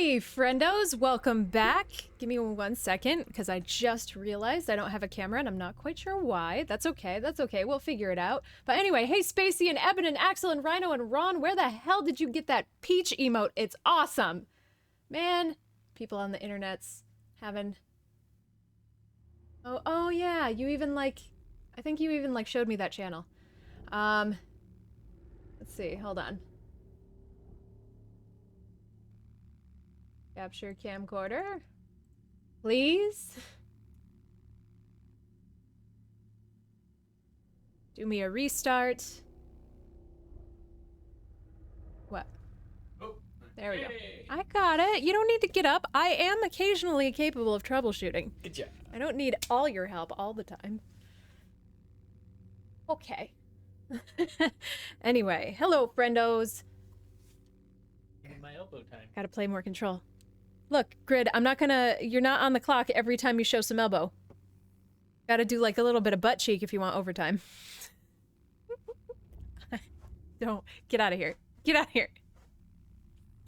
Hey, friendos, welcome back. Give me 1 second, because I just realized I don't have a camera and I'm not quite sure why. That's okay, we'll figure it out. But anyway, hey Spacey and Eben and Axel and Rhino and Ron, where the hell did you get that peach emote? It's awesome! Man, people on the internet's having... Oh yeah, you even like... I think you even like showed me that channel. Let's see, hold on. Capture camcorder. Please? Do me a restart. What? Oh, there we go. I got it. You don't need to get up. I am occasionally capable of troubleshooting. Good job. I don't need all your help all the time. Okay. Anyway, hello, friendos. My elbow time. Gotta play more Control. Look, Grid, I'm not gonna... You're not on the clock every time you show some elbow. Gotta do like a little bit of butt cheek if you want overtime. Don't. Get out of here. Get out of here.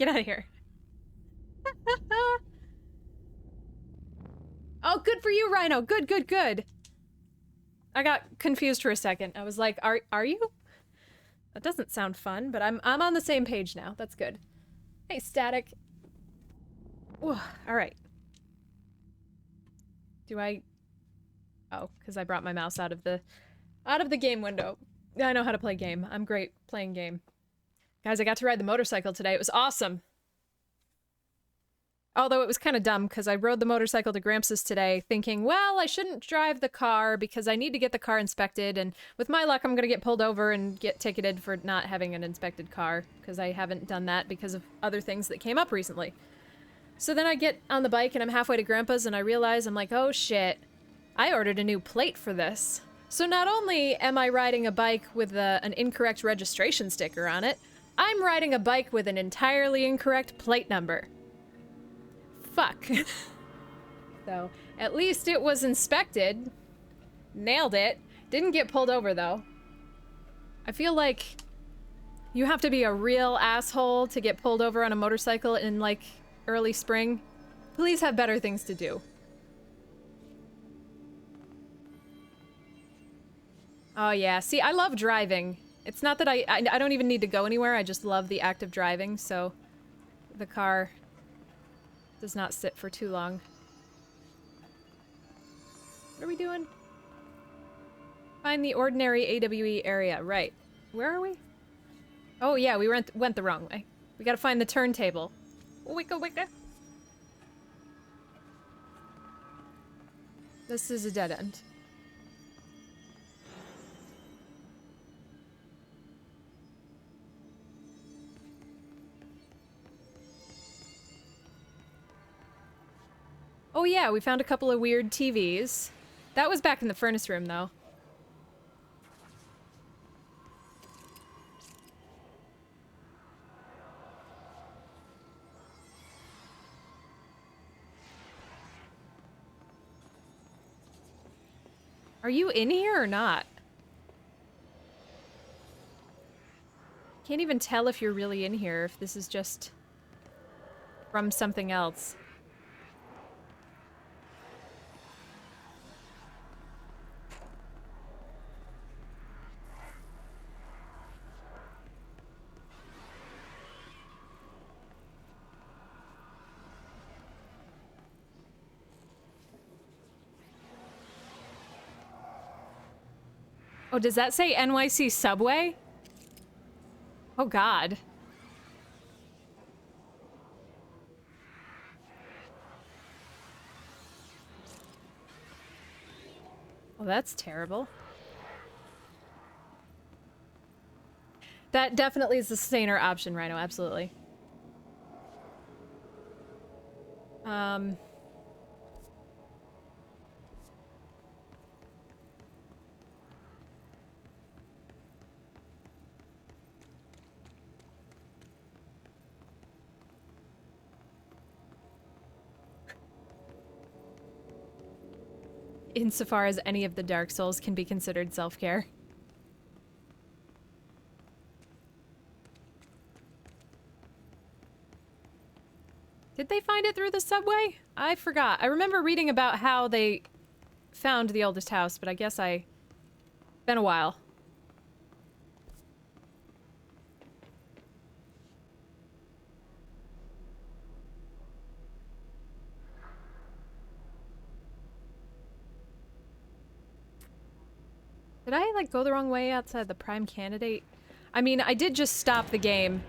Get out of here. Oh, good for you, Rhino. Good, good, good. I got confused for a second. I was like, are you? That doesn't sound fun, but I'm on the same page now. That's good. Hey, Static. Ooh, all right. Do I... Oh, because I brought my mouse out of the game window. I know how to play game. I'm great playing game. Guys, I got to ride the motorcycle today. It was awesome. Although it was kind of dumb, because I rode the motorcycle to Gramps' today thinking, well, I shouldn't drive the car because I need to get the car inspected, and with my luck, I'm going to get pulled over and get ticketed for not having an inspected car, because I haven't done that because of other things that came up recently. So then I get on the bike and I'm halfway to Grandpa's and I realize, I'm like, oh shit, I ordered a new plate for this. So not only am I riding a bike with an incorrect registration sticker on it, I'm riding a bike with an entirely incorrect plate number. Fuck. So, at least it was inspected. Nailed it. Didn't get pulled over though. I feel like you have to be a real asshole to get pulled over on a motorcycle in like early spring. Please have better things to do. Oh yeah, see, I love driving. It's not that I don't even need to go anywhere, I just love the act of driving, so the car does not sit for too long. What are we doing? Find the ordinary AWE area, right. Where are we? Oh yeah, we went the wrong way. We gotta find the turntable. Wicca wicca. This is a dead end. Oh yeah, we found a couple of weird TVs. That was back in the furnace room, though. Are you in here or not? Can't even tell if you're really in here, if this is just from something else. Oh, does that say NYC Subway? Oh, God. Oh, that's terrible. That definitely is the saner option, Rhino, absolutely. Insofar as any of the Dark Souls can be considered self-care. Did they find it through the subway? I forgot. I remember reading about how they found the oldest house, but I guess been a while. Did I, like, go the wrong way outside the prime candidate? I mean, I did just stop the game,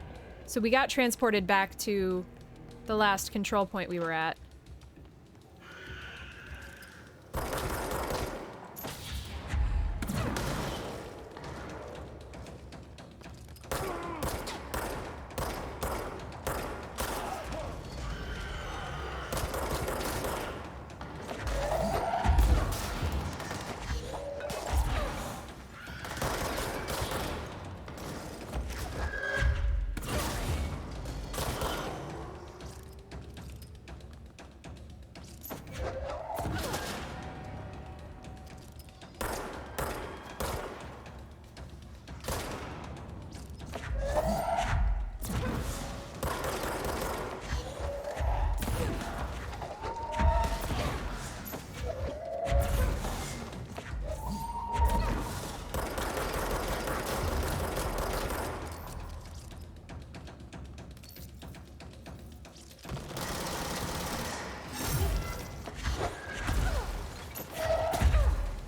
so we got transported back to the last control point we were at.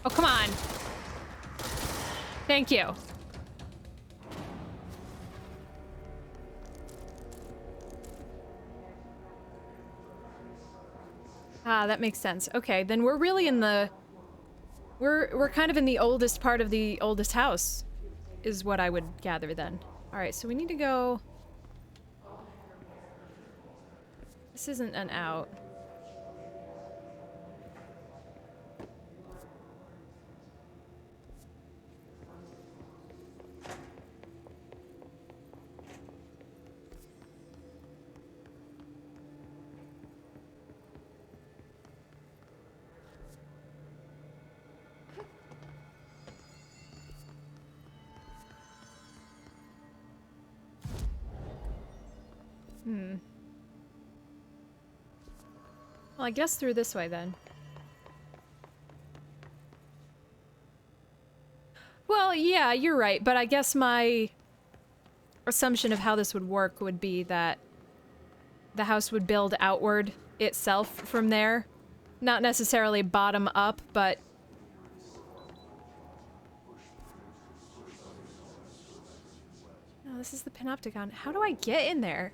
Oh, come on. Thank you. Ah, that makes sense. Okay, then we're really in the... We're kind of in the oldest part of the oldest house, is what I would gather then. Alright, so we need to go... This isn't an out. Well, I guess through this way then. Well, yeah, you're right, but I guess my assumption of how this would work would be that the house would build outward itself from there. Not necessarily bottom up, but... Oh, this is the Panopticon. How do I get in there?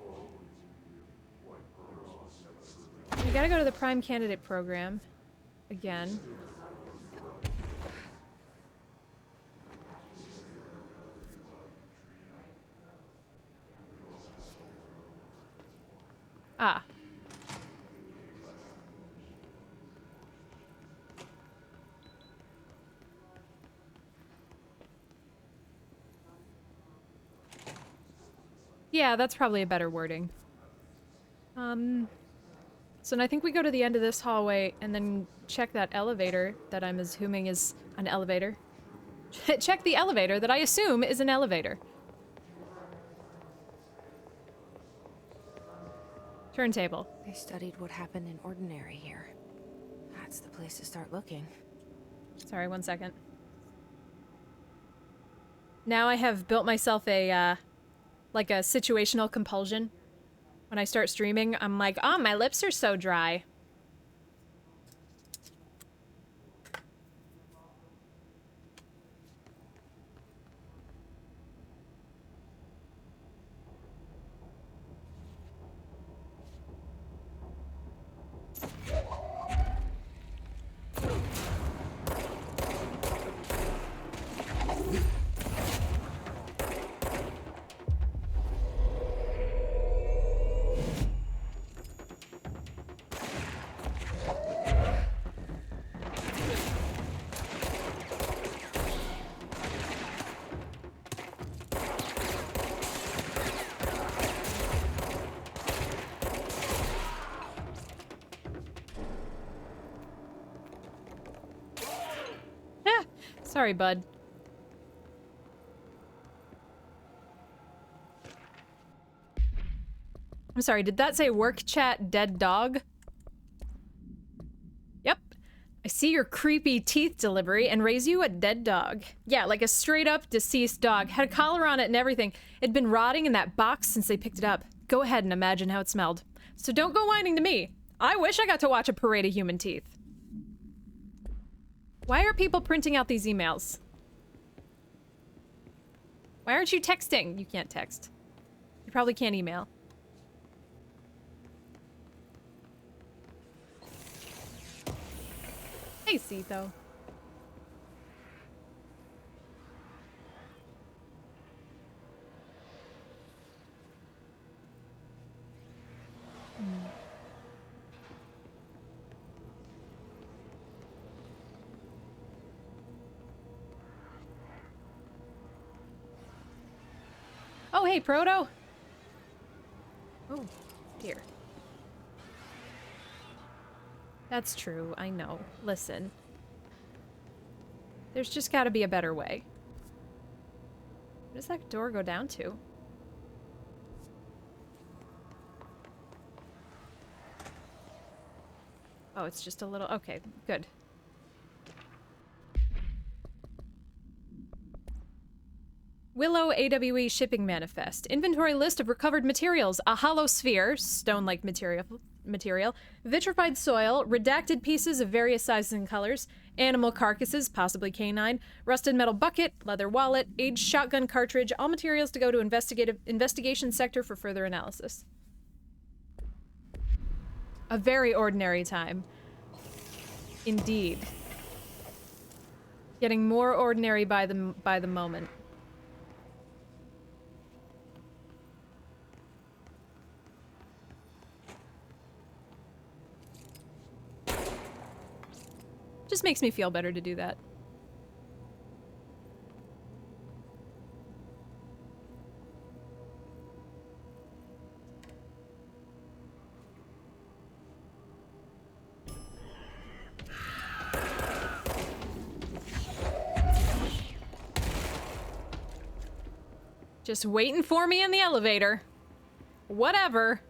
I gotta go to the Prime Candidate program. Again. Ah. Yeah, that's probably a better wording. So I think we go to the end of this hallway and then check that elevator that I'm assuming is an elevator. Check the elevator that I assume is an elevator. Turntable. They studied what happened in Ordinary here. That's the place to start looking. Sorry, 1 second. Now I have built myself a, like a situational compulsion. When I start streaming, I'm like, oh, my lips are so dry. Sorry, bud. I'm sorry, did that say work chat dead dog? Yep. I see your creepy teeth delivery and raise you a dead dog. Yeah, like a straight up deceased dog. Had a collar on it and everything. It'd been rotting in that box since they picked it up. Go ahead and imagine how it smelled. So don't go whining to me. I wish I got to watch a parade of human teeth. Why are people printing out these emails? Why aren't you texting? You can't text. You probably can't email. Hey, Sito. Oh, hey, Proto. Oh, dear. That's true, I know. Listen. There's just gotta be a better way. Where does that door go down to? Oh, it's just a little... Okay, good. Willow AWE shipping manifest. Inventory list of recovered materials. A hollow sphere, stone-like material, vitrified soil, redacted pieces of various sizes and colors, animal carcasses, possibly canine, rusted metal bucket, leather wallet, aged shotgun cartridge, all materials to go to investigation sector for further analysis. A very ordinary time. Indeed. Getting more ordinary by the moment. Just makes me feel better to do that. Just waiting for me in the elevator. Whatever.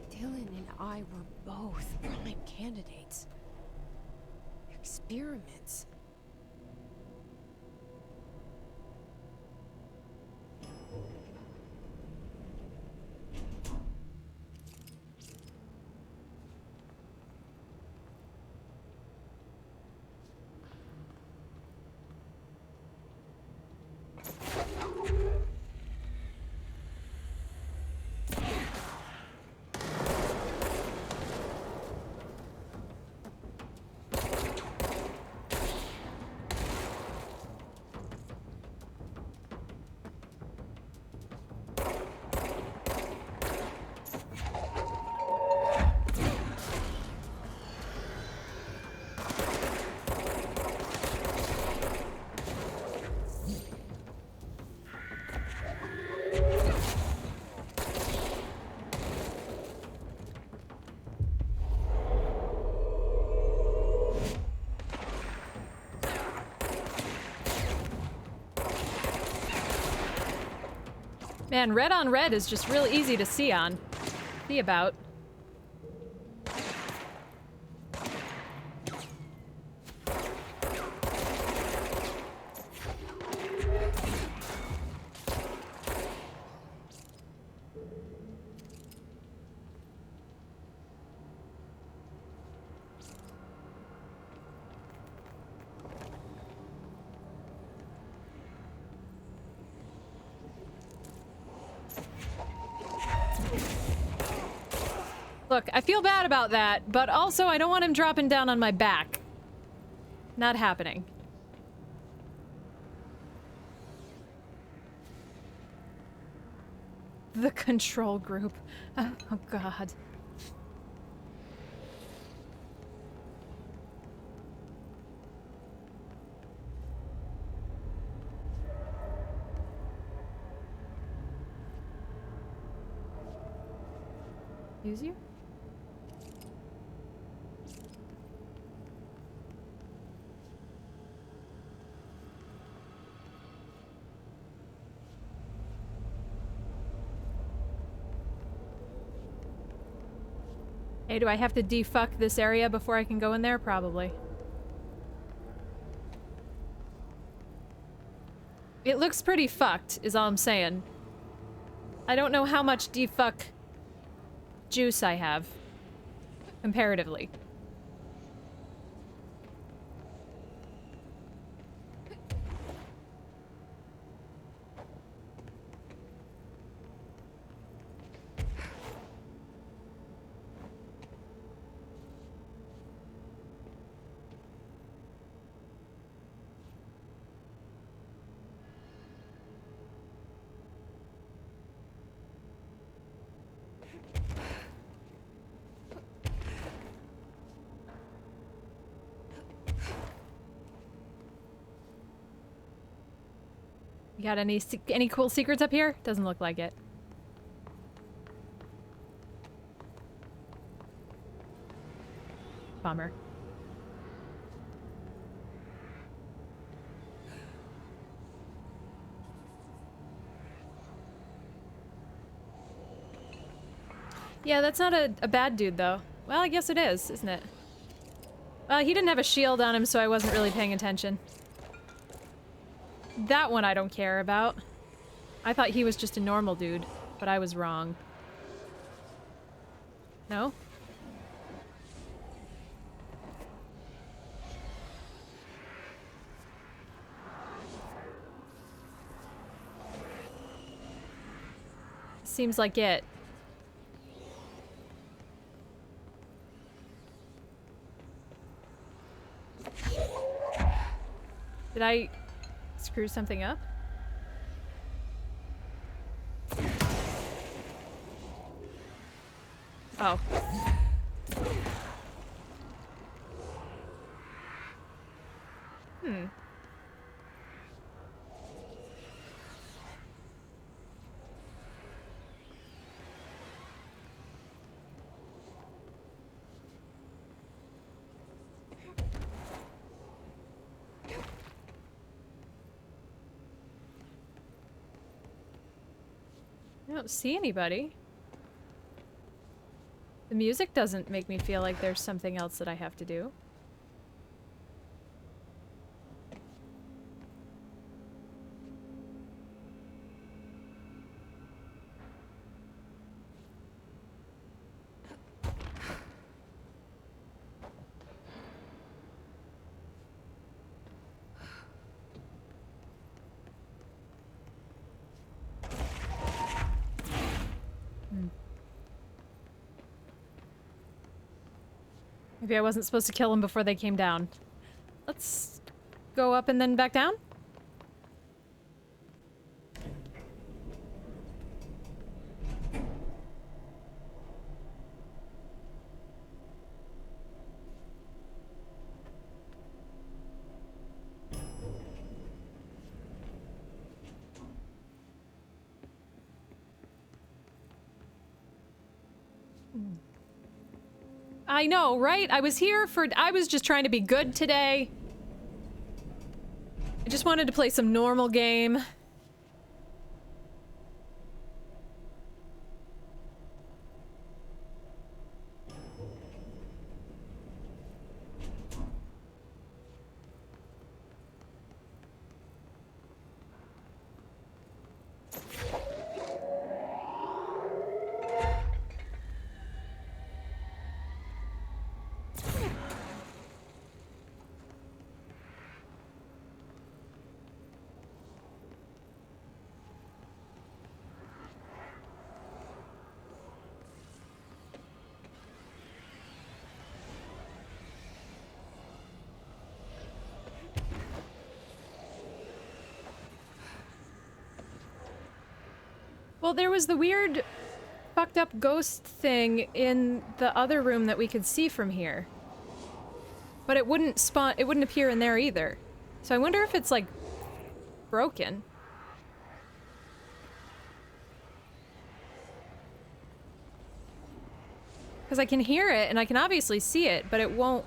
Dylan and I were both prime candidates. Experiments. Man, red on red is just real easy to see on. See about. Look, I feel bad about that, but also I don't want him dropping down on my back. Not happening. The control group. Oh, God. Use you? Hey, do I have to defuck this area before I can go in there? Probably. It looks pretty fucked, is all I'm saying. I don't know how much defuck juice I have, comparatively. You got any cool secrets up here? Doesn't look like it. Bummer. Yeah, that's not a bad dude, though. Well, I guess it is, isn't it? Well, he didn't have a shield on him, so I wasn't really paying attention. That one I don't care about. I thought he was just a normal dude, but I was wrong. No? Seems like it. Did I screw something up? Oh. Hmm. I don't see anybody. The music doesn't make me feel like there's something else that I have to do. Maybe I wasn't supposed to kill them before they came down. Let's go up and then back down. I know, right? I was just trying to be good today. I just wanted to play some normal game. Well, there was the weird fucked up ghost thing in the other room that we could see from here. But it wouldn't appear in there either. So I wonder if it's like broken. Because I can hear it and I can obviously see it, but it won't.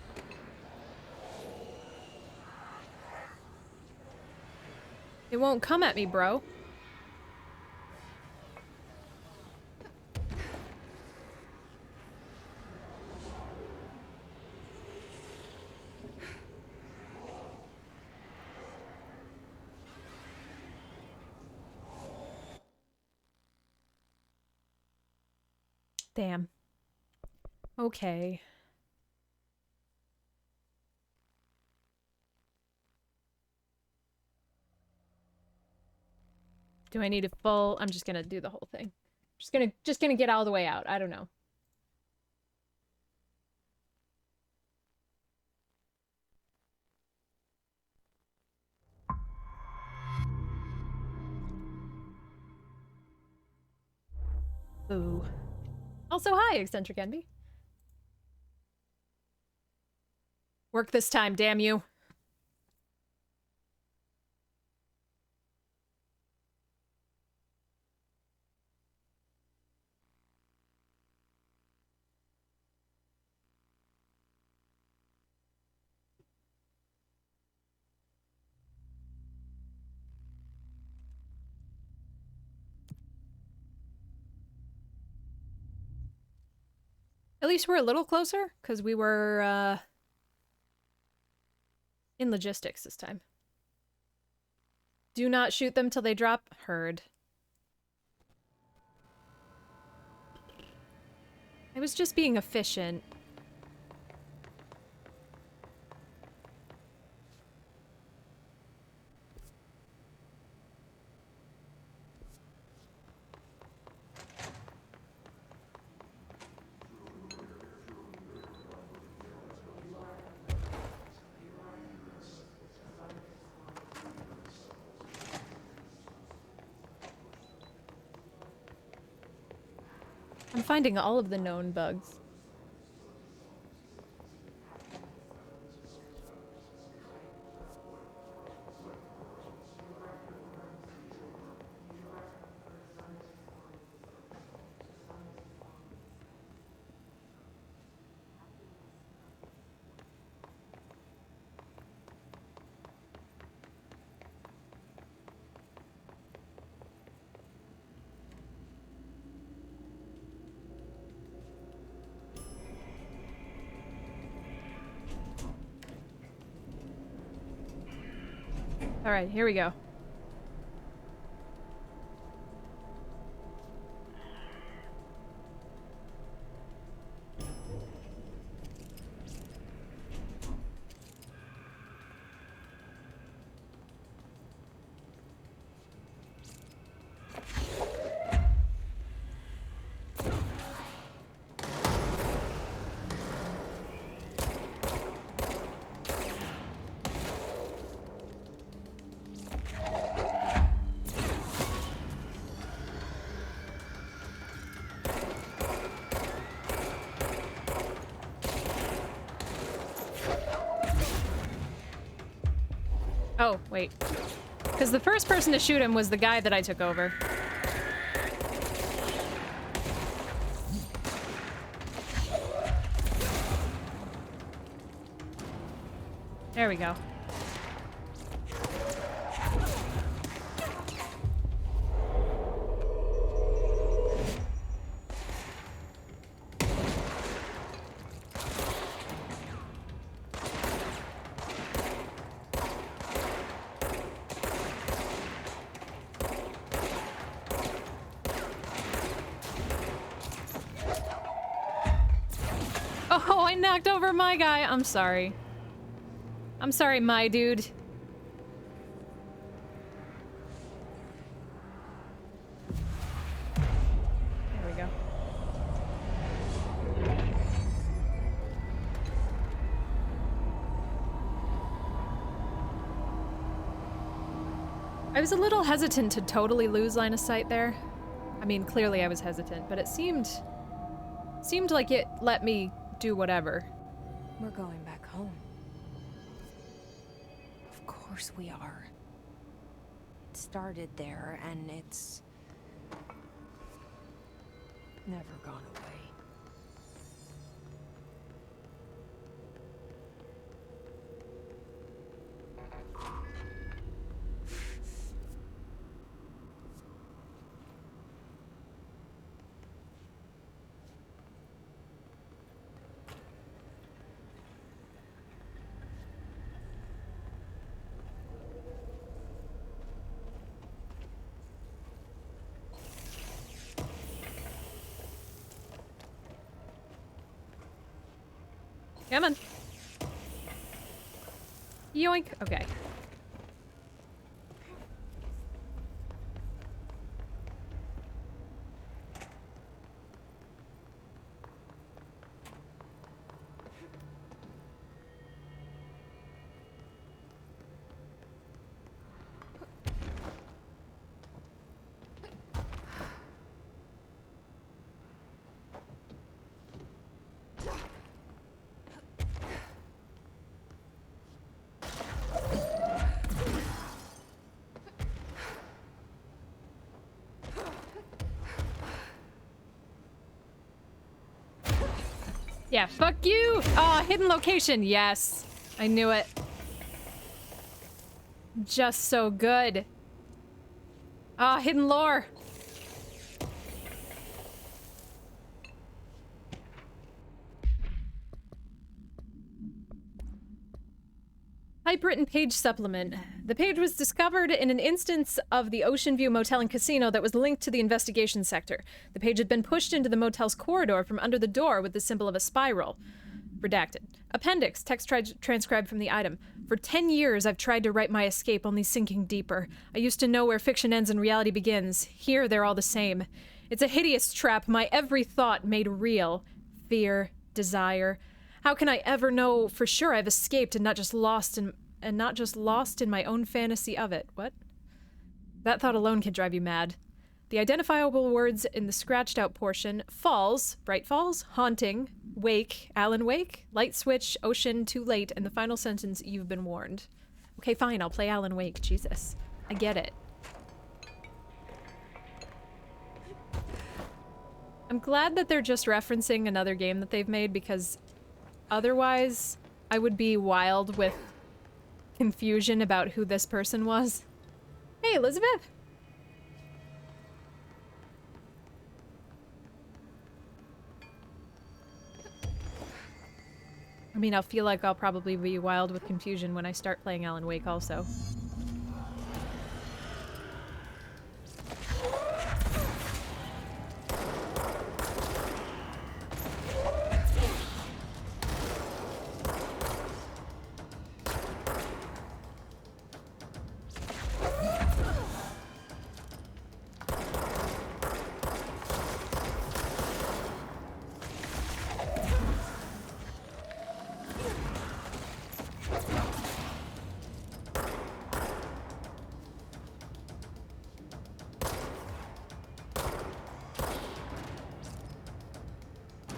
It won't come at me, bro. Damn. Okay. Do I need a full... I'm just gonna do the whole thing. Just gonna get all the way out. I don't know. Ooh. Also, hi, Eccentric Envy. Work this time, damn you. At least we're a little closer, because we were, in logistics this time. Do not shoot them till they drop. Heard. I was just being efficient. I'm finding all of the known bugs. All right, here we go. Oh, wait. Because the first person to shoot him was the guy that I took over. There we go. Oh, I knocked over my guy. I'm sorry. I'm sorry, my dude. There we go. I was a little hesitant to totally lose line of sight there. I mean, clearly I was hesitant, but it seemed like it let me do whatever. We're going back home. Of course we are. It started there, and it's never gone away. Come on. Yoink. Okay. Yeah, fuck you! Oh, hidden location, yes. I knew it. Just so good. Ah, hidden lore. Typewritten page supplement. The page was discovered in an instance of the Ocean View Motel and Casino that was linked to the investigation sector. The page had been pushed into the motel's corridor from under the door with the symbol of a spiral. Redacted. Appendix. Text transcribed from the item. For 10 years, I've tried to write my escape, only sinking deeper. I used to know where fiction ends and reality begins. Here, they're all the same. It's a hideous trap, my every thought made real. Fear, desire. How can I ever know for sure I've escaped and not just lost in my own fantasy of it? What? That thought alone can drive you mad. The identifiable words in the scratched out portion: falls, Bright Falls, haunting, wake, Alan Wake, light switch, ocean, too late, and the final sentence, you've been warned. Okay, fine, I'll play Alan Wake. Jesus. I get it. I'm glad that they're just referencing another game that they've made, because otherwise I would be wild with confusion about who this person was. Hey, Elizabeth! I mean, I'll feel like I'll probably be wild with confusion when I start playing Alan Wake also.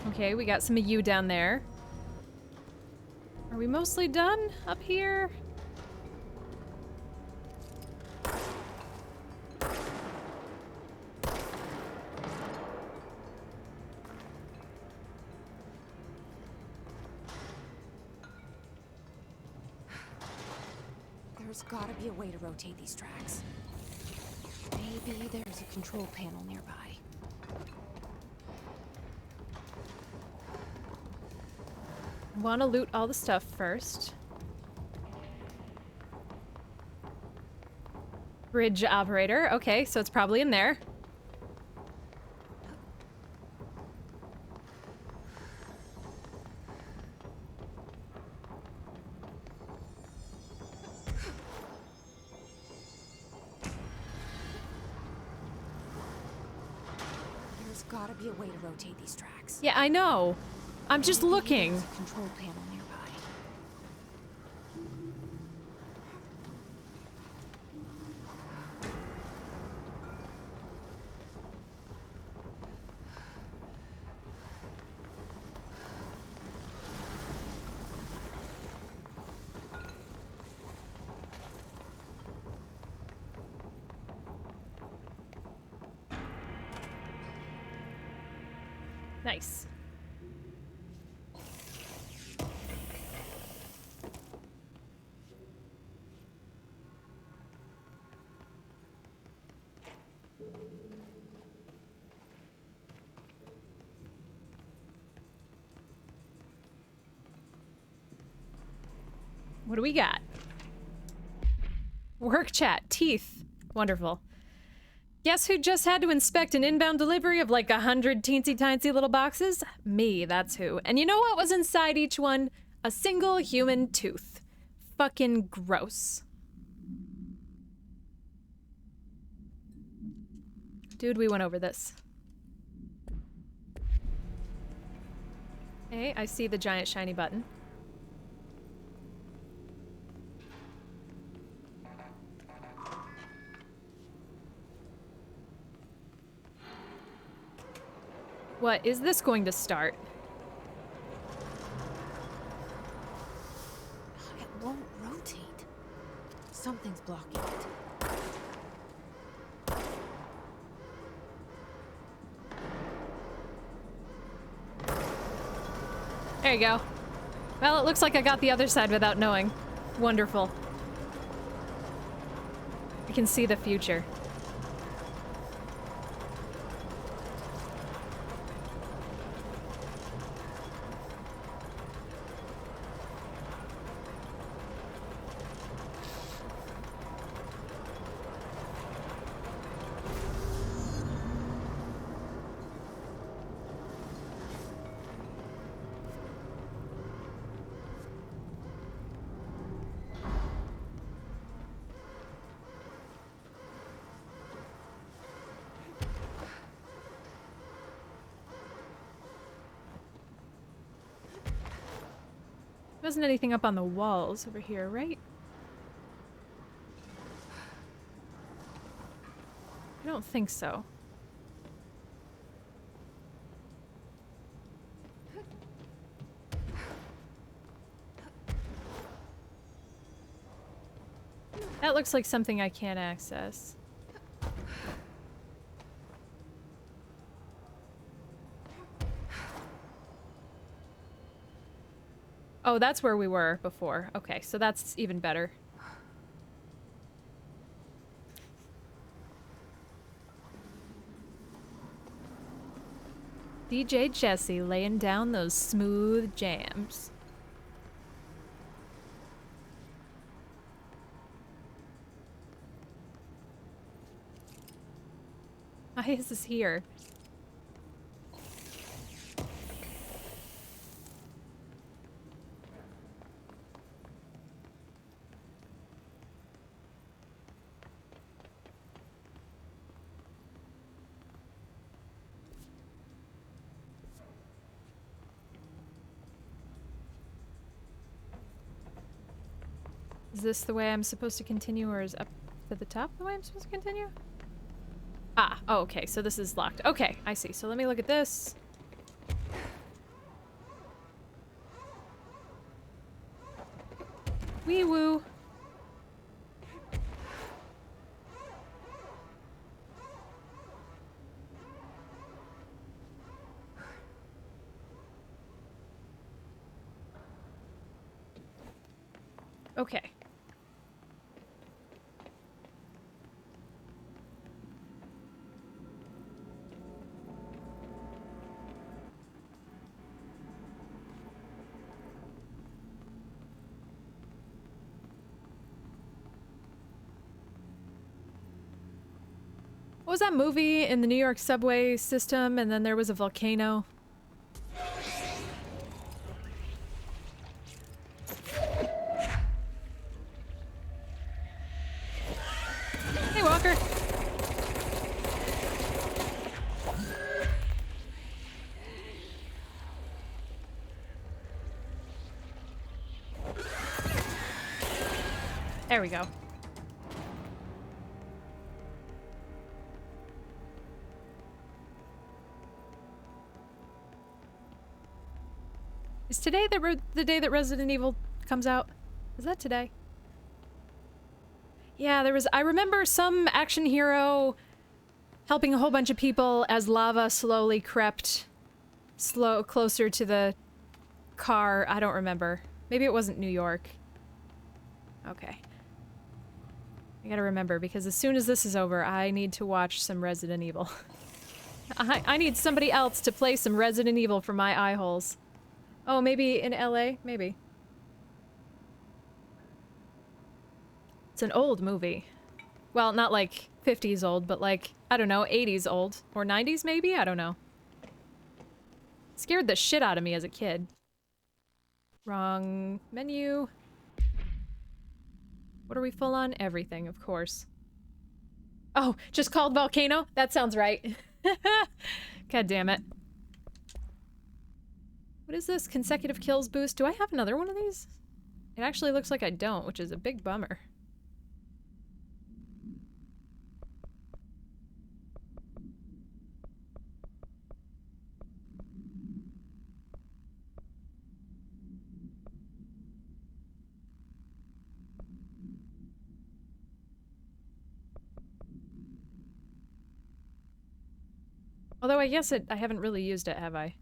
Okay, we got some of you down there. Are we mostly done up here? There's gotta be a way to rotate these tracks. Maybe there's a control panel nearby. Want to loot all the stuff first. Bridge operator. Okay, so it's probably in there. There's gotta be a way to rotate these tracks. Yeah, I know. I'm just looking. There's a control panel nearby. Nice. What do we got? Work chat. Teeth. Wonderful. Guess who just had to inspect an inbound delivery of like 100 teensy-tiny little boxes? Me, that's who. And you know what was inside each one? a single human tooth. Fucking gross. Dude, we went over this. Okay, I see the giant shiny button. What is this going to start? It won't rotate. Something's blocking it. There you go. Well, it looks like I got the other side without knowing. Wonderful. I can see the future. Wasn't anything up on the walls over here, right? I don't think so. That looks like something I can't access. Oh, that's where we were before. Okay, so that's even better. DJ Jesse laying down those smooth jams. Why is this here? Is this the way I'm supposed to continue, or is up to the top the way I'm supposed to continue? Ah, oh, okay, so this is locked. Okay, I see. So let me look at this. Wee woo. Okay. What was that movie in the New York subway system and then there was a volcano? Hey, Walker. There we go. Is today the day that Resident Evil comes out? Is that today? Yeah, I remember some action hero helping a whole bunch of people as lava slowly crept closer to the car. I don't remember. Maybe it wasn't New York. Okay. I gotta remember, because as soon as this is over, I need to watch some Resident Evil. I need somebody else to play some Resident Evil for my eye holes. Oh, maybe in LA? Maybe. It's an old movie. Well, not like 50s old, but like, I don't know, 80s old. Or 90s maybe? I don't know. Scared the shit out of me as a kid. Wrong menu. What are we full on? Everything, of course. Oh, just called Volcano? That sounds right. God damn it. What is this? Consecutive kills boost? Do I have another one of these? It actually looks like I don't, which is a big bummer. Although I guess I haven't really used it, have I?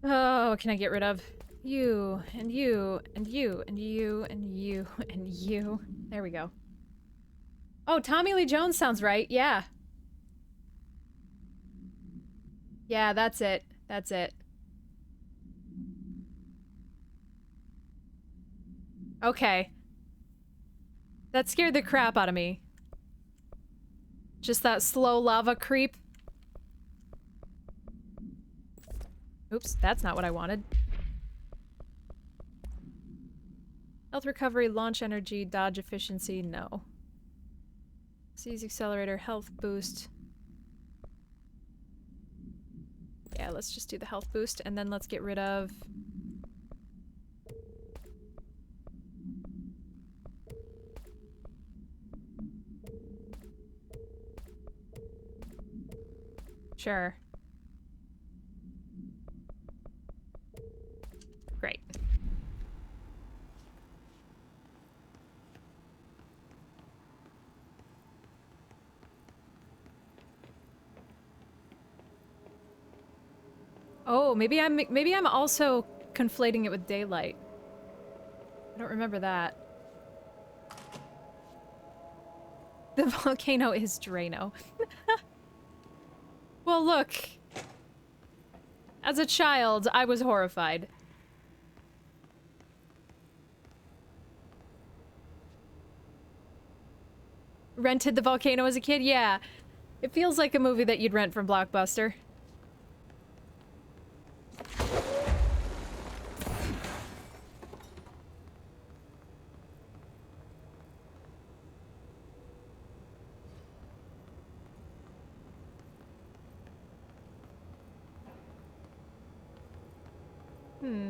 Oh, what can I get rid of? You, and you, and you, and you, and you, and you. There we go. Oh, Tommy Lee Jones sounds right. Yeah. Yeah, that's it. That's it. Okay. That scared the crap out of me. Just that slow lava creep. Oops, that's not what I wanted. Health recovery, launch energy, dodge efficiency, no. Seize accelerator, health boost. Yeah, let's just do the health boost, and then let's get rid of... Sure. Great. Oh, maybe I'm also conflating it with daylight. I don't remember that. The volcano is Drano. Well, look. As a child, I was horrified. Rented the volcano as a kid? Yeah. It feels like a movie that you'd rent from Blockbuster. Hmm.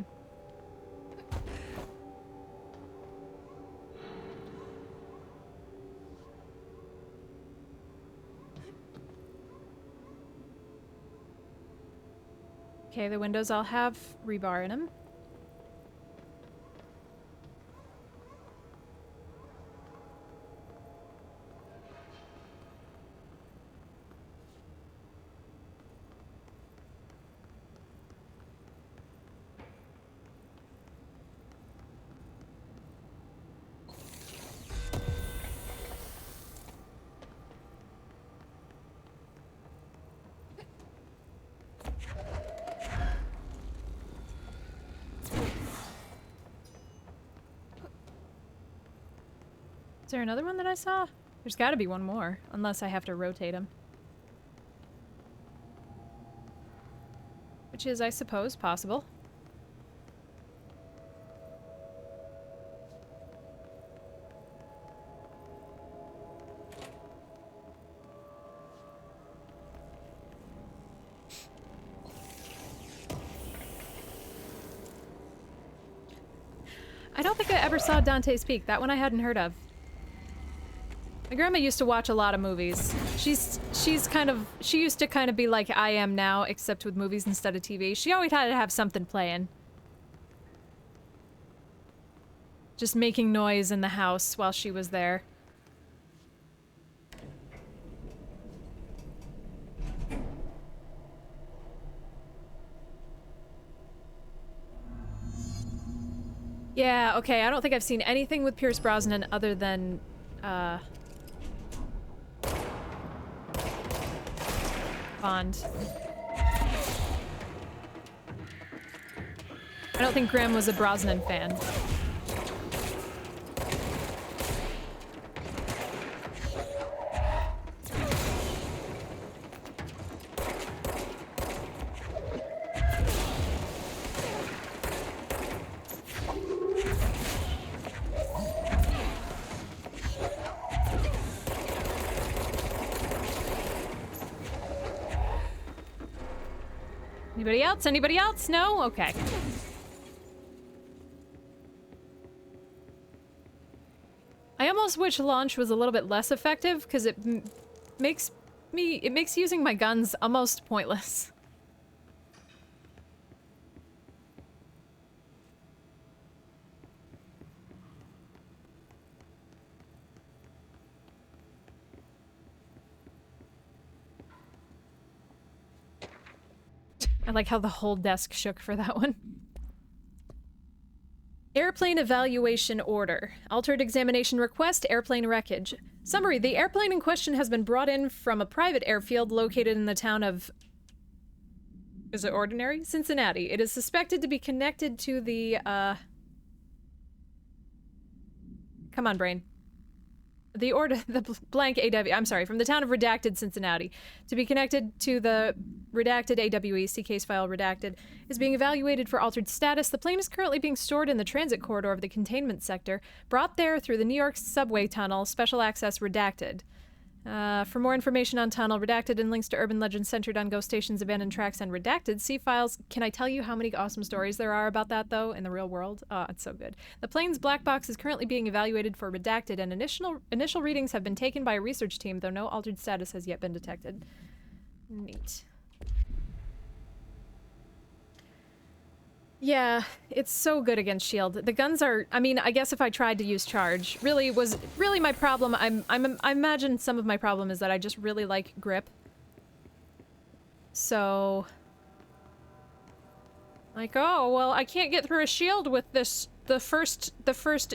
Okay, the windows all have rebar in them. Is there another one that I saw? There's gotta be one more, unless I have to rotate them. Which is, I suppose, possible. I don't think I ever saw Dante's Peak. That one I hadn't heard of. My grandma used to watch a lot of movies. She used to kind of be like I am now, except with movies instead of TV. She always had to have something playing. Just making noise in the house while she was there. Yeah, okay, I don't think I've seen anything with Pierce Brosnan other than, Bond. I don't think Graham was a Brosnan fan. Anybody else? Anybody else? No? Okay. I almost wish launch was a little bit less effective because it makes using my guns almost pointless. I like how the whole desk shook for that one. Airplane evaluation order. Altered examination request, airplane wreckage. Summary, the airplane in question has been brought in from a private airfield located in the town of... Is it Ordinary? Cincinnati. It is suspected to be connected to the, Come on, brain. The blank AW, I'm sorry, from the town of Redacted, Cincinnati, to be connected to the Redacted AWE, see case file Redacted, is being evaluated for altered status. The plane is currently being stored in the transit corridor of the containment sector, brought there through the New York subway tunnel, special access Redacted. For more information on Tunnel, Redacted, and links to urban legends centered on ghost stations, abandoned tracks, and Redacted, see files. Can I tell you how many awesome stories there are about that, though, in the real world? Oh, it's so good. The plane's black box is currently being evaluated for Redacted, and initial readings have been taken by a research team, though no altered status has yet been detected. Neat. Yeah, it's so good against shield. The guns are, I mean, I guess if I tried to use charge, really my problem. I imagine some of my problem is that I just really like grip. So, like, oh, well, I can't get through a shield with the first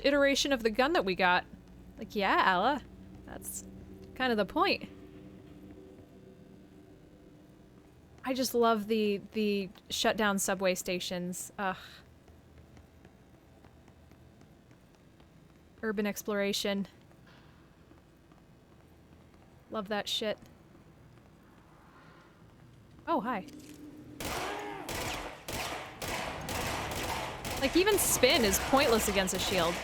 iteration of the gun that we got. Like, yeah, Alla, that's kind of the point. I just love the shut down subway stations. Ugh. Urban exploration. Love that shit. Oh, hi. Like, even spin is pointless against a shield.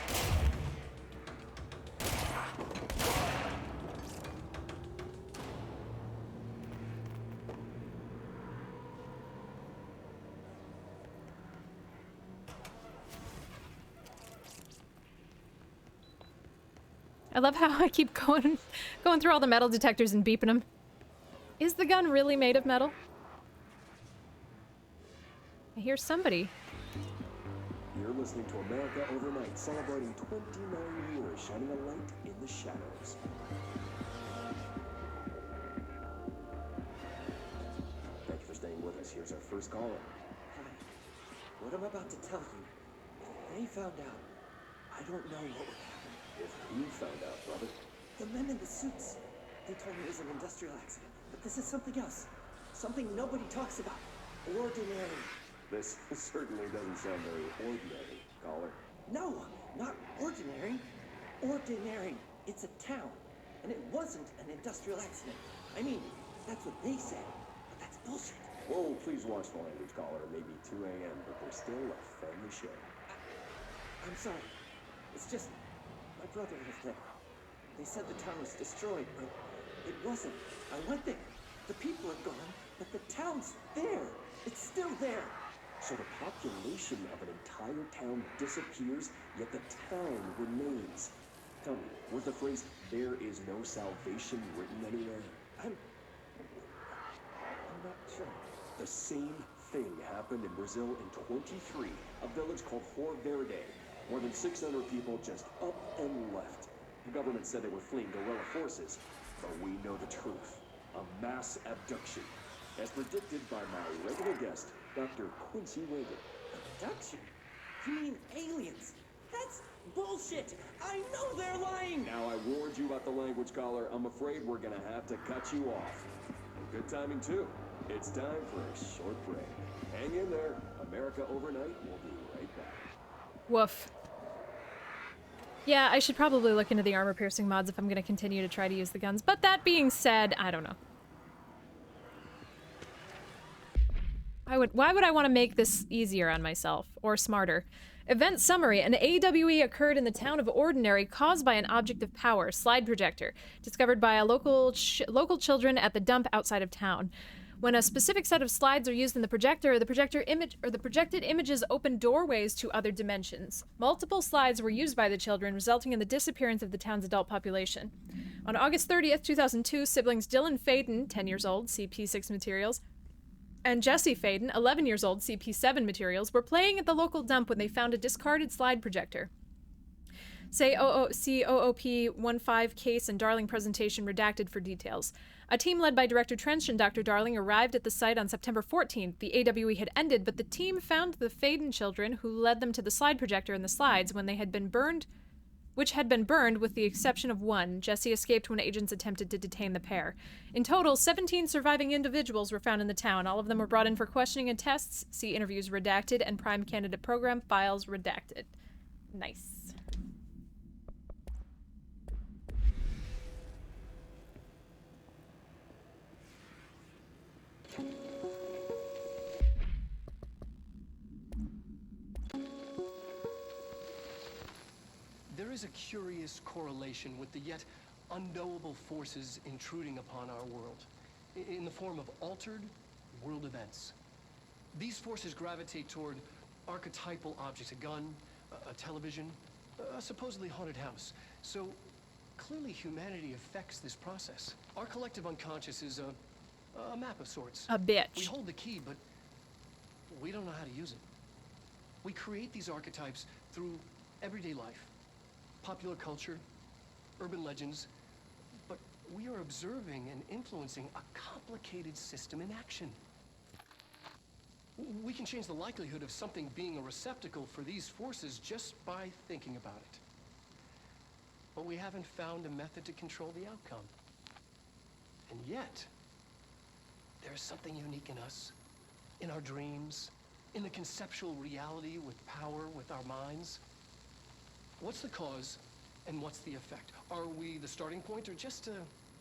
I love how I keep going through all the metal detectors and beeping them. Is the gun really made of metal? I hear somebody. You're listening to America Overnight, celebrating 29 years, shining a light in the shadows. Thank you for staying with us. Here's our first caller. Hi. What I'm about to tell you, if they found out, I don't know what would happen. If who found out, brother? The men in the suits. They told me it was an industrial accident, but this is something else. Something nobody talks about. Ordinary. This certainly doesn't sound very ordinary, caller. No, not ordinary. Ordinary. It's a town. And it wasn't an industrial accident. I mean, that's what they said. But that's bullshit. Whoa, please watch the language, caller. It may be 2 a.m., but there's still a family show. I'm sorry. It's just... my brother lived there. They said the town was destroyed, but it wasn't. I went there. The people are gone, but the town's there. It's still there. So the population of an entire town disappears, yet the town remains. Tell me, was the phrase, "there is no salvation," written anywhere? I'm not sure. The same thing happened in Brazil in 23, a village called Rio Verde. More than 600 people just up and left. The government said they were fleeing guerrilla forces, but we know the truth. A mass abduction, as predicted by my regular guest, Dr. Quincy Reagan. Abduction? You mean aliens? That's bullshit! I know they're lying! Now I warned you about the language collar. I'm afraid we're gonna have to cut you off. And good timing too. It's time for a short break. Hang in there. America Overnight will be right back. Woof. Yeah, I should probably look into the armor-piercing mods if I'm going to continue to try to use the guns. But that being said, I don't know. Why would I want to make this easier on myself? Or smarter? Event summary. An AWE occurred in the town of Ordinary caused by an object of power, slide projector, discovered by a local children at the dump outside of town. When a specific set of slides are used in the projector the projected images open doorways to other dimensions. Multiple slides were used by the children, resulting in the disappearance of the town's adult population. On August 30th, 2002, siblings Dylan Faden, 10 years old, CP6 materials, and Jesse Faden, 11 years old, CP7 materials, were playing at the local dump when they found a discarded slide projector. See COOP15 case and Darling presentation redacted for details. A team led by Director Trench and Dr. Darling arrived at the site on September 14th. The AWE had ended, but the team found the Faden children, who led them to the slide projector and the slides when they had been burned, which had been burned with the exception of one. Jesse escaped when agents attempted to detain the pair. In total, 17 surviving individuals were found in the town. All of them were brought in for questioning and tests. See interviews redacted and prime candidate program files redacted. Nice. There is a curious correlation with the yet unknowable forces intruding upon our world, in the form of altered world events. These forces gravitate toward archetypal objects, a gun, a television, a supposedly haunted house. So clearly humanity affects this process. Our collective unconscious is a map of sorts. A bitch. We hold the key, but we don't know how to use it. We create these archetypes through everyday life. Popular culture, urban legends, but we are observing and influencing a complicated system in action. We can change the likelihood of something being a receptacle for these forces just by thinking about it. But we haven't found a method to control the outcome. And yet, there's something unique in us, in our dreams, in the conceptual reality with power, with our minds. What's the cause and what's the effect? Are we the starting point or just a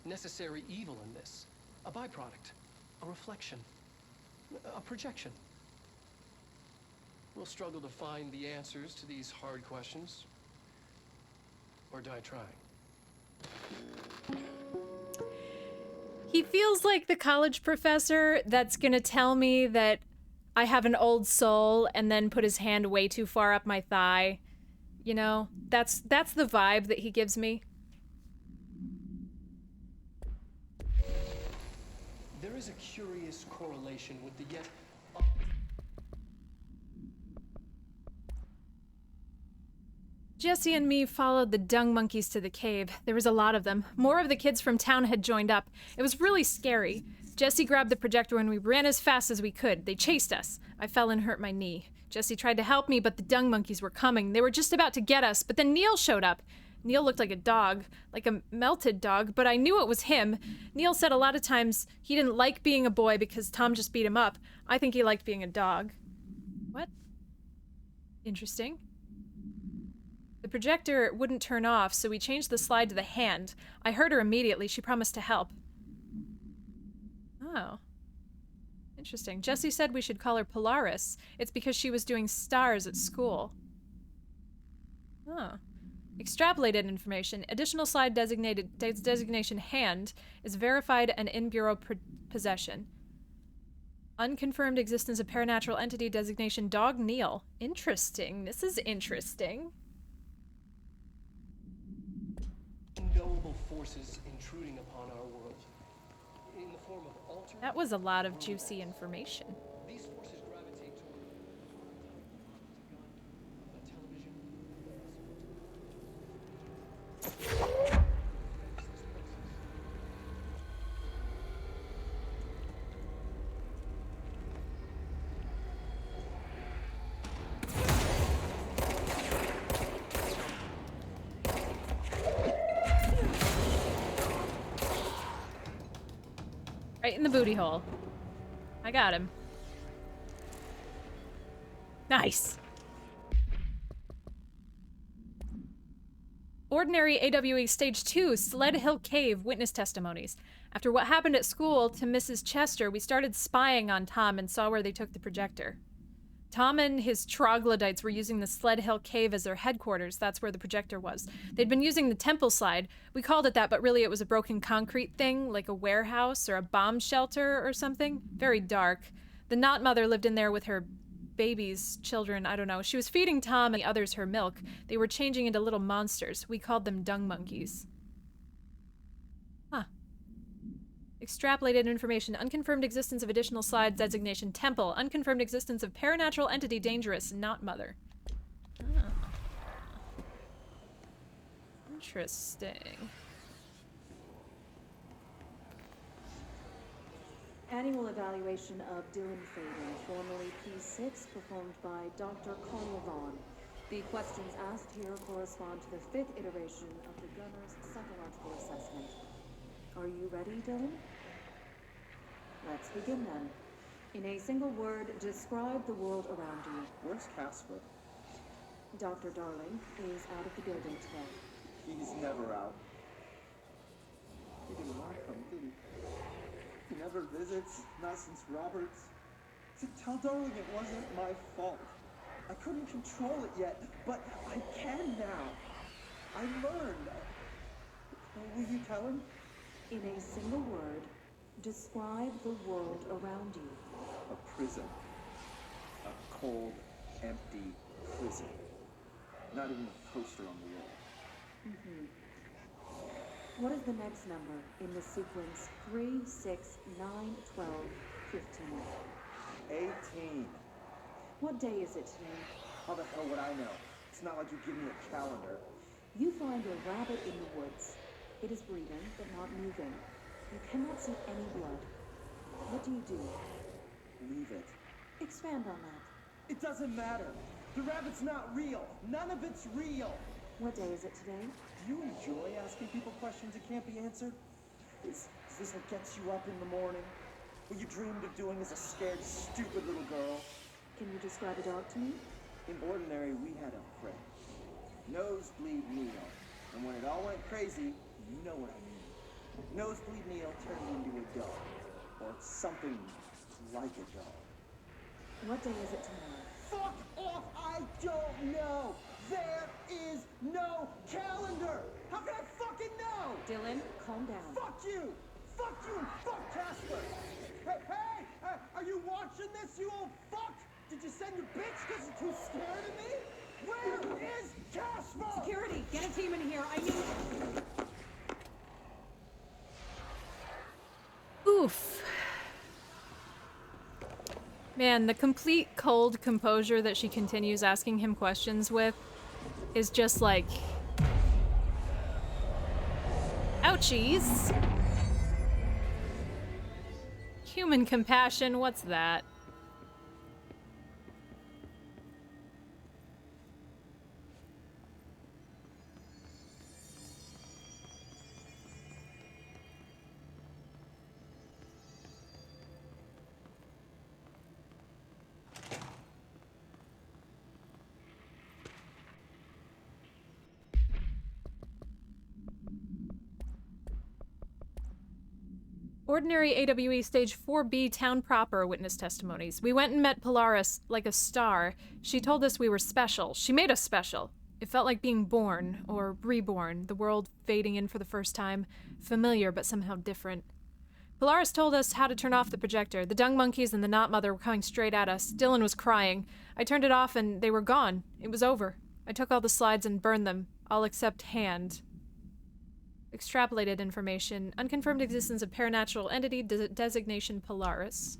necessary evil in this? A byproduct, a reflection, a projection? We'll struggle to find the answers to these hard questions, or die trying. He feels like the college professor that's gonna tell me that I have an old soul and then put his hand way too far up my thigh. You know, that's the vibe that he gives me. There is a curious correlation with the yet... Jesse and me followed the dung monkeys to the cave. There was a lot of them. More of the kids from town had joined up. It was really scary. Jesse grabbed the projector and we ran as fast as we could. They chased us. I fell and hurt my knee. Jesse tried to help me, but the dung monkeys were coming. They were just about to get us, but then Neil showed up. Neil looked like a dog, like a melted dog, but I knew it was him. Neil said a lot of times he didn't like being a boy because Tom just beat him up. I think he liked being a dog. What? Interesting. The projector wouldn't turn off, so we changed the slide to the hand. I heard her immediately. She promised to help. Oh. Interesting. Jesse said we should call her Polaris. It's because she was doing stars at school. Oh. Extrapolated information. Additional slide designation hand is verified and in bureau possession. Unconfirmed existence of paranatural entity designation Dog Neil. Interesting. This is interesting. Unknowable forces intruding upon our world in the form of altered... That was a lot of juicy information. These forces gravitate toward a television. in the booty hole. I got him. Nice. Ordinary AWE Stage 2, Sled Hill Cave witness testimonies. After what happened at school to Mrs. Chester, we started spying on Tom and saw where they took the projector. Tom and his troglodytes were using the Sled Hill Cave as their headquarters. That's where the projector was. They'd been using the temple slide. We called it that, but really it was a broken concrete thing, like a warehouse or a bomb shelter or something. Very dark. The Knot Mother lived in there with her babies, children, I don't know. She was feeding Tom and the others her milk. They were changing into little monsters. We called them dung monkeys. Huh. Extrapolated information. Unconfirmed existence of additional slides. Designation temple. Unconfirmed existence of paranatural entity dangerous. Knot Mother. Oh. Interesting. Annual evaluation of Dylan Faden, formerly P6, performed by Dr. Carl Vaughn. The questions asked here correspond to the 5th iteration of the Gunner's psychological assessment. Are you ready, Dylan? Let's begin then. In a single word, describe the world around you. Where's Casper? Dr. Darling is out of the building today. He's never out. He didn't want to come, did he? He never visits, not since Roberts. So tell Darling it wasn't my fault. I couldn't control it yet, but I can now. I learned. Will you tell him? In a single word, describe the world around you. A prison. A cold, empty prison. Not even a poster on the wall. Mm-hmm. What is the next number in the sequence 3, 6, 9, 12, 15? 18. What day is it today? How the hell would I know? It's not like you give me a calendar. You find a rabbit in the woods. It is breathing, but not moving. You cannot see any blood. What do you do? Leave it. Expand on that. It doesn't matter. The rabbit's not real. None of it's real. What day is it today? Do you enjoy asking people questions that can't be answered? Is this what gets you up in the morning? What you dreamed of doing as a scared, stupid little girl? Can you describe a dog to me? In Ordinary, we had a friend. Nosebleed Neil. And when it all went crazy, you know what I mean. Nosebleed Neil turned into a dog. Or something like a dog. What day is it tomorrow? Fuck off! I don't know! There is no calendar! How can I fucking know? Dylan, calm down. Fuck you! Fuck you and fuck Casper! Hey! Are you watching this, you old fuck? Did you send your bitch because you're too scared of me? Where is Casper? Security, get a team in here. I need... Oof. Man, the complete cold composure that she continues asking him questions with is just like... Ouchies! Human compassion, what's that? Ordinary AWE Stage 4B Town Proper witness testimonies. We went and met Polaris like a star. She told us we were special. She made us special. It felt like being born, or reborn, the world fading in for the first time. Familiar, but somehow different. Polaris told us how to turn off the projector. The dung monkeys and the Knot Mother were coming straight at us. Dylan was crying. I turned it off and they were gone. It was over. I took all the slides and burned them, all except Hand. Extrapolated information. Unconfirmed existence of paranatural entity. Designation Polaris.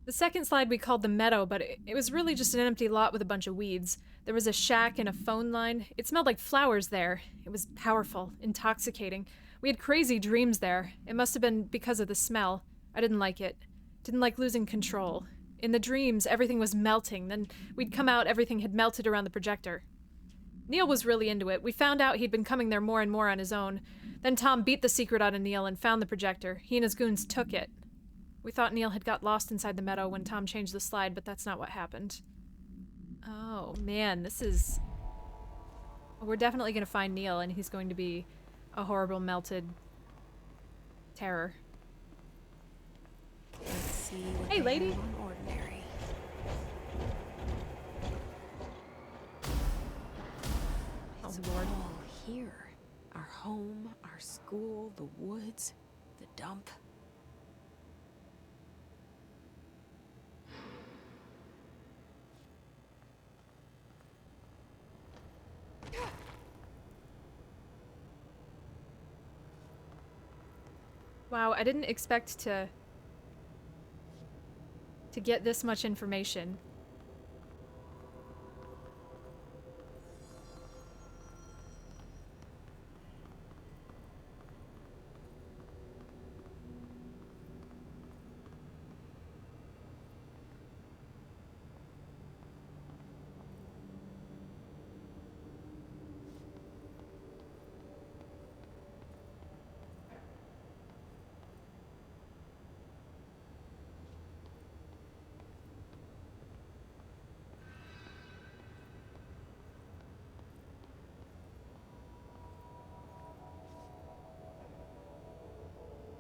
The second slide we called the meadow, but it was really just an empty lot with a bunch of weeds. There was a shack and a phone line. It smelled like flowers there. It was powerful, intoxicating. We had crazy dreams there. It must have been because of the smell. I didn't like it. Didn't like losing control. In the dreams, everything was melting. Then we'd come out, everything had melted around the projector. Neil was really into it. We found out he'd been coming there more and more on his own. Then Tom beat the secret out of Neil and found the projector. He and his goons took it. We thought Neil had got lost inside the meadow when Tom changed the slide, but that's not what happened. Oh, man, this is... We're definitely going to find Neil, and he's going to be a horrible, melted terror. Let's see what Hey, they lady. have on ordinary. Oh, It's Lord. all here. Our home, our school, the woods, the dump. Wow, I didn't expect to get this much information.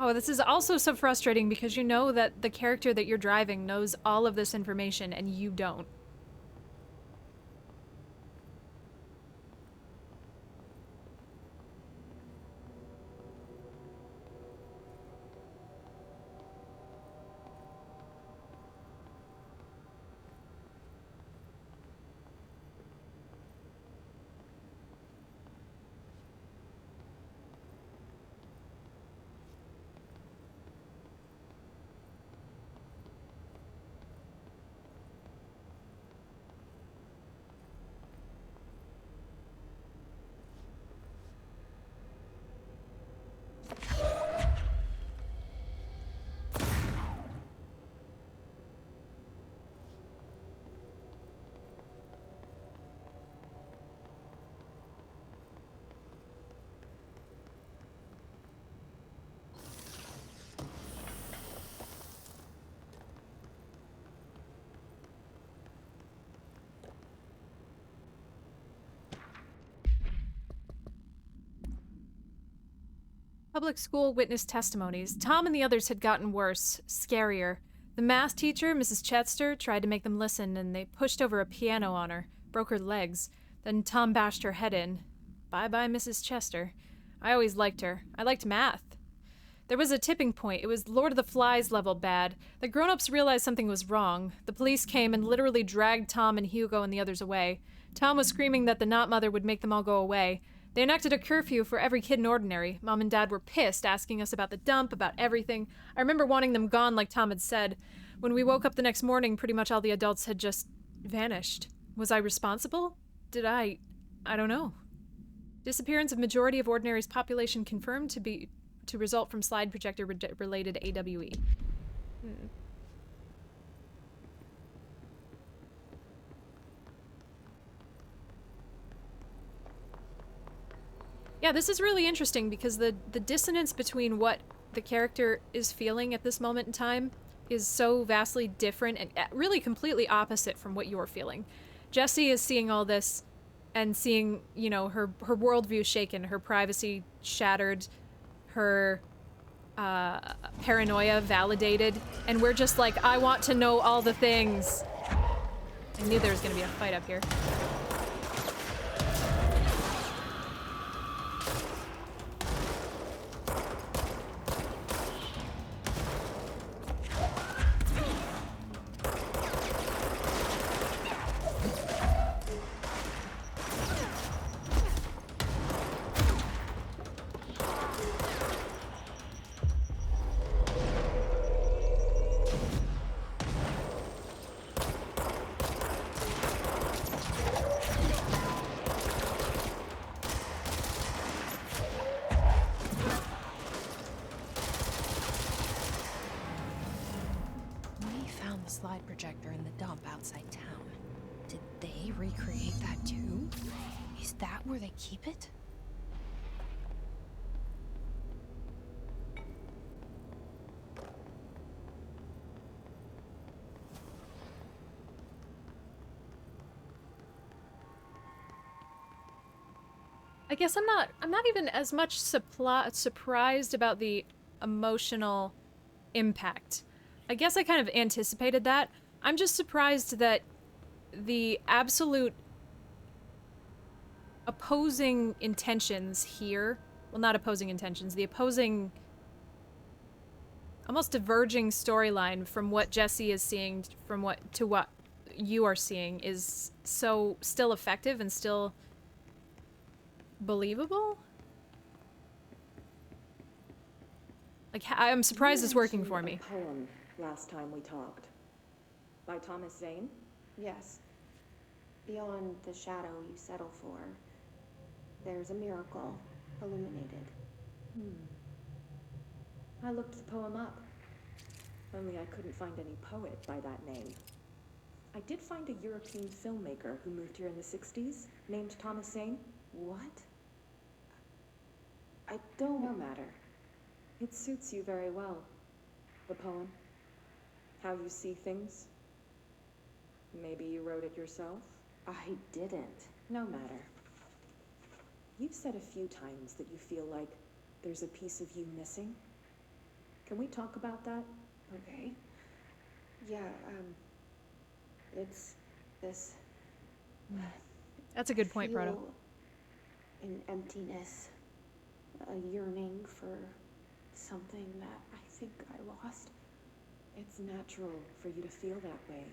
Oh, this is also so frustrating because you know that the character that you're driving knows all of this information and you don't. Public school witness testimonies. Tom and the others had gotten worse, scarier. The math teacher, Mrs. Chester, tried to make them listen, and they pushed over a piano on her, broke her legs. Then Tom bashed her head in. Bye-bye, Mrs. Chester. I always liked her. I liked math. There was a tipping point. It was Lord of the Flies level bad. The grown-ups realized something was wrong. The police came and literally dragged Tom and Hugo and the others away. Tom was screaming that the Not Mother would make them all go away. They enacted a curfew for every kid in Ordinary. Mom and Dad were pissed, asking us about the dump, about everything. I remember wanting them gone like Tom had said. When we woke up the next morning, pretty much all the adults had just vanished. Was I responsible? Did I don't know. Disappearance of majority of Ordinary's population confirmed to result from slide projector related AWE. Yeah, this is really interesting because the dissonance between what the character is feeling at this moment in time is so vastly different and really completely opposite from what you're feeling. Jessie is seeing all this and seeing, you know, her worldview shaken, her privacy shattered, her paranoia validated, and we're just like, I want to know all the things. I knew there was gonna be a fight up here. the slide projector in the dump outside town. Did they recreate that too? Is that where they keep it? I guess I'm not even as much surprised about the emotional impact. I guess I kind of anticipated that. I'm just surprised that the absolute opposing intentions here, well, not opposing intentions, the opposing, almost diverging storyline from what Jesse is seeing from what you are seeing is so still effective and still believable? Like, I'm surprised it's working for me. A poem last time we talked. By Thomas Zane? Yes. Beyond the shadow you settle for, there's a miracle illuminated. I looked the poem up. Only I couldn't find any poet by that name. I did find a European filmmaker who moved here in the 60s, named Thomas Zane. What? No matter. It suits you very well. The poem. How you see things. Maybe you wrote it yourself? I didn't. No matter. You've said a few times that you feel like there's a piece of you missing. Can we talk about that? Okay. Yeah, it's this. That's a good point, Proto. Feel an emptiness, a yearning for something that I think I lost. It's natural for you to feel that way.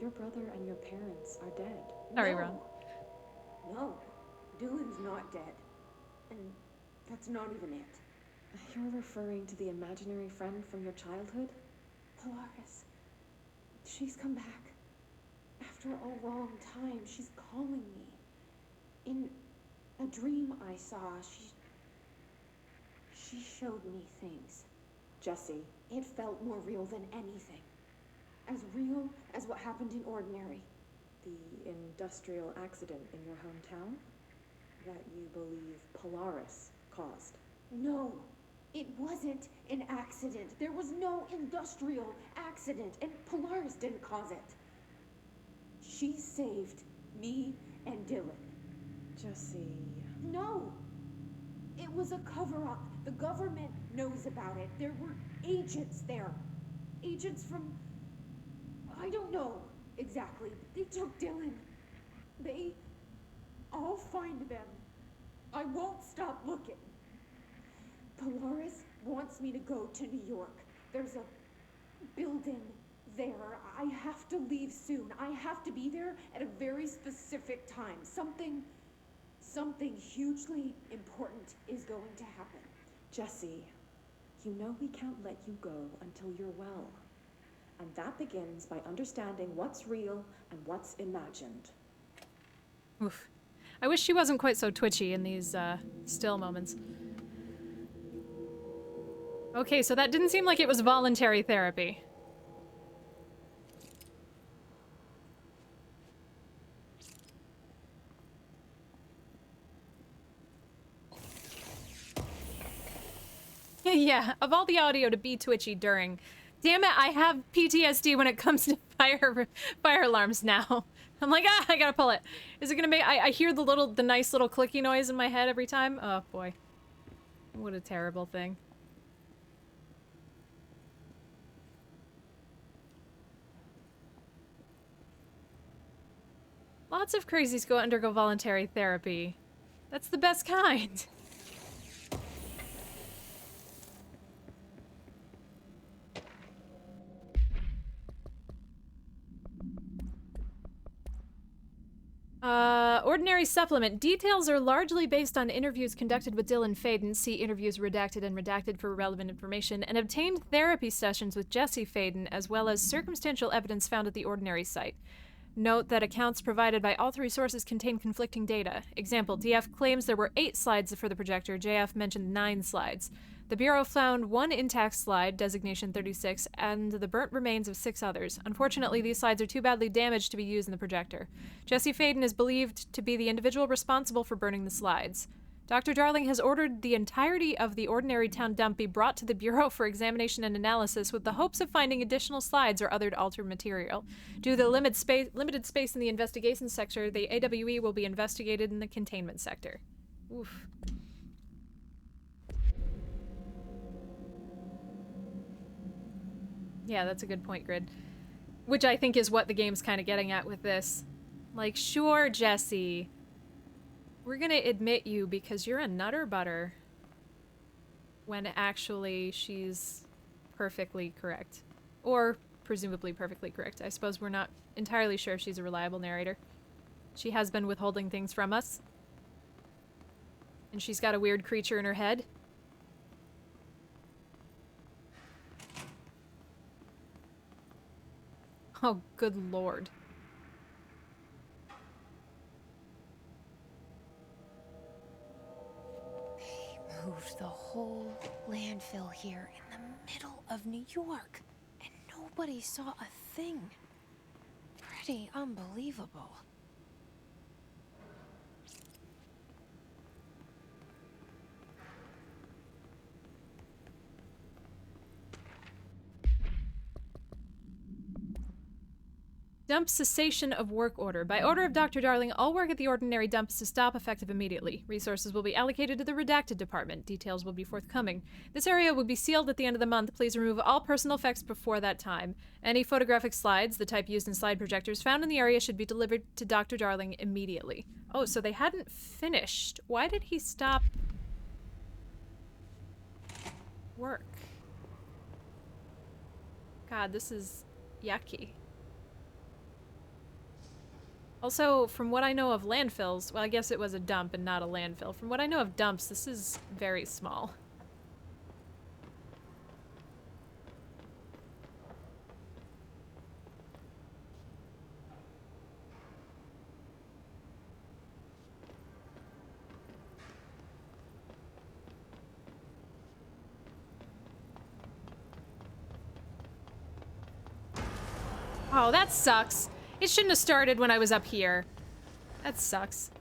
Your brother and your parents are dead. Sorry, No. Ron. No, Dylan's not dead. And that's not even it. You're referring to the imaginary friend from your childhood? Polaris. She's come back. After a long time, she's calling me. In a dream I saw, she showed me things. Jesse. It felt more real than anything. As real as what happened in Ordinary. The industrial accident in your hometown that you believe Polaris caused. No, it wasn't an accident. There was no industrial accident, and Polaris didn't cause it. She saved me and Dylan. Jesse. No! It was a cover-up. The government knows about it. There were agents there. Agents from... I don't know exactly. They took Dylan. I'll find them. I won't stop looking. Polaris wants me to go to New York. There's a building there. I have to leave soon. I have to be there at a very specific time. Something hugely important is going to happen. Jesse, you know we can't let you go until you're well. And that begins by understanding what's real and what's imagined. Oof. I wish she wasn't quite so twitchy in these still moments. Okay, so that didn't seem like it was voluntary therapy. Yeah, of all the audio to be twitchy during. Damn it, I have PTSD when it comes to fire alarms now. I'm like, I gotta pull it. Is it gonna make... I hear the nice little clicky noise in my head every time. Oh, boy. What a terrible thing. Lots of crazies undergo voluntary therapy. That's the best kind. Ordinary supplement. Details are largely based on interviews conducted with Dylan Faden, see interviews redacted and redacted for relevant information, and obtained therapy sessions with Jesse Faden, as well as circumstantial evidence found at the Ordinary site. Note that accounts provided by all three sources contain conflicting data. Example, DF claims there were 8 slides for the projector, JF mentioned 9 slides. The Bureau found one intact slide, designation 36, and the burnt remains of 6 others. Unfortunately, these slides are too badly damaged to be used in the projector. Jesse Faden is believed to be the individual responsible for burning the slides. Dr. Darling has ordered the entirety of the ordinary town dump be brought to the Bureau for examination and analysis with the hopes of finding additional slides or other altered material. Due to the limited space in the investigation sector, the AWE will be investigated in the containment sector. Oof. Yeah, that's a good point, Grid. Which I think is what the game's kind of getting at with this. Like, sure, Jesse. We're gonna admit you because you're a nutter butter. When actually she's perfectly correct. Or presumably perfectly correct. I suppose we're not entirely sure if she's a reliable narrator. She has been withholding things from us. And she's got a weird creature in her head. Oh, good lord. They moved the whole landfill here in the middle of New York, and nobody saw a thing. Pretty unbelievable. Dump cessation of work order. By order of Dr. Darling, all work at the ordinary dump is to stop effective immediately. Resources will be allocated to the redacted department. Details will be forthcoming. This area will be sealed at the end of the month. Please remove all personal effects before that time. Any photographic slides, the type used in slide projectors, found in the area should be delivered to Dr. Darling immediately. Oh, so they hadn't finished. Why did he stop work? God, this is yucky. Also, from what I know of landfills, well, I guess it was a dump and not a landfill. From what I know of dumps, this is very small. Oh, that sucks. It shouldn't have started when I was up here. That sucks.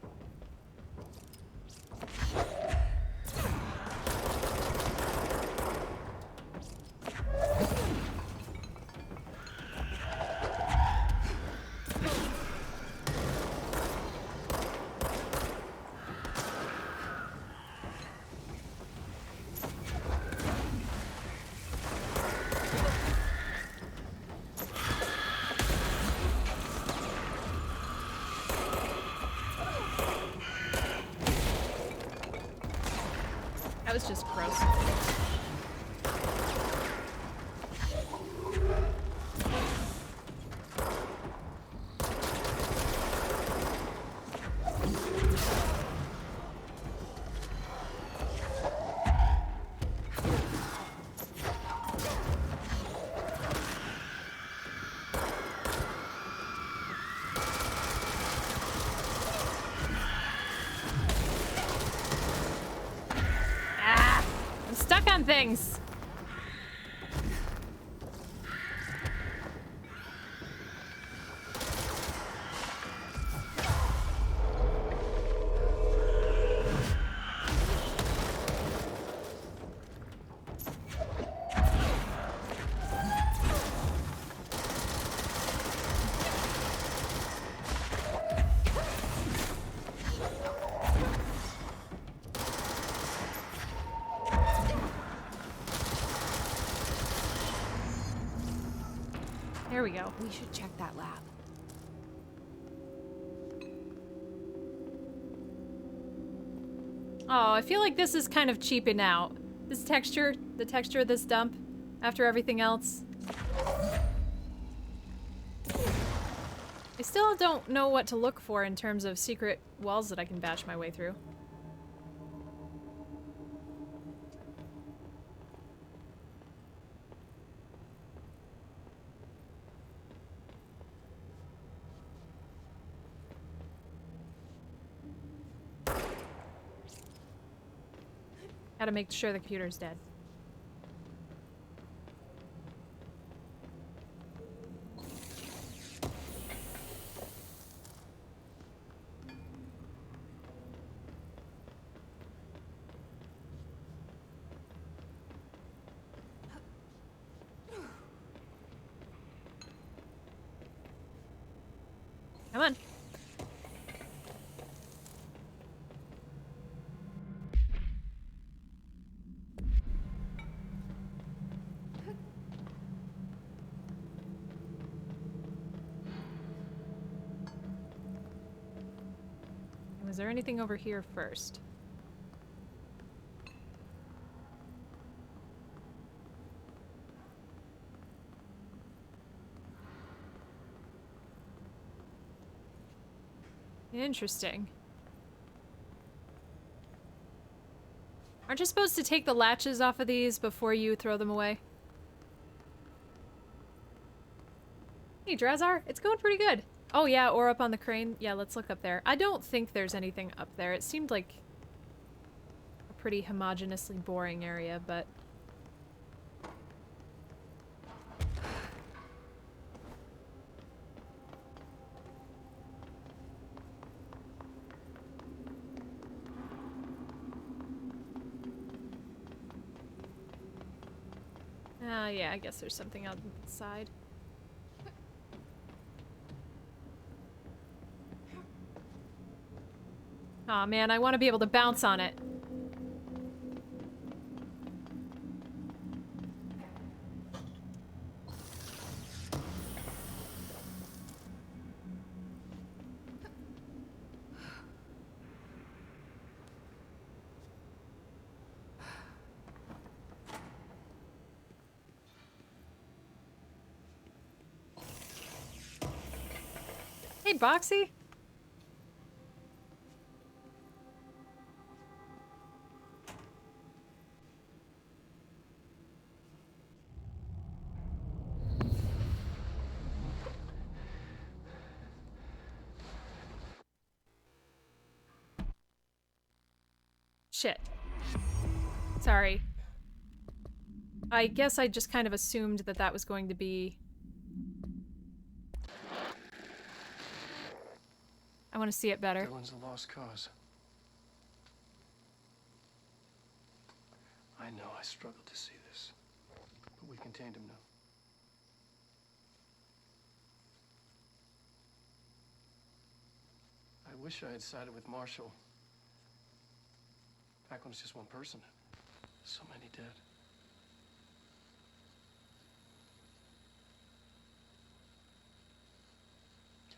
That was just gross. Things. There we go. We should check that lab. Oh, I feel like this is kind of cheaping out. This texture, the texture of this dump, after everything else. I still don't know what to look for in terms of secret walls that I can bash my way through. Gotta make sure the computer's dead. Come on. Was there anything over here first? Interesting. Aren't you supposed to take the latches off of these before you throw them away? Hey, Drazar, it's going pretty good. Oh yeah, or up on the crane. Yeah, let's look up there. I don't think there's anything up there. It seemed like a pretty homogeneously boring area, but... yeah, I guess there's something outside. Aw, man, I want to be able to bounce on it. Hey, Boxy. Shit. Sorry. I guess I just kind of assumed that that was going to be... I want to see it better. Dylan's a lost cause. I know I struggled to see this, but we contained him now. I wish I had sided with Marshall. Back when it's just one person. So many dead.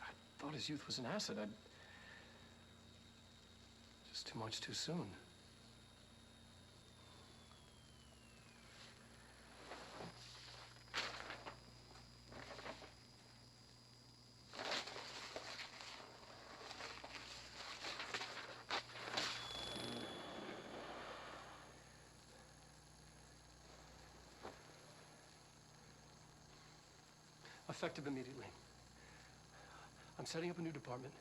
I thought his youth was an asset. Just too much too soon. Effective immediately. I'm setting up a new department.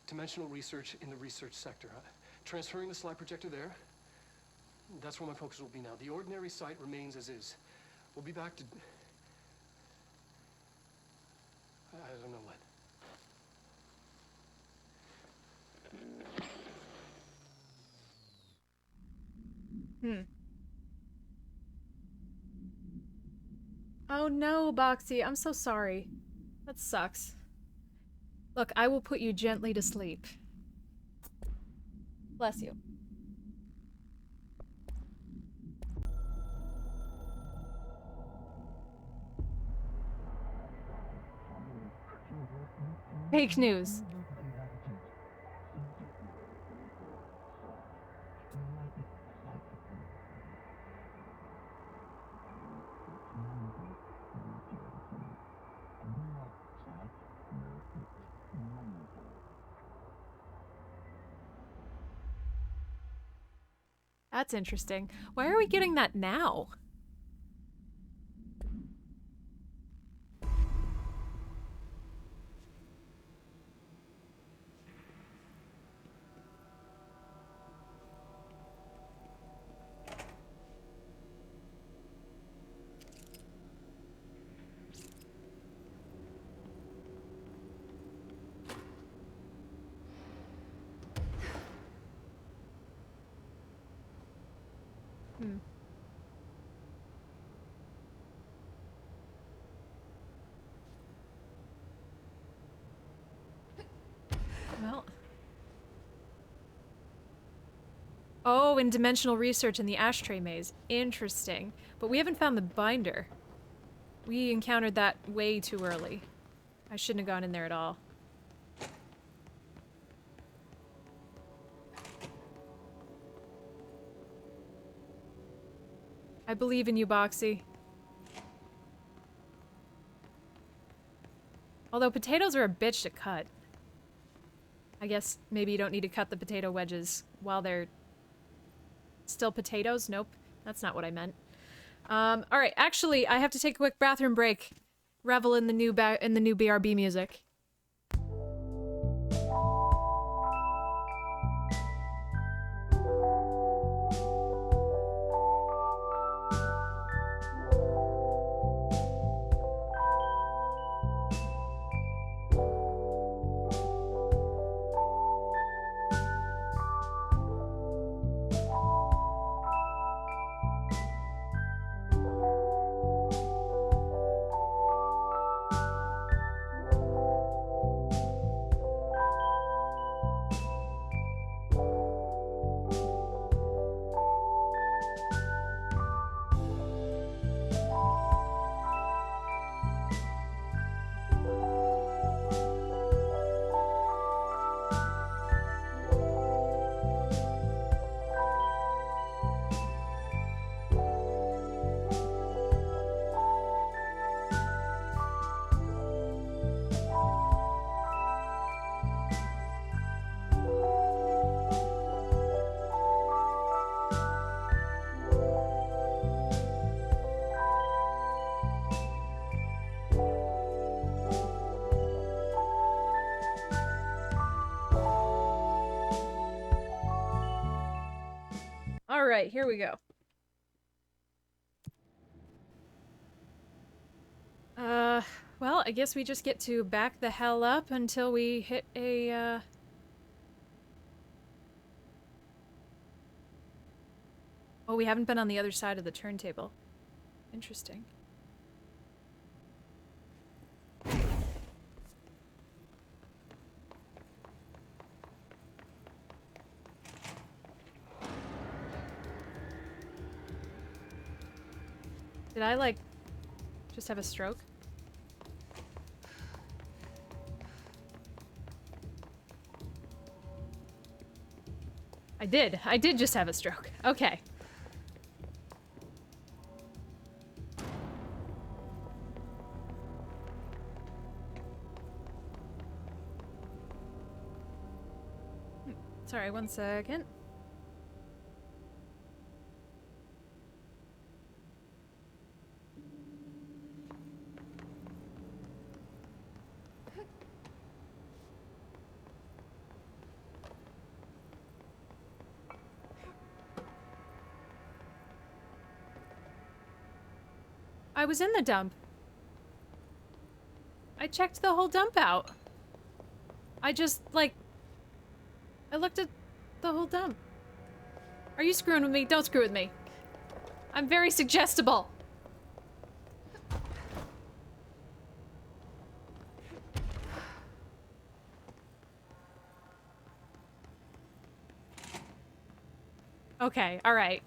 Dimensional research in the research sector. Transferring the slide projector there. That's where my focus will be now. The ordinary site remains as is. We'll be back to... I don't know when. Oh no, Boxy, I'm so sorry. That sucks. Look, I will put you gently to sleep. Bless you. Fake news. That's interesting. Why are we getting that now? Oh, in dimensional research in the ashtray maze. Interesting. But we haven't found the binder. We encountered that way too early. I shouldn't have gone in there at all. I believe in you, Boxy. Although potatoes are a bitch to cut. I guess maybe you don't need to cut the potato wedges while they're still potatoes? Nope, that's not what I meant. Alright, actually, I have to take a quick bathroom break. Revel in the new BRB music. Alright, here we go. Well, I guess we just get to back the hell up until we hit a, Oh, we haven't been on the other side of the turntable. Interesting. Did I, like, just have a stroke? I did. I did just have a stroke. Okay. Sorry, one second. I was in the dump. I checked the whole dump out. I just, like... I looked at the whole dump. Are you screwing with me? Don't screw with me. I'm very suggestible. Okay, alright.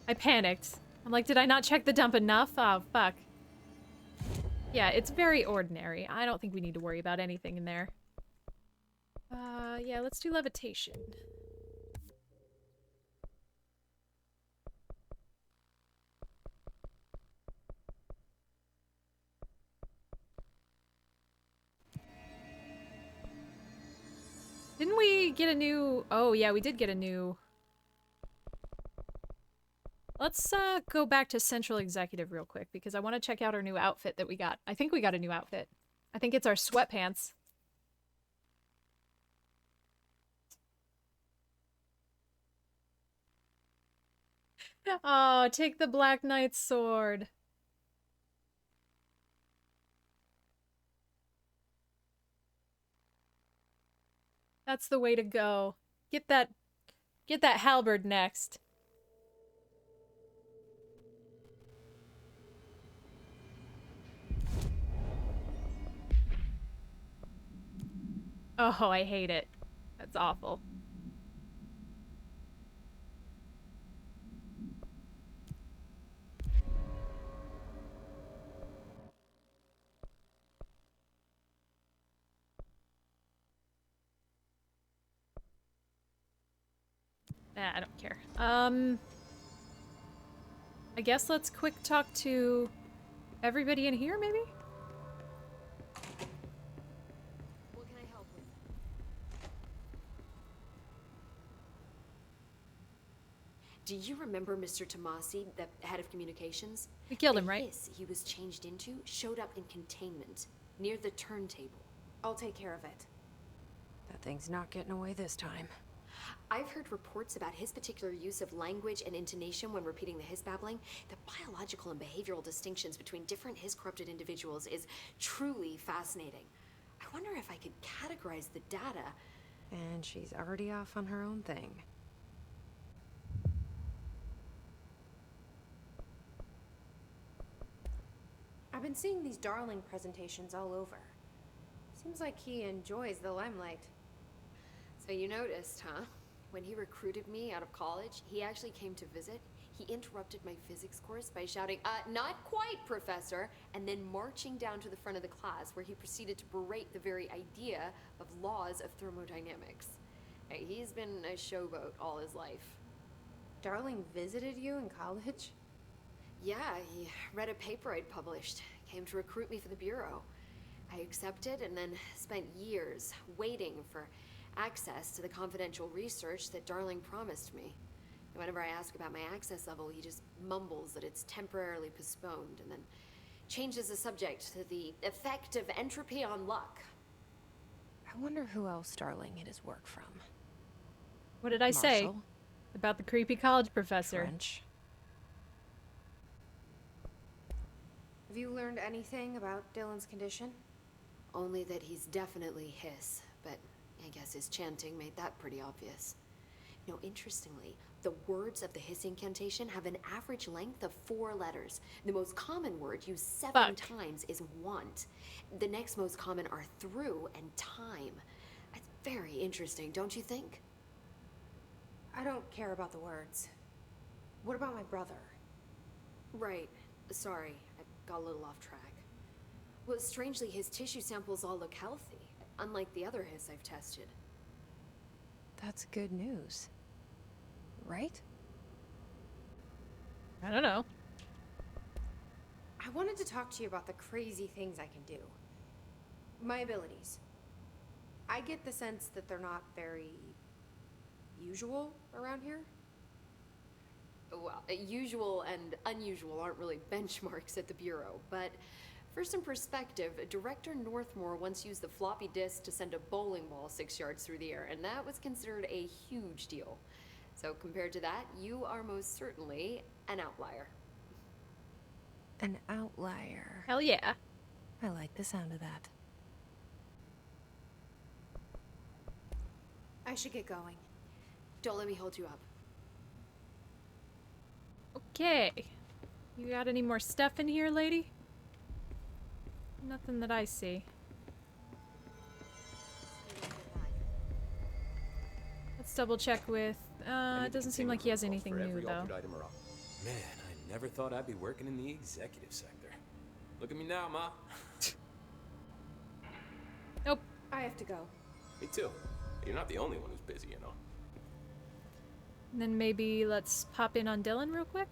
I panicked. I'm like, did I not check the dump enough? Oh, fuck. Yeah, it's very ordinary. I don't think we need to worry about anything in there. Yeah, let's do levitation. Didn't we get a new... Oh, yeah, we did get a new... Let's go back to Central Executive real quick, because I want to check out our new outfit that we got. I think we got a new outfit. I think it's our sweatpants. Oh, take the Black Knight's sword. That's the way to go. Get that halberd next. Oh, I hate it. That's awful. Nah, I don't care. I guess let's quick talk to everybody in here, maybe? What can I help with? Do you remember Mr. Tomasi, the head of communications? We killed him, The right? hiss he was changed into showed up in containment, near the turntable. I'll take care of it. That thing's not getting away this time. I've heard reports about his particular use of language and intonation when repeating the hiss babbling. The biological and behavioral distinctions between different hiss corrupted individuals is truly fascinating. I wonder if I could categorize the data. And she's already off on her own thing. I've been seeing these Darling presentations all over. Seems like he enjoys the limelight. So you noticed, huh? When he recruited me out of college, he actually came to visit. He interrupted my physics course by shouting, not quite, Professor, and then marching down to the front of the class where he proceeded to berate the very idea of laws of thermodynamics. Hey, he's been a showboat all his life. Darling visited you in college? Yeah, he read a paper I'd published, came to recruit me for the Bureau. I accepted and then spent years waiting for access to the confidential research that Darling promised me. And whenever I ask about my access level, he just mumbles that it's temporarily postponed and then changes the subject to the effect of entropy on luck. I wonder who else Darling had his work from. What did I say Marshall? about the creepy college professor? French. Have you learned anything about Dylan's condition? Only that he's definitely hiss, but I guess his chanting made that pretty obvious. You know, interestingly, the words of the hiss incantation have an average length of 4 letters. The most common word used 7 times is want. The next most common are through and time. It's very interesting, don't you think? I don't care about the words. What about my brother? Right. Sorry, I got a little off track. Well, strangely, his tissue samples all look healthy, unlike the other hiss I've tested. That's good news. Right? I don't know. I wanted to talk to you about the crazy things I can do. My abilities. I get the sense that they're not very usual around here. Well, usual and unusual aren't really benchmarks at the Bureau, but for some perspective, Director Northmore once used the floppy disk to send a bowling ball 6 yards through the air, and that was considered a huge deal. So compared to that, you are most certainly an outlier. An outlier. Hell yeah. I like the sound of that. I should get going. Don't let me hold you up. Okay. You got any more stuff in here, lady? Nothing that I see. Let's double check with... it doesn't seem like he has anything new, though. Man, I never thought I'd be working in the executive sector. Look at me now, Ma. Nope. I have to go. Me too. You're not the only one who's busy, you know. And then maybe let's pop in on Dylan real quick.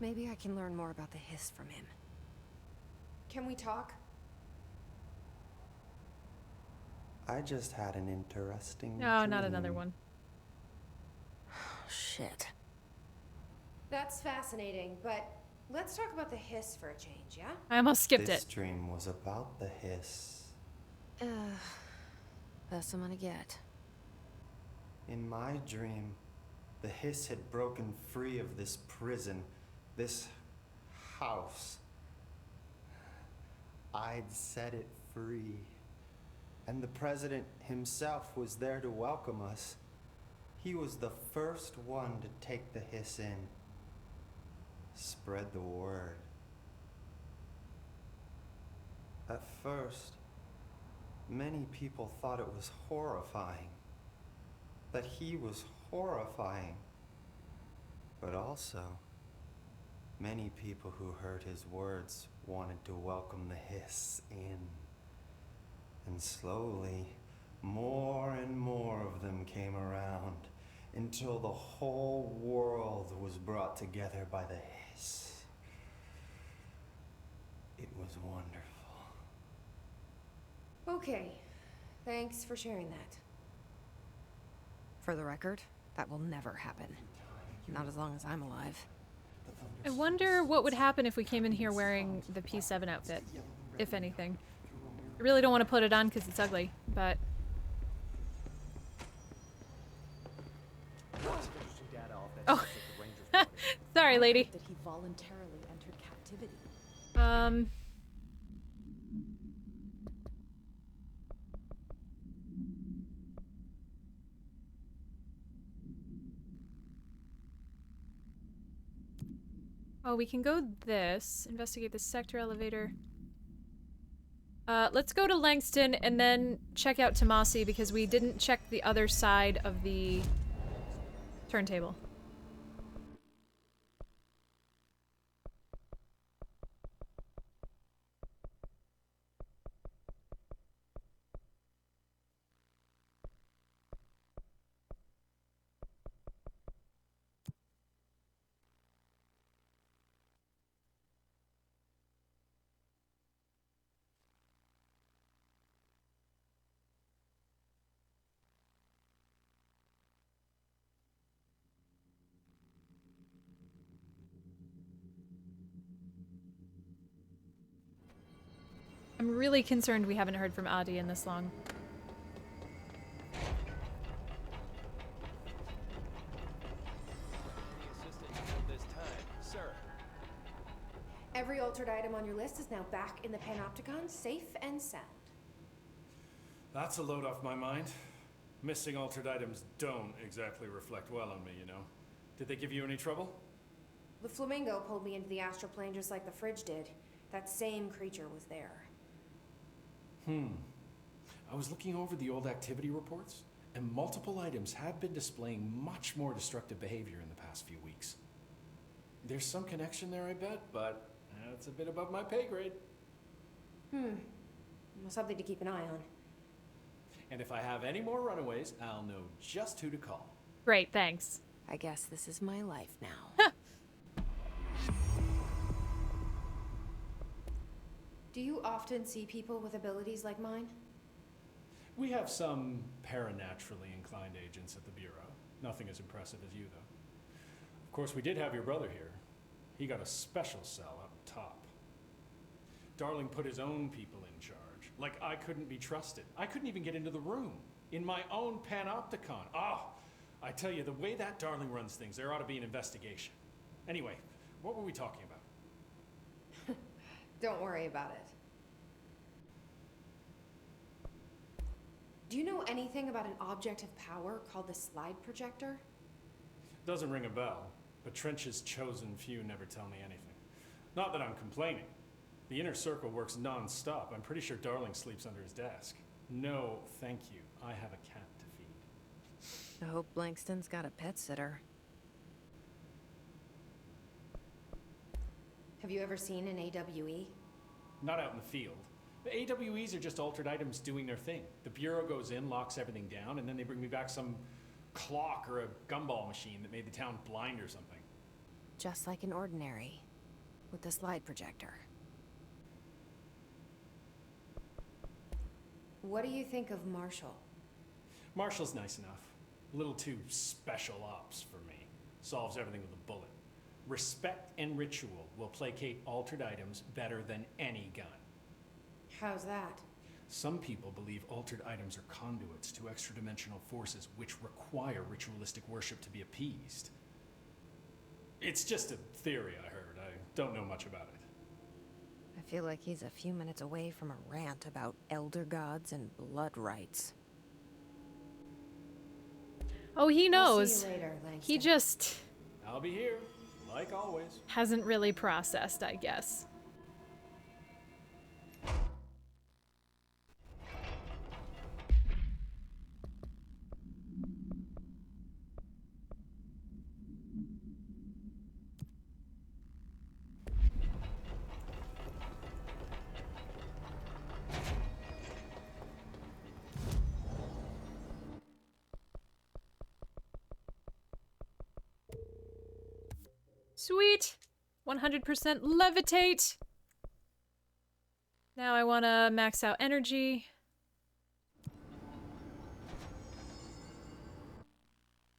Maybe I can learn more about the hiss from him. Can we talk? I just had an interesting No, not dream. another one. Shit. That's fascinating, but let's talk about the hiss for a change, yeah? I almost skipped This it. dream was about the hiss. Best I'm gonna get. In my dream, the hiss had broken free of this prison, this house. I'd set it free. And the president himself was there to welcome us. He was the first one to take the hiss in. Spread the word. At first, many people thought it was horrifying. That he was horrifying. But also, many people who heard his words wanted to welcome the hiss in. And slowly, more and more of them came around until the whole world was brought together by the hiss. It was wonderful. Okay, thanks for sharing that. For the record, that will never happen. Not as long as I'm alive. I wonder what would happen if we came in here wearing the P7 outfit, if anything. I really don't want to put it on because it's ugly, but... Oh, sorry, lady. That he voluntarily entered captivity. Oh, we can go this. Investigate the sector elevator. Let's go to Langston and then check out Tomasi because we didn't check the other side of the turntable. I'm really concerned we haven't heard from Adi in this long. Every altered item on your list is now back in the Panopticon, safe and sound. That's a load off my mind. Missing altered items don't exactly reflect well on me, you know. Did they give you any trouble? The flamingo pulled me into the astral plane just like the fridge did. That same creature was there. I was looking over the old activity reports, and multiple items have been displaying much more destructive behavior in the past few weeks. There's some connection there, I bet, but it's a bit above my pay grade. Well, something to keep an eye on. And if I have any more runaways, I'll know just who to call. Great, thanks. I guess this is my life now. Do you often see people with abilities like mine? We have some paranaturally inclined agents at the Bureau. Nothing as impressive as you, though. Of course, we did have your brother here. He got a special cell up top. Darling put his own people in charge. Like I couldn't be trusted. I couldn't even get into the room. In my own Panopticon. I tell you, the way that Darling runs things, there ought to be an investigation. Anyway, what were we talking about? Don't worry about it. Do you know anything about an object of power called the slide projector? Doesn't ring a bell, but Trench's chosen few never tell me anything. Not that I'm complaining. The inner circle works non-stop. I'm pretty sure Darling sleeps under his desk. No, thank you. I have a cat to feed. I hope Langston's got a pet sitter. Have you ever seen an AWE? Not out in the field. The AWEs are just altered items doing their thing. The Bureau goes in, locks everything down, and then they bring me back some clock or a gumball machine that made the town blind or something. Just like an ordinary, with the slide projector. What do you think of Marshall? Marshall's nice enough. A little too special ops for me. Solves everything with a bullet. Respect and ritual will placate altered items better than any gun. How's that? Some people believe altered items are conduits to extra-dimensional forces which require ritualistic worship to be appeased. It's just a theory I heard. I don't know much about it. I feel like he's a few minutes away from a rant about elder gods and blood rites. Oh, he knows. I'll see you later, Langston. He just I'll be here, like always. hasn't really processed, I guess. Sweet! 100% levitate! Now I want to max out energy.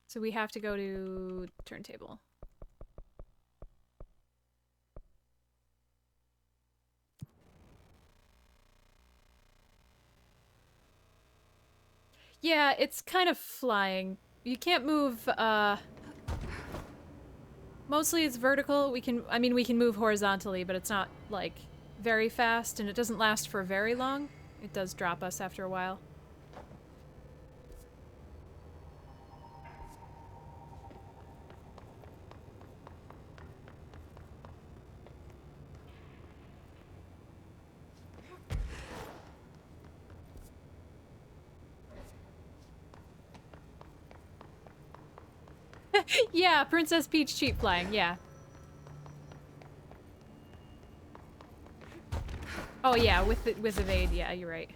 So we have to go to turntable. Yeah, it's kind of flying. You can't move, mostly it's vertical. We can move horizontally, but it's not, like, very fast, and it doesn't last for very long. It does drop us after a while. Yeah, Princess Peach cheat flying, yeah. Oh yeah, with evade, yeah, you're right.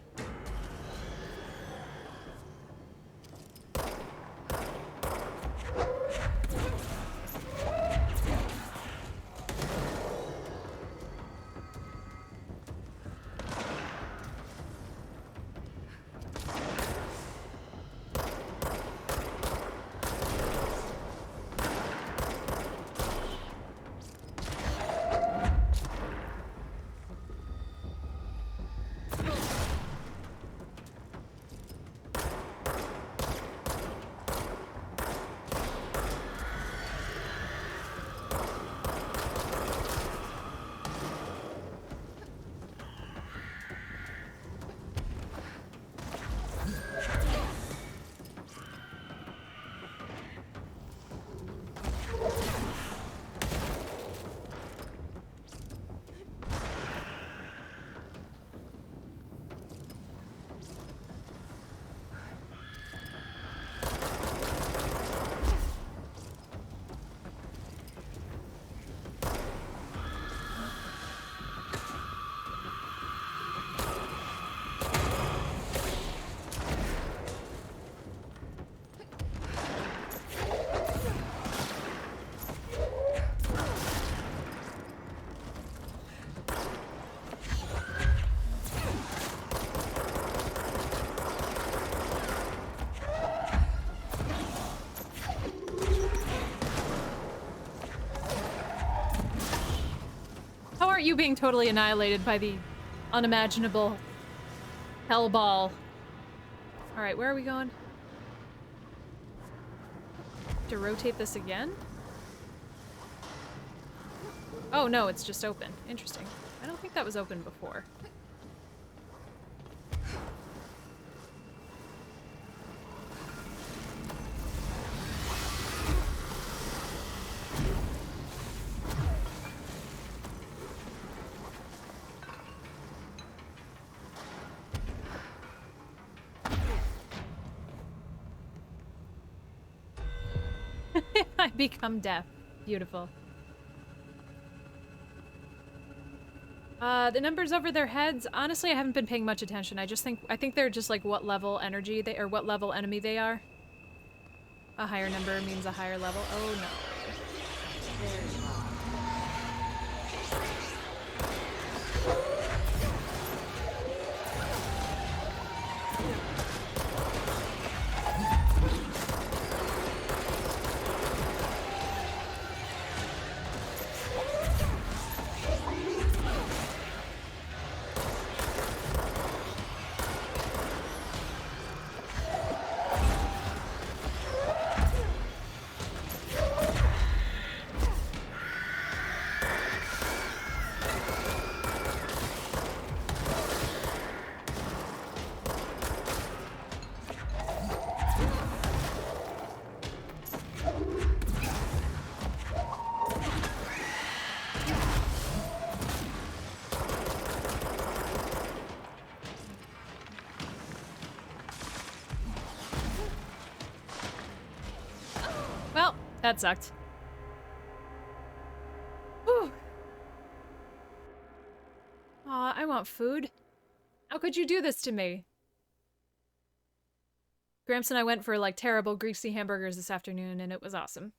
Aren't you being totally annihilated by the unimaginable hell ball? Alright, where are we going? To rotate this again? Oh no, it's just open. Interesting. I don't think that was open before. I become deaf. Beautiful. The numbers over their heads, honestly, I haven't been paying much attention. I think they're just like what level energy they, or what level enemy they are. A higher number means a higher level. Oh no. There you go. That sucked. Whew. Aw, I want food. How could you do this to me? Gramps and I went for like terrible greasy hamburgers this afternoon and it was awesome.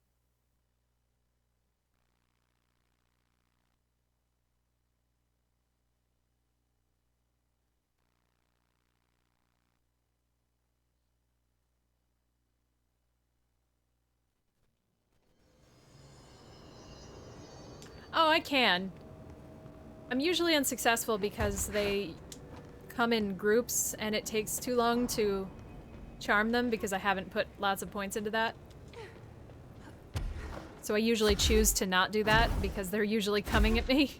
Oh, I can. I'm usually unsuccessful because they come in groups and it takes too long to charm them because I haven't put lots of points into that. So I usually choose to not do that because they're usually coming at me.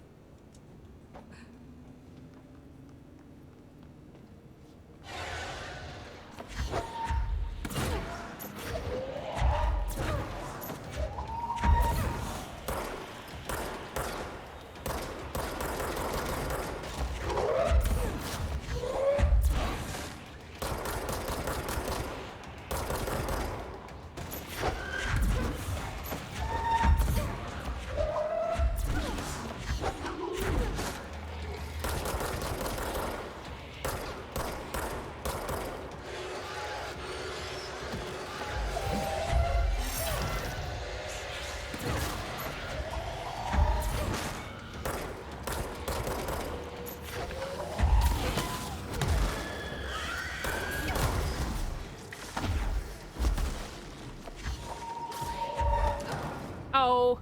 Oh.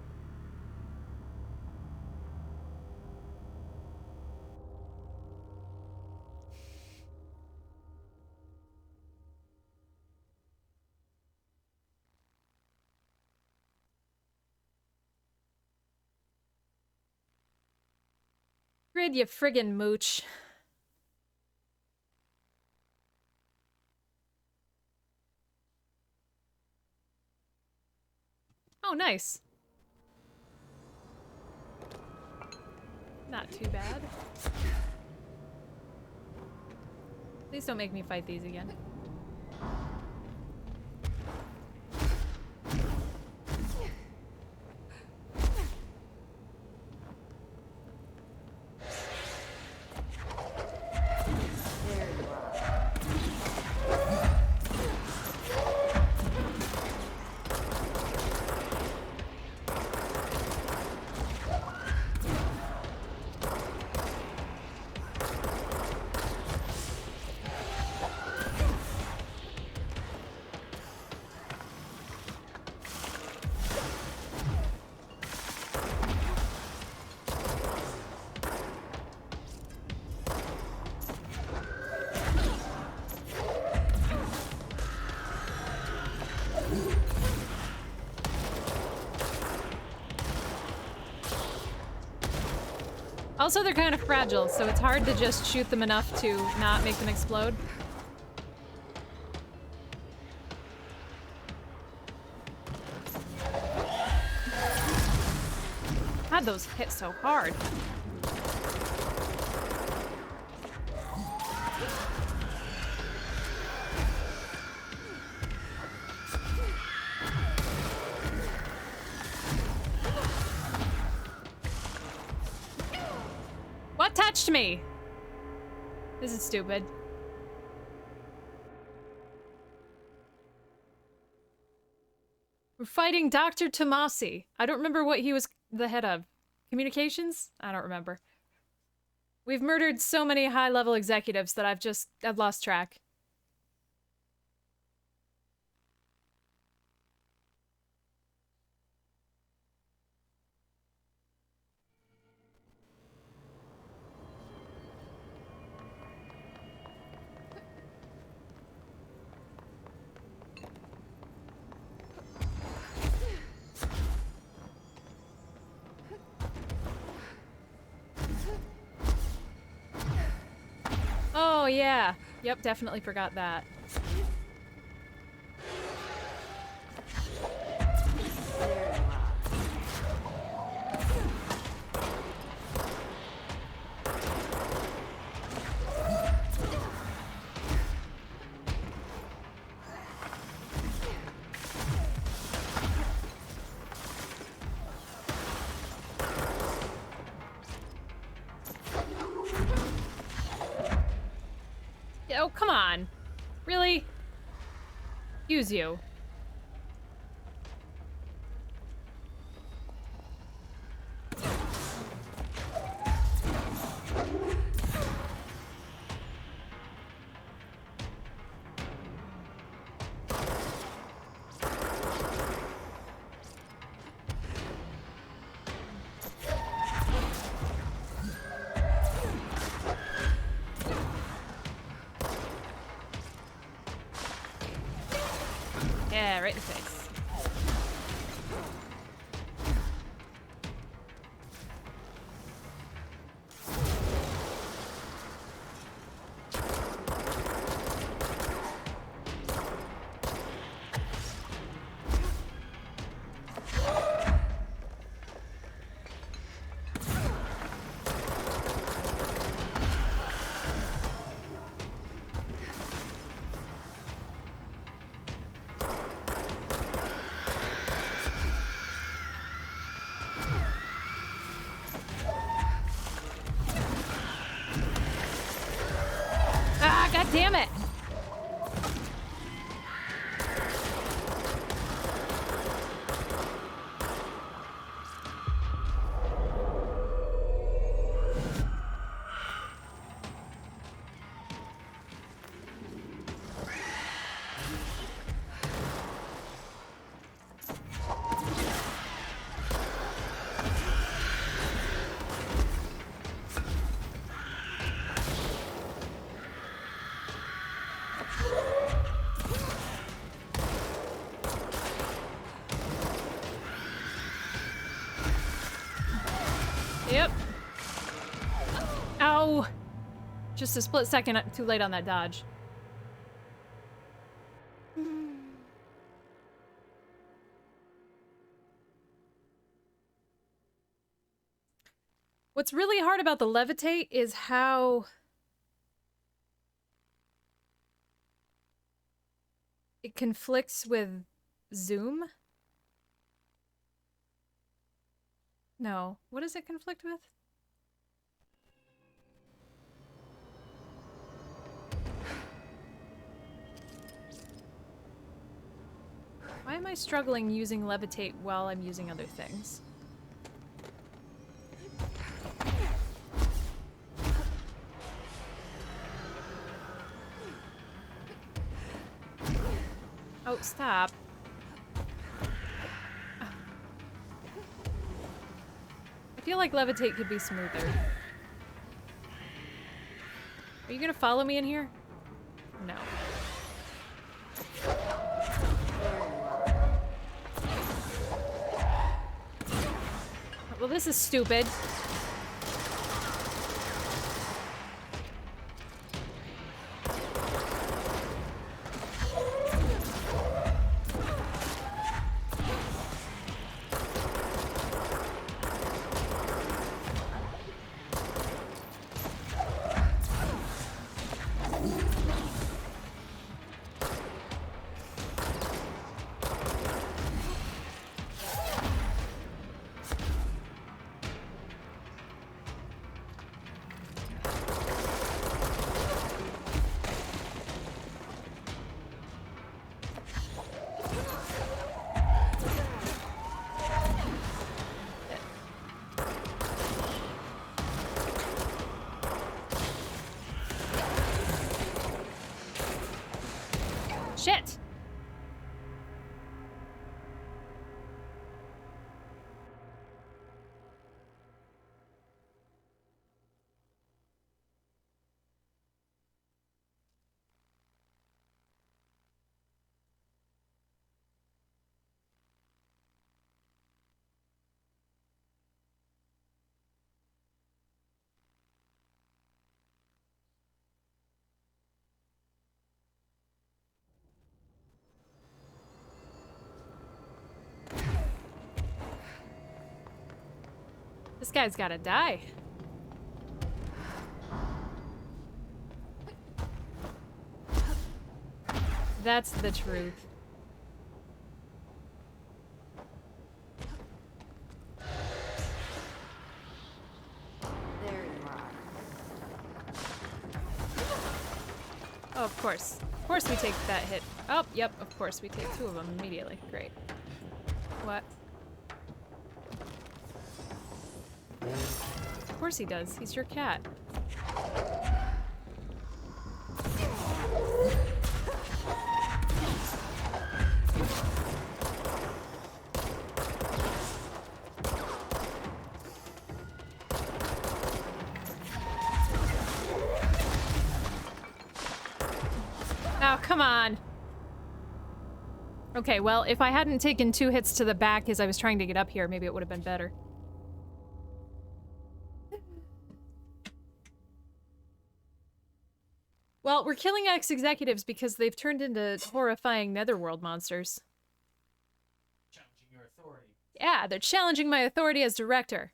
Grid, you friggin' mooch. Oh, nice. Not too bad. Please don't make me fight these again. Also, they're kind of fragile, so it's hard to just shoot them enough to not make them explode. God, those hit so hard. What touched me? This is stupid. We're fighting Dr. Tomasi. I don't remember what he was the head of. Communications? I don't remember. We've murdered so many high-level executives that I've lost track. Oh, yeah. Yep, definitely forgot that. Oh, come on. Really? Use you. Yeah, right in the face. God damn it! Yep. Ow! Just a split second too late on that dodge. What's really hard about the levitate is how it conflicts with zoom. No. What does it conflict with? Why am I struggling using levitate while I'm using other things? Oh, stop. I feel like levitate could be smoother. Are you gonna follow me in here? No. Well, this is stupid. Shit! This guy's gotta die. That's the truth. There you are. Oh, of course. Of course we take that hit. Oh, yep, of course we take two of them immediately. Great. What? Of course he does. He's your cat. Oh, come on. Okay, well, if I hadn't taken 2 hits to the back as I was trying to get up here, maybe it would have been better. Well, we're killing ex-executives because they've turned into horrifying netherworld monsters. Challenging your authority. Yeah, they're challenging my authority as director.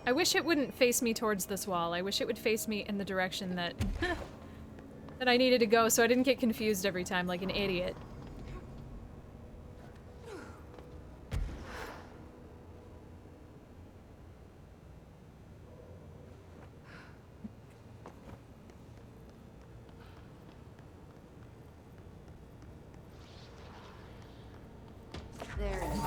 I wish it wouldn't face me towards this wall. I wish it would face me in the direction that that I needed to go so I didn't get confused every time like an idiot. There it is.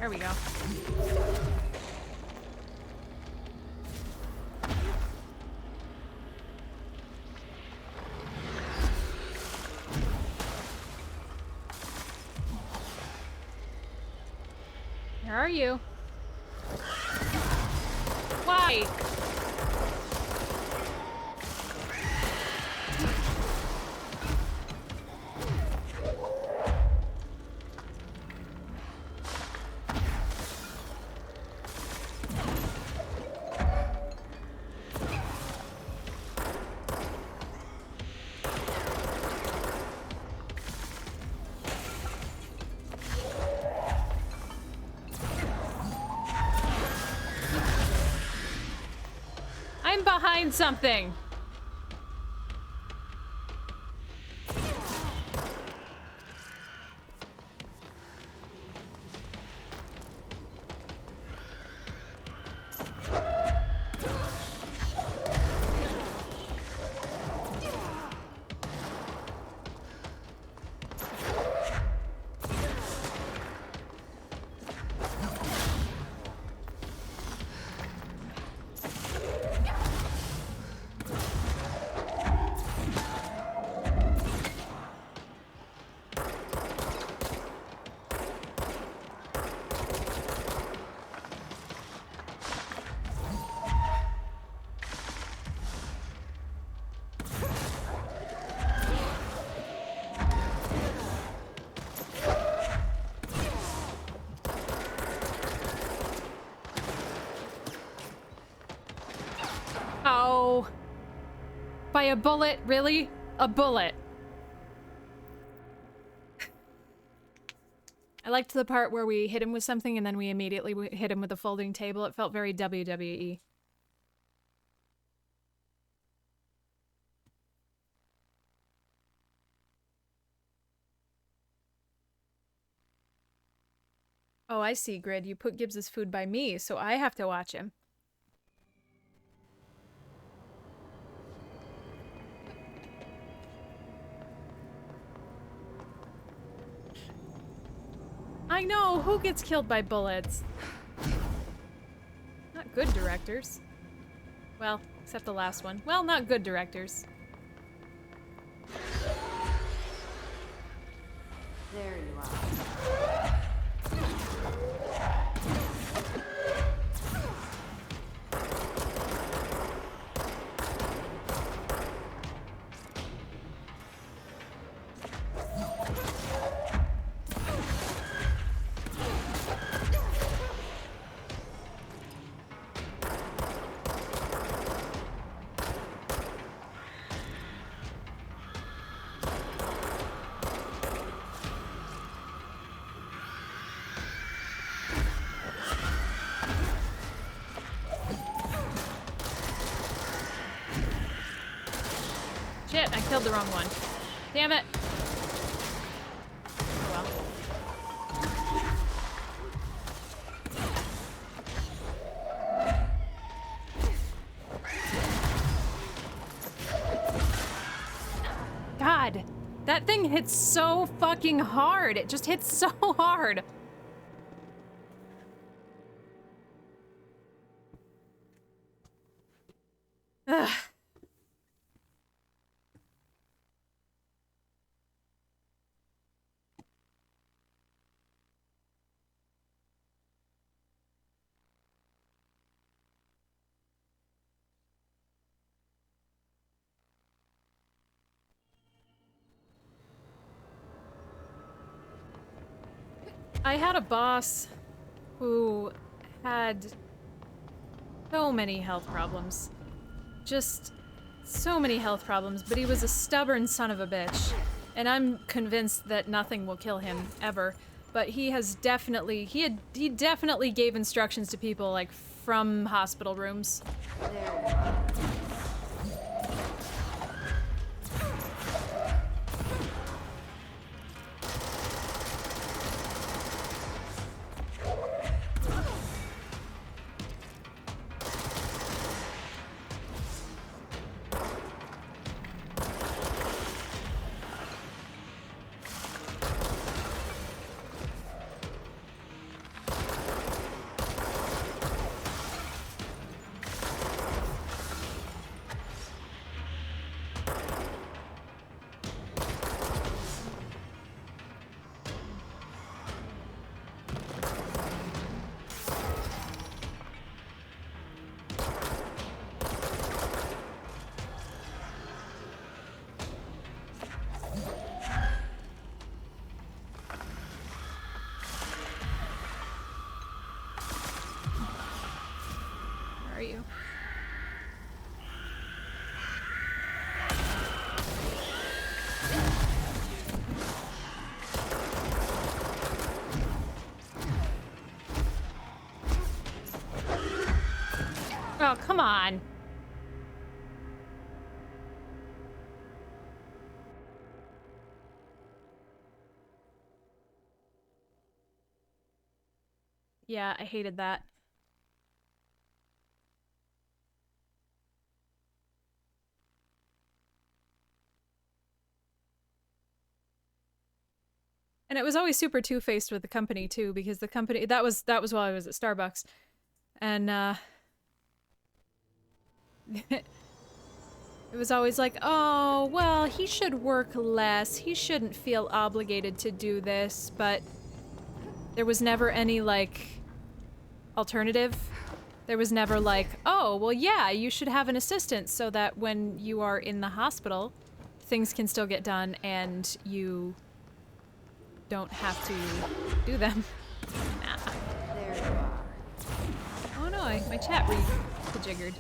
There we go. Where are you? Why? I'm behind something. Oh. By a bullet? Really? A bullet. I liked the part where we hit him with something and then we immediately hit him with a folding table. It felt very WWE. Oh, I see, Grid. You put Gibbs's food by me, so I have to watch him. I know! Who gets killed by bullets? Not good directors. Well, except the last one. Well, not good directors. There you are. killed the wrong one. Damn it! Oh well. God, that thing hits so fucking hard. It just hits so hard. Ugh. I had a boss who had so many health problems. Just so many health problems, but he was a stubborn son of a bitch. And I'm convinced that nothing will kill him, ever. But he has definitely, he definitely gave instructions to people, like, from hospital rooms. You. Oh, come on. Yeah, I hated that. And it was always super two-faced with the company too, because the company that was while I was at Starbucks, and it was always like, oh well, he should work less. He shouldn't feel obligated to do this, but there was never any like alternative. There was never like, oh well, yeah, you should have an assistant so that when you are in the hospital, things can still get done and you don't have to do them. Nah. There you are. Oh no, my chat re-jiggered.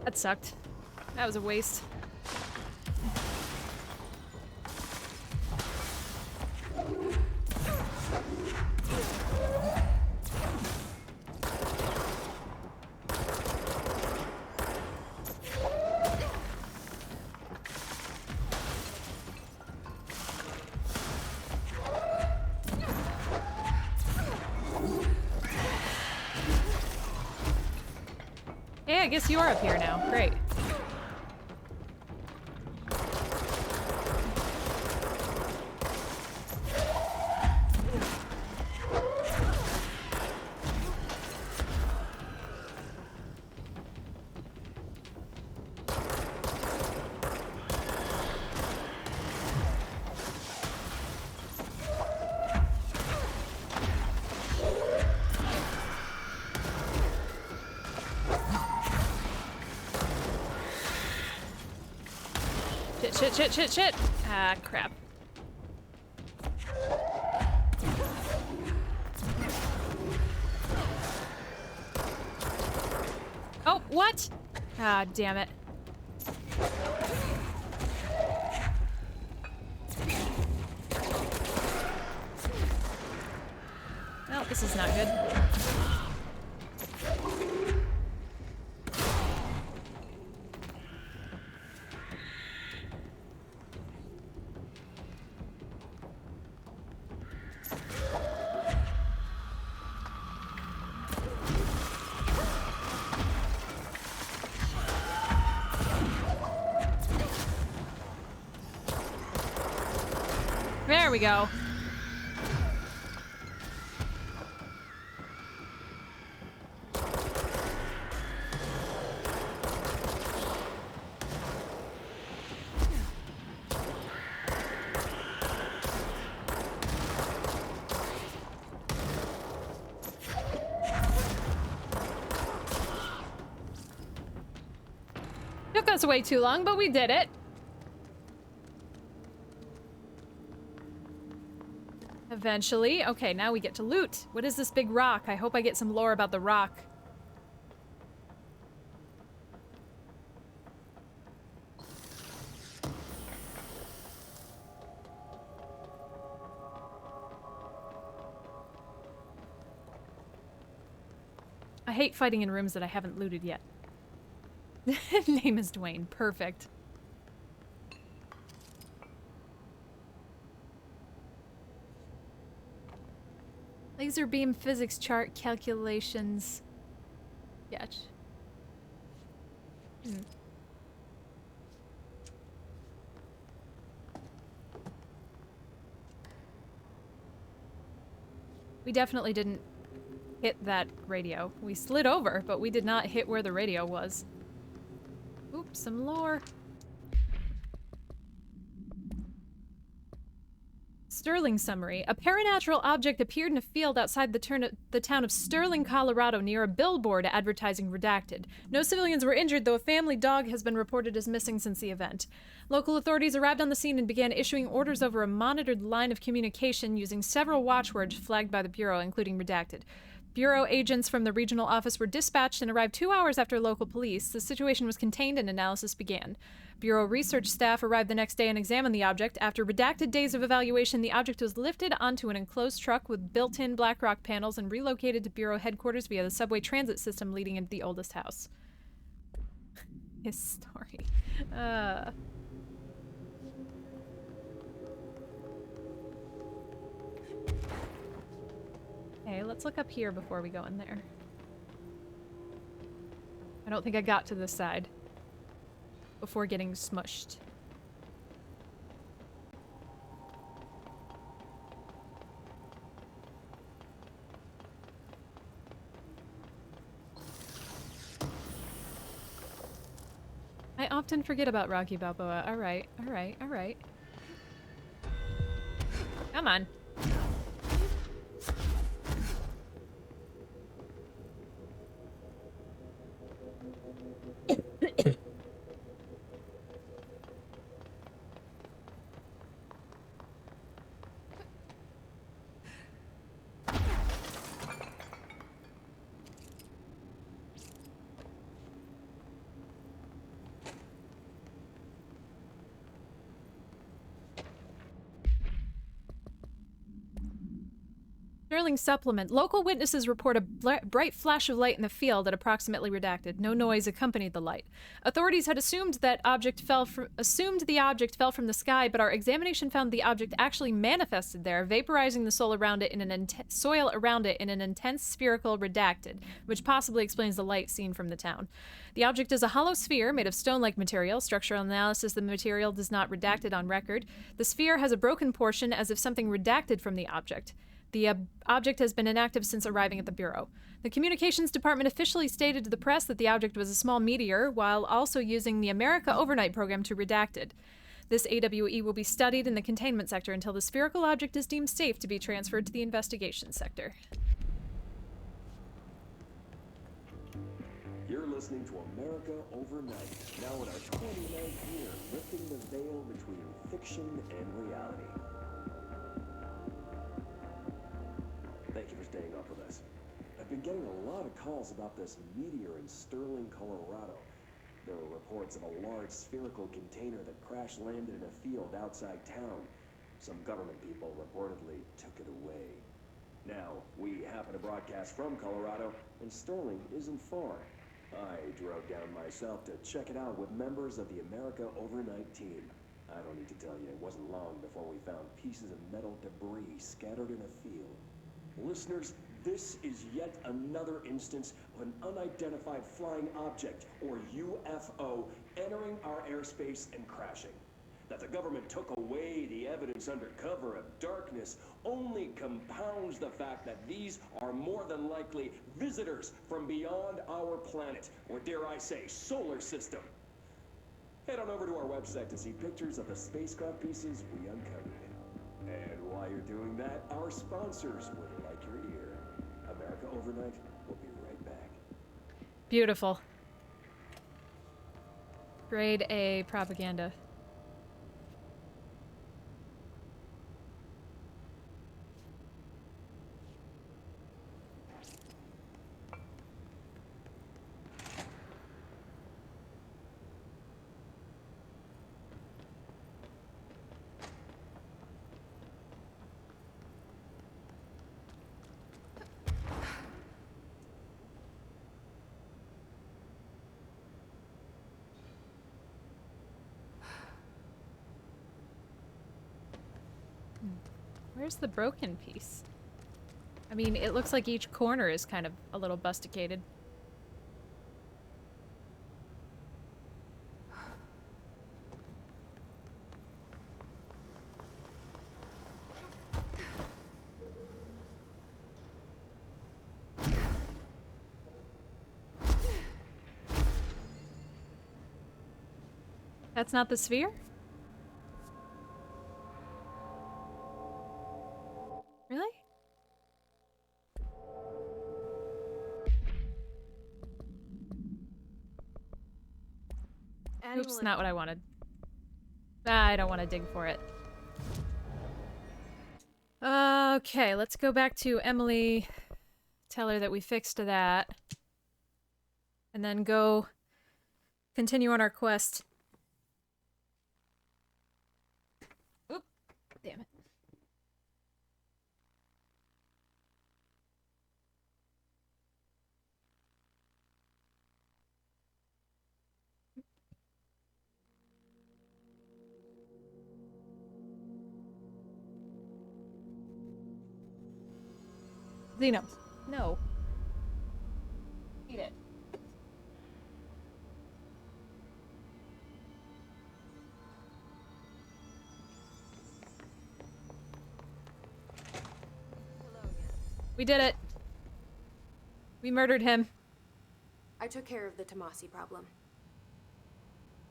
That sucked. That was a waste. Hey, I guess you are up here now. Great. Shit. Ah, crap. Oh, what? Ah, damn it. Well, this is not good. There we go. Took us way too long, but we did it. Eventually. Okay, now we get to loot. What is this big rock? I hope I get some lore about the rock. I hate fighting in rooms that I haven't looted yet. Name is Dwayne. Perfect. Laser beam physics chart calculations. Sketch. We definitely didn't hit that radio. We slid over, but we did not hit where the radio was. Oops, some lore. Sterling summary. A paranatural object appeared in a field outside the town of Sterling, Colorado, near a billboard advertising redacted. No civilians were injured, though a family dog has been reported as missing since the event. Local authorities arrived on the scene and began issuing orders over a monitored line of communication using several watchwords flagged by the Bureau, including redacted. Bureau agents from the regional office were dispatched and arrived 2 hours after local police. The situation was contained and analysis began. Bureau research staff arrived the next day and examined the object. After redacted days of evaluation, the object was lifted onto an enclosed truck with built-in BlackRock panels and relocated to Bureau headquarters via the subway transit system leading into the oldest house. His story. Okay, let's look up here before we go in there. I don't think I got to this side before getting smushed. I often forget about Rocky Balboa. Alright. Come on. Sterling supplement. Local witnesses report a bright flash of light in the field at approximately redacted. No noise accompanied the light. Authorities had assumed the object fell from the sky, but our examination found the object actually manifested there, vaporizing the soil around it in an intense spherical redacted, which possibly explains the light seen from the town. The object is a hollow sphere made of stone-like material. Structural analysis of the material does not redacted on record. The sphere has a broken portion as if something redacted from the object. The object has been inactive since arriving at the Bureau. The Communications Department officially stated to the press that the object was a small meteor, while also using the America Overnight program to redact it. This AWE will be studied in the containment sector until the spherical object is deemed safe to be transferred to the investigation sector. You're listening to America Overnight, now in our 29th year, lifting the veil between fiction and reality. Thank you for staying up with us. I've been getting a lot of calls about this meteor in Sterling, Colorado. There were reports of a large spherical container that crash landed in a field outside town. Some government people reportedly took it away. Now, we happen to broadcast from Colorado, and Sterling isn't far. I drove down myself to check it out with members of the America Overnight team. I don't need to tell you, it wasn't long before we found pieces of metal debris scattered in a field. Listeners, this is yet another instance of an unidentified flying object, or UFO, entering our airspace and crashing. That the government took away the evidence under cover of darkness only compounds the fact that these are more than likely visitors from beyond our planet, or dare I say, solar system. Head on over to our website to see pictures of the spacecraft pieces we uncovered. And while you're doing that, our sponsors would like your ear. America Overnight will be right back. Beautiful. Grade A propaganda. Where's the broken piece? I mean, it looks like each corner is kind of a little busticated. That's not the sphere? Really? Oops, not what I wanted. I don't want to dig for it. Okay, let's go back to Emily. Tell her that we fixed that. And then go continue on our quest. Oop, damn it. Xeno. No. Eat it. We did it. We murdered him. I took care of the Tomasi problem.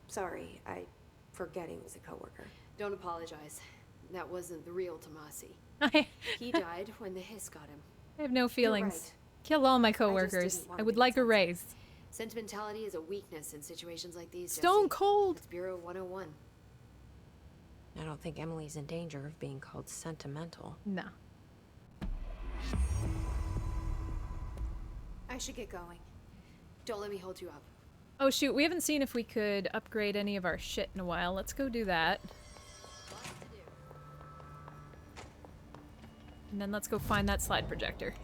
Sorry, I forget he was a coworker. Don't apologize. That wasn't the real Tomasi. He died when the hiss got him. I have no feelings. Right. Kill all my coworkers. I would like a raise. Sentimentality is a weakness in situations like these. Stone Jesse. cold. It's Bureau 101. I don't think Emily's in danger of being called sentimental. No. I should get going. Don't let me hold you up. Oh shoot, we haven't seen if we could upgrade any of our shit in a while. Let's go do that. And then let's go find that slide projector.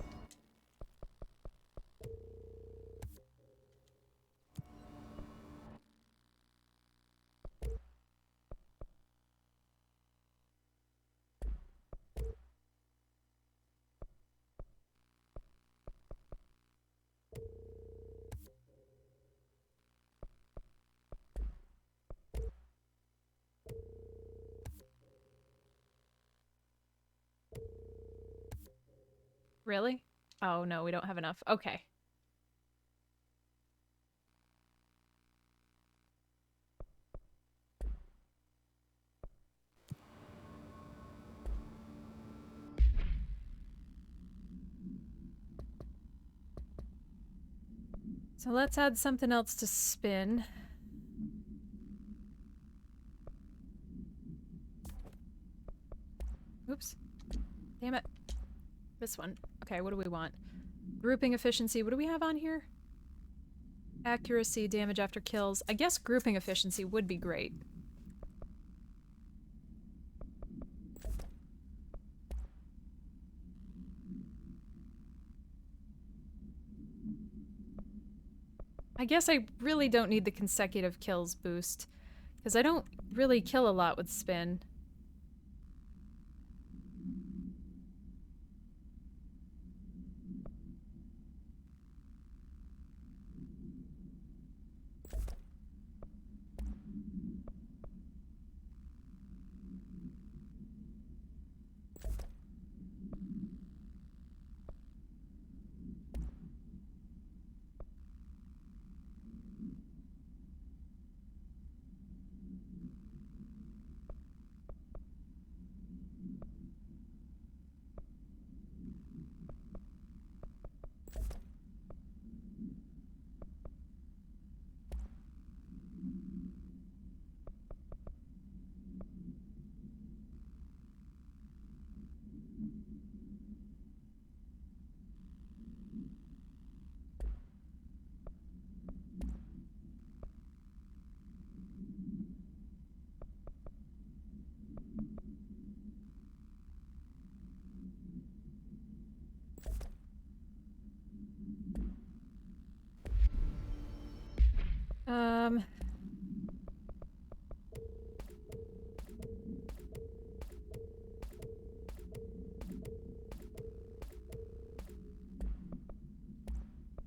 Really? Oh no, we don't have enough. Okay. So let's add something else to spin. Oops. Damn it. This one. Okay, what do we want? Grouping efficiency. What do we have on here? Accuracy, damage after kills. I guess grouping efficiency would be great. I guess I really don't need the consecutive kills boost, because I don't really kill a lot with spin.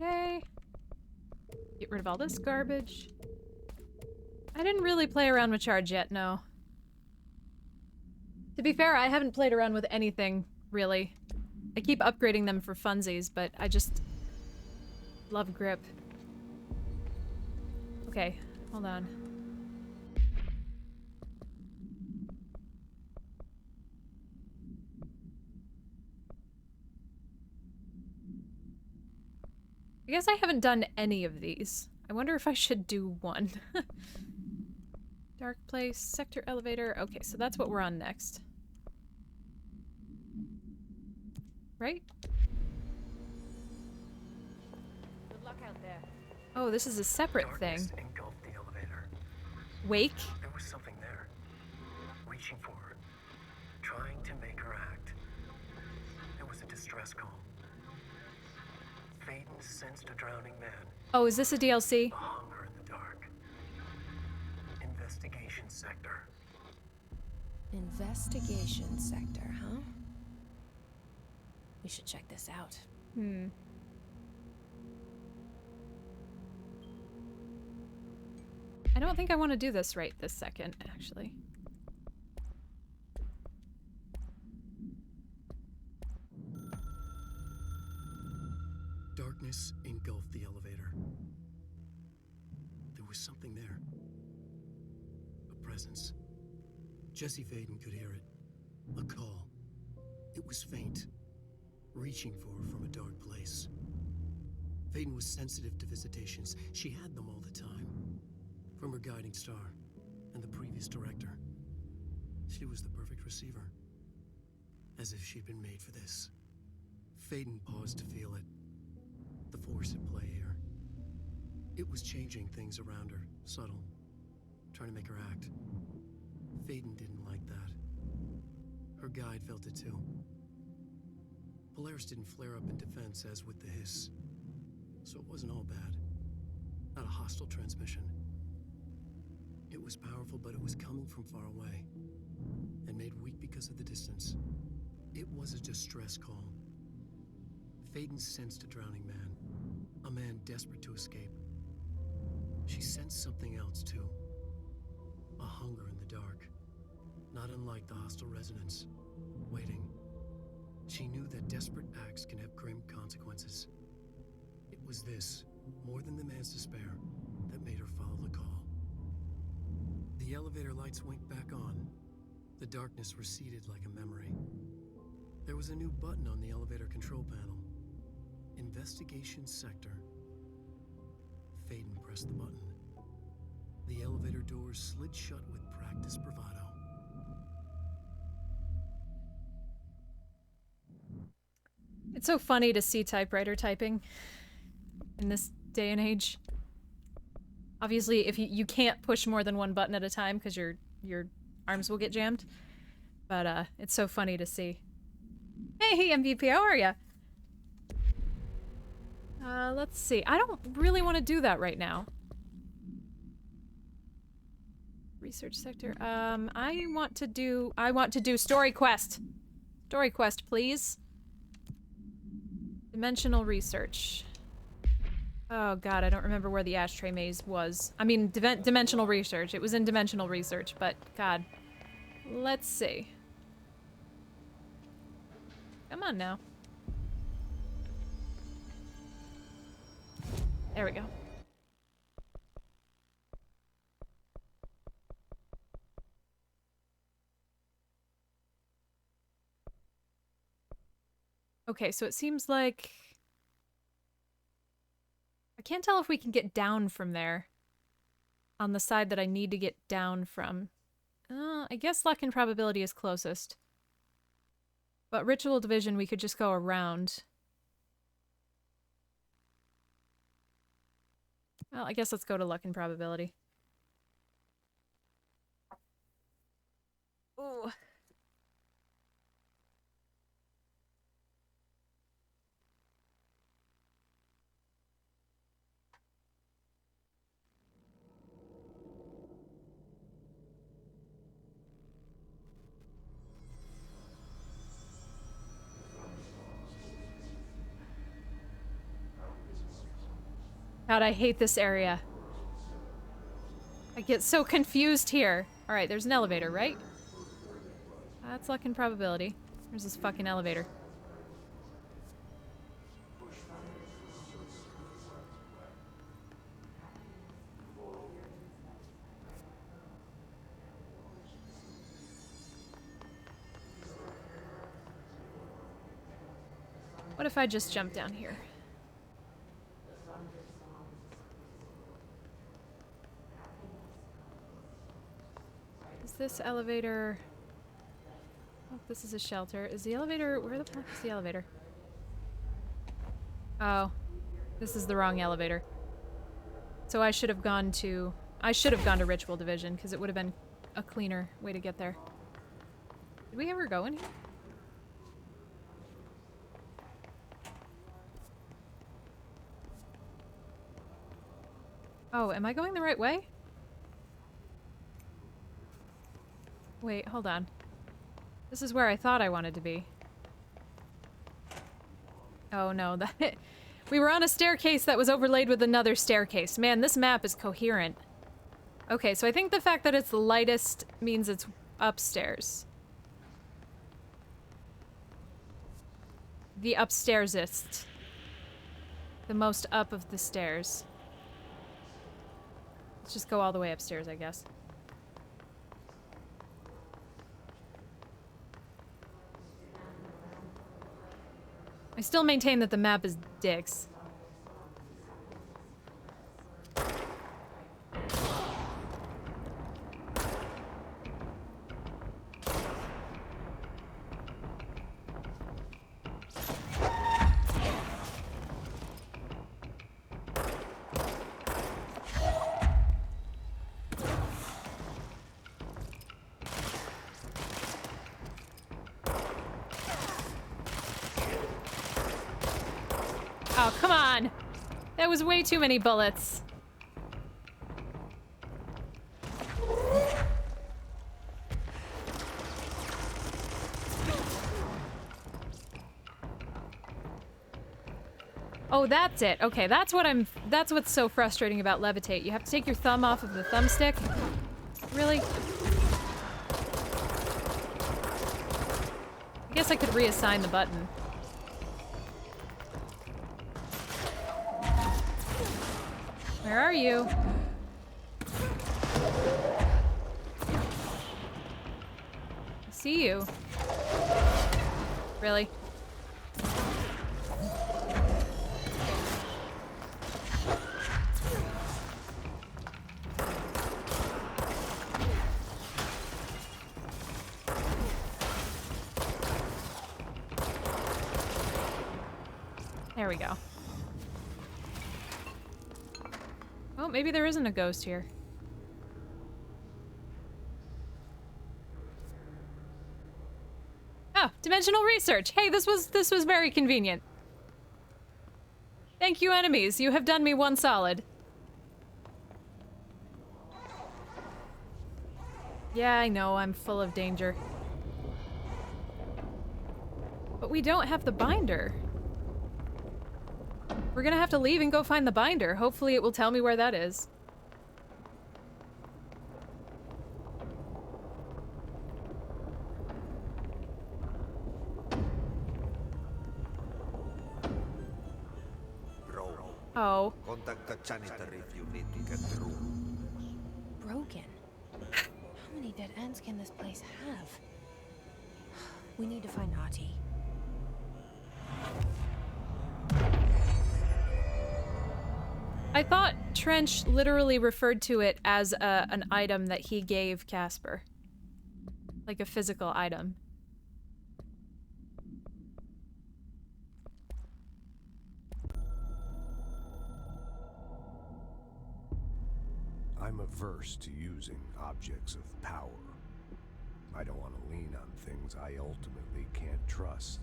Okay. Get rid of all this garbage. I didn't really play around with charge yet, no. To be fair, I haven't played around with anything, really. I keep upgrading them for funsies, but I just love grip. Okay, hold on. I guess I haven't done any of these. I wonder if I should do one. Dark place, sector elevator. Okay, so that's what we're on next. Right? Good luck out there. Oh, this is a separate Darkness thing. engulfed the elevator. Wake? There was something there, reaching for her, trying to make her act. It was a distress call. Faden sensed a drowning man. Oh, is this a DLC? A hunger in the dark. Investigation sector. Investigation sector, huh? We should check this out. I don't think I want to do this right this second, actually. Darkness engulfed the elevator. There was something there. A presence. Jesse Faden could hear it. A call. It was faint, reaching for her from a dark place. Faden was sensitive to visitations. She had them all the time. From her guiding star and the previous director. She was the perfect receiver. As if she'd been made for this. Faden paused to feel it. The force at play here. It was changing things around her, subtle, trying to make her act. Faden didn't like that. Her guide felt it too. Polaris didn't flare up in defense as with the hiss, so it wasn't all bad. Not a hostile transmission. It was powerful, but it was coming from far away, and made weak because of the distance. It was a distress call. Faden sensed a drowning man, a man desperate to escape. She sensed something else, too. A hunger in the dark, not unlike the hostile resonance, waiting. She knew that desperate acts can have grim consequences. It was this, more than the man's despair, that made her follow the call. The elevator lights winked back on. The darkness receded like a memory. There was a new button on the elevator control panel. Investigation Sector. Faden pressed the button. The elevator doors slid shut with practiced bravado. It's so funny to see typewriter typing in this day and age. Obviously, if you can't push more than one button at a time because your arms will get jammed. But it's so funny to see. Hey, MVP, how are ya? Let's see. I don't really want to do that right now. Research sector. I want to do story quest. Story quest, please. Dimensional research. Oh god, I don't remember where the ashtray maze was. I mean, dimensional research. It was in dimensional research, but god. Let's see. Come on now. There we go. Okay, so it seems like... I can't tell if we can get down from there. On the side that I need to get down from. I guess luck and probability is closest. But ritual division, we could just go around. Well, I guess let's go to luck and probability. Ooh. God, I hate this area. I get so confused here. Alright, there's an elevator, right? That's luck and probability. There's this fucking elevator. What if I just jump down here? This elevator... Oh, this is a shelter. Is the elevator... Where the fuck is the elevator? Oh. This is the wrong elevator. So I should have gone to... I should have gone to Ritual Division, because it would have been a cleaner way to get there. Did we ever go in here? Oh, am I going the right way? Wait, hold on. This is where I thought I wanted to be. Oh no, that we were on a staircase that was overlaid with another staircase. Man, this map is coherent. Okay, so I think the fact that it's the lightest means it's upstairs. The upstairsest. The most up of the stairs. Let's just go all the way upstairs, I guess. I still maintain that the map is dicks. Oh, come on. That was way too many bullets. Oh, that's it. Okay, that's what's so frustrating about levitate. You have to take your thumb off of the thumbstick. Really? I guess I could reassign the button. Where are you? I see you. Really? There we go. Oh, maybe there isn't a ghost here. Oh, dimensional research. Hey, this was very convenient. Thank you, enemies. You have done me one solid. Yeah, I know, I'm full of danger. But we don't have the binder. We're gonna have to leave and go find the binder. Hopefully it will tell me where that is. Oh. Contact the janitor if you need to get through. Broken. How many dead ends can this place have? We need to find Ahti. I thought Trench literally referred to it as an item that he gave Casper. Like a physical item. I'm averse to using objects of power. I don't want to lean on things I ultimately can't trust.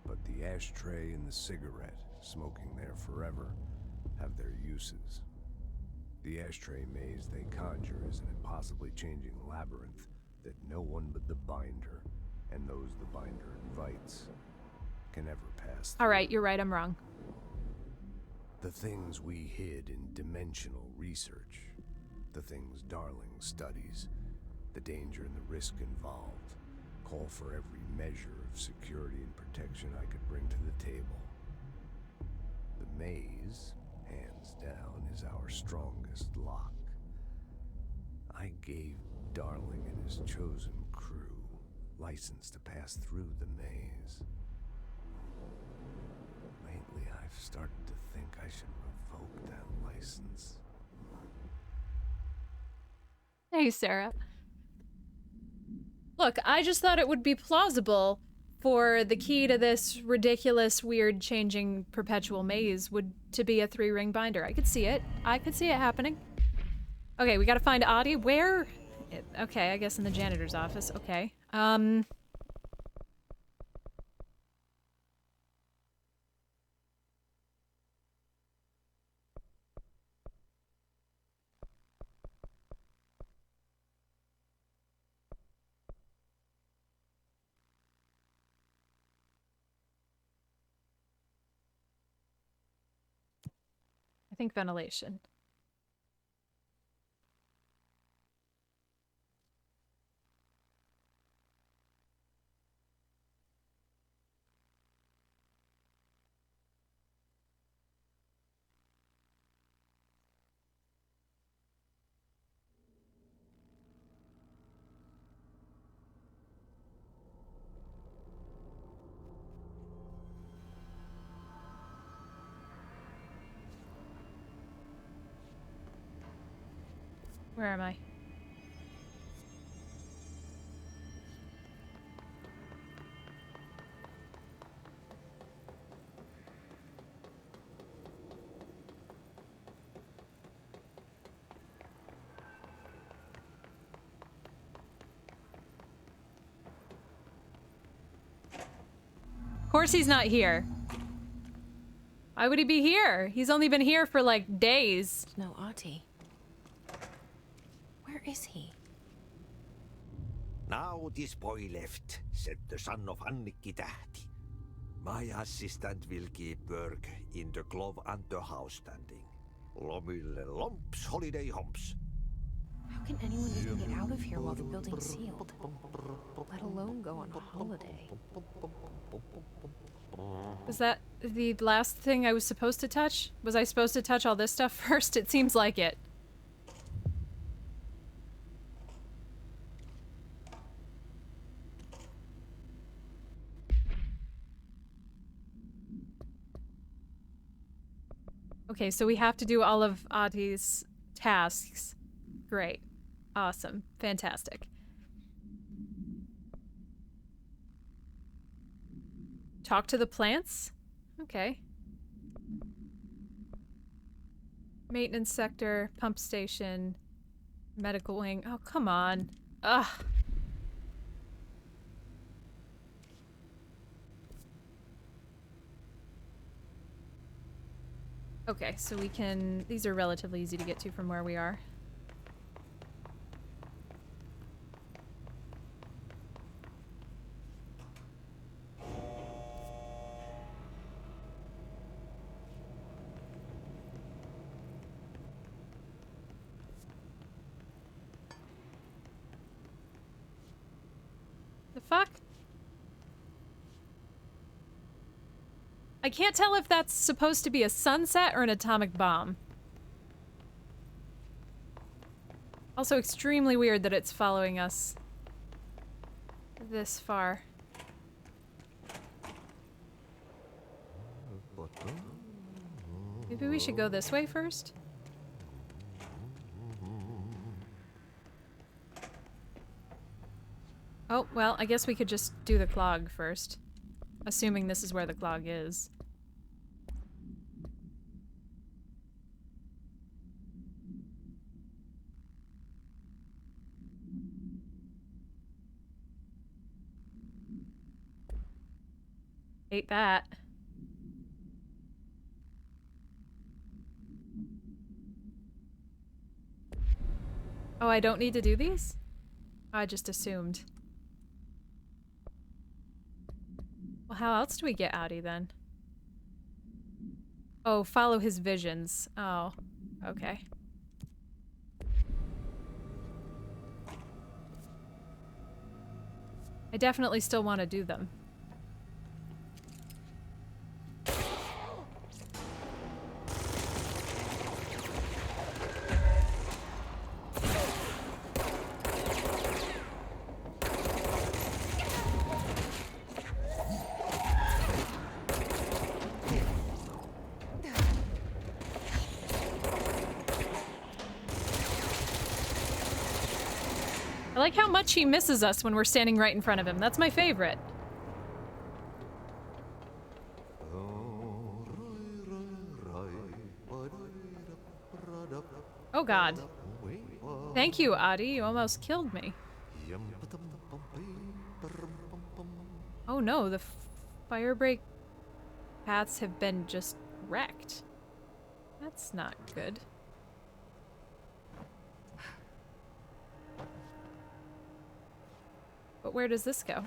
But the ashtray and the cigarette, smoking there forever, have their uses. The ashtray maze they conjure is an impossibly changing labyrinth that no one but the binder, and those the binder invites, can ever pass through. Alright, you're right, I'm wrong. The things we hid in dimensional research, the things Darling studies, the danger and the risk involved, call for every measure of security and protection I could bring to the table. The maze, hands down, is our strongest lock. I gave Darling and his chosen crew license to pass through the maze. Lately, I've started to think I should revoke that license. Hey, Sarah. Look, I just thought it would be plausible for the key to this ridiculous, weird, changing perpetual maze to be a 3-ring binder. I could see it. I could see it happening. Okay, we gotta find Ahti. Where? Okay, I guess in the janitor's office. Okay. I think ventilation. Where am I? Of course he's not here. Why would he be here? He's only been here for like days. No, Ahti. Where is he? Now this boy left, said the son of Annikki Tähti. My assistant will keep work in the glove and the house standing. Lomille lomps, holiday humps. How can anyone even get out of here while the building's sealed? Let alone go on holiday. Was that the last thing I was supposed to touch? Was I supposed to touch all this stuff first? It seems like it. Okay, so we have to do all of Ahti's tasks. Great. Awesome. Fantastic. Talk to the plants? Okay. Maintenance sector, pump station, medical wing. Oh, come on. Ugh. Okay, so we can... These are relatively easy to get to from where we are. The fuck? I can't tell if that's supposed to be a sunset or an atomic bomb. Also extremely weird that it's following us this far. Maybe we should go this way first? Oh, well, I guess we could just do the clog first. Assuming this is where the clog is. Ate that. Oh, I don't need to do these? I just assumed. Well, how else do we get Ahti then? Oh, follow his visions. Oh, okay. I definitely still want to do them. I like how much he misses us when we're standing right in front of him. That's my favorite. Oh god. Thank you, Ahti. You almost killed me. Oh no, the firebreak paths have been just wrecked. That's not good. But where does this go?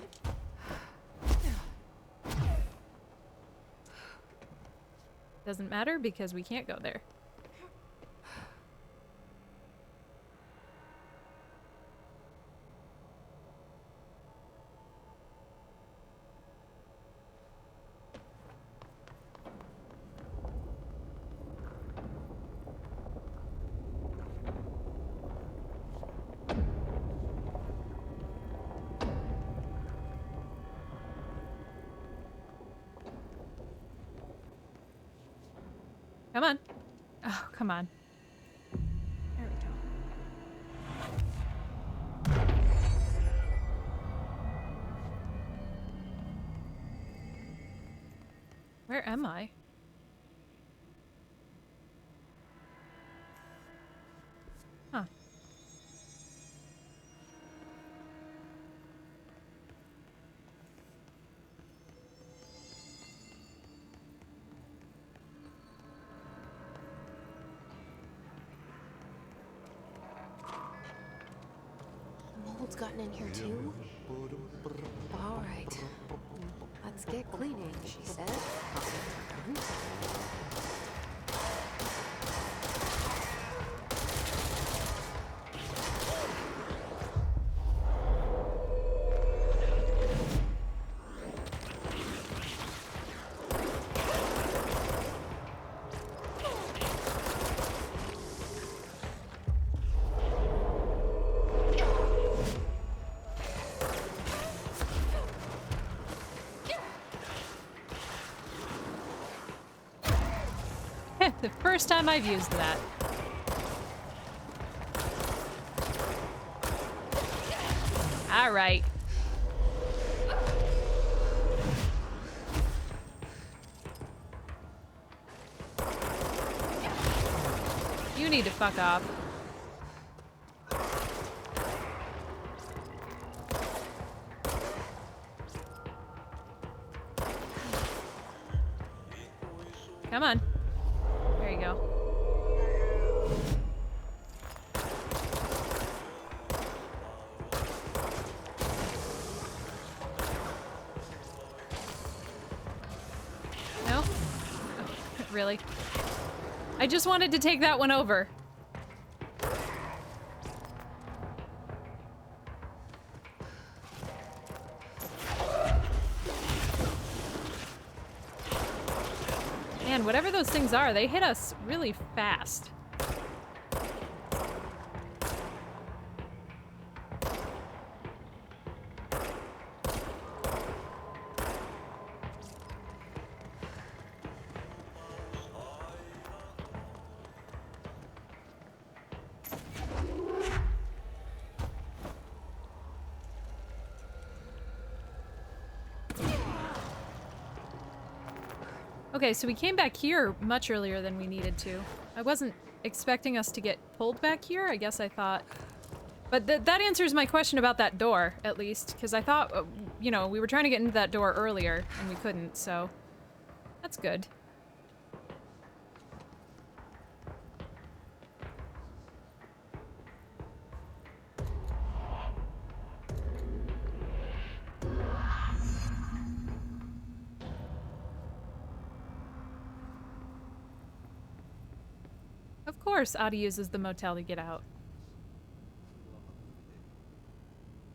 Doesn't matter because we can't go there. Come on. Oh, come on. There we go. Where am I? Huh. mold's gotten in here too? All right. Let's get cleaning, she said. The first time I've used that. All right. You need to fuck off. Come on. There you go. No? Oh, really? I just wanted to take that one over. Man, whatever those things are, they hit us really fast. Okay, so we came back here much earlier than we needed to. I wasn't expecting us to get pulled back here. I guess I thought... But that answers my question about that door, at least. Because I thought, you know, we were trying to get into that door earlier, and we couldn't, so... That's good. Of course, Adi uses the motel to get out.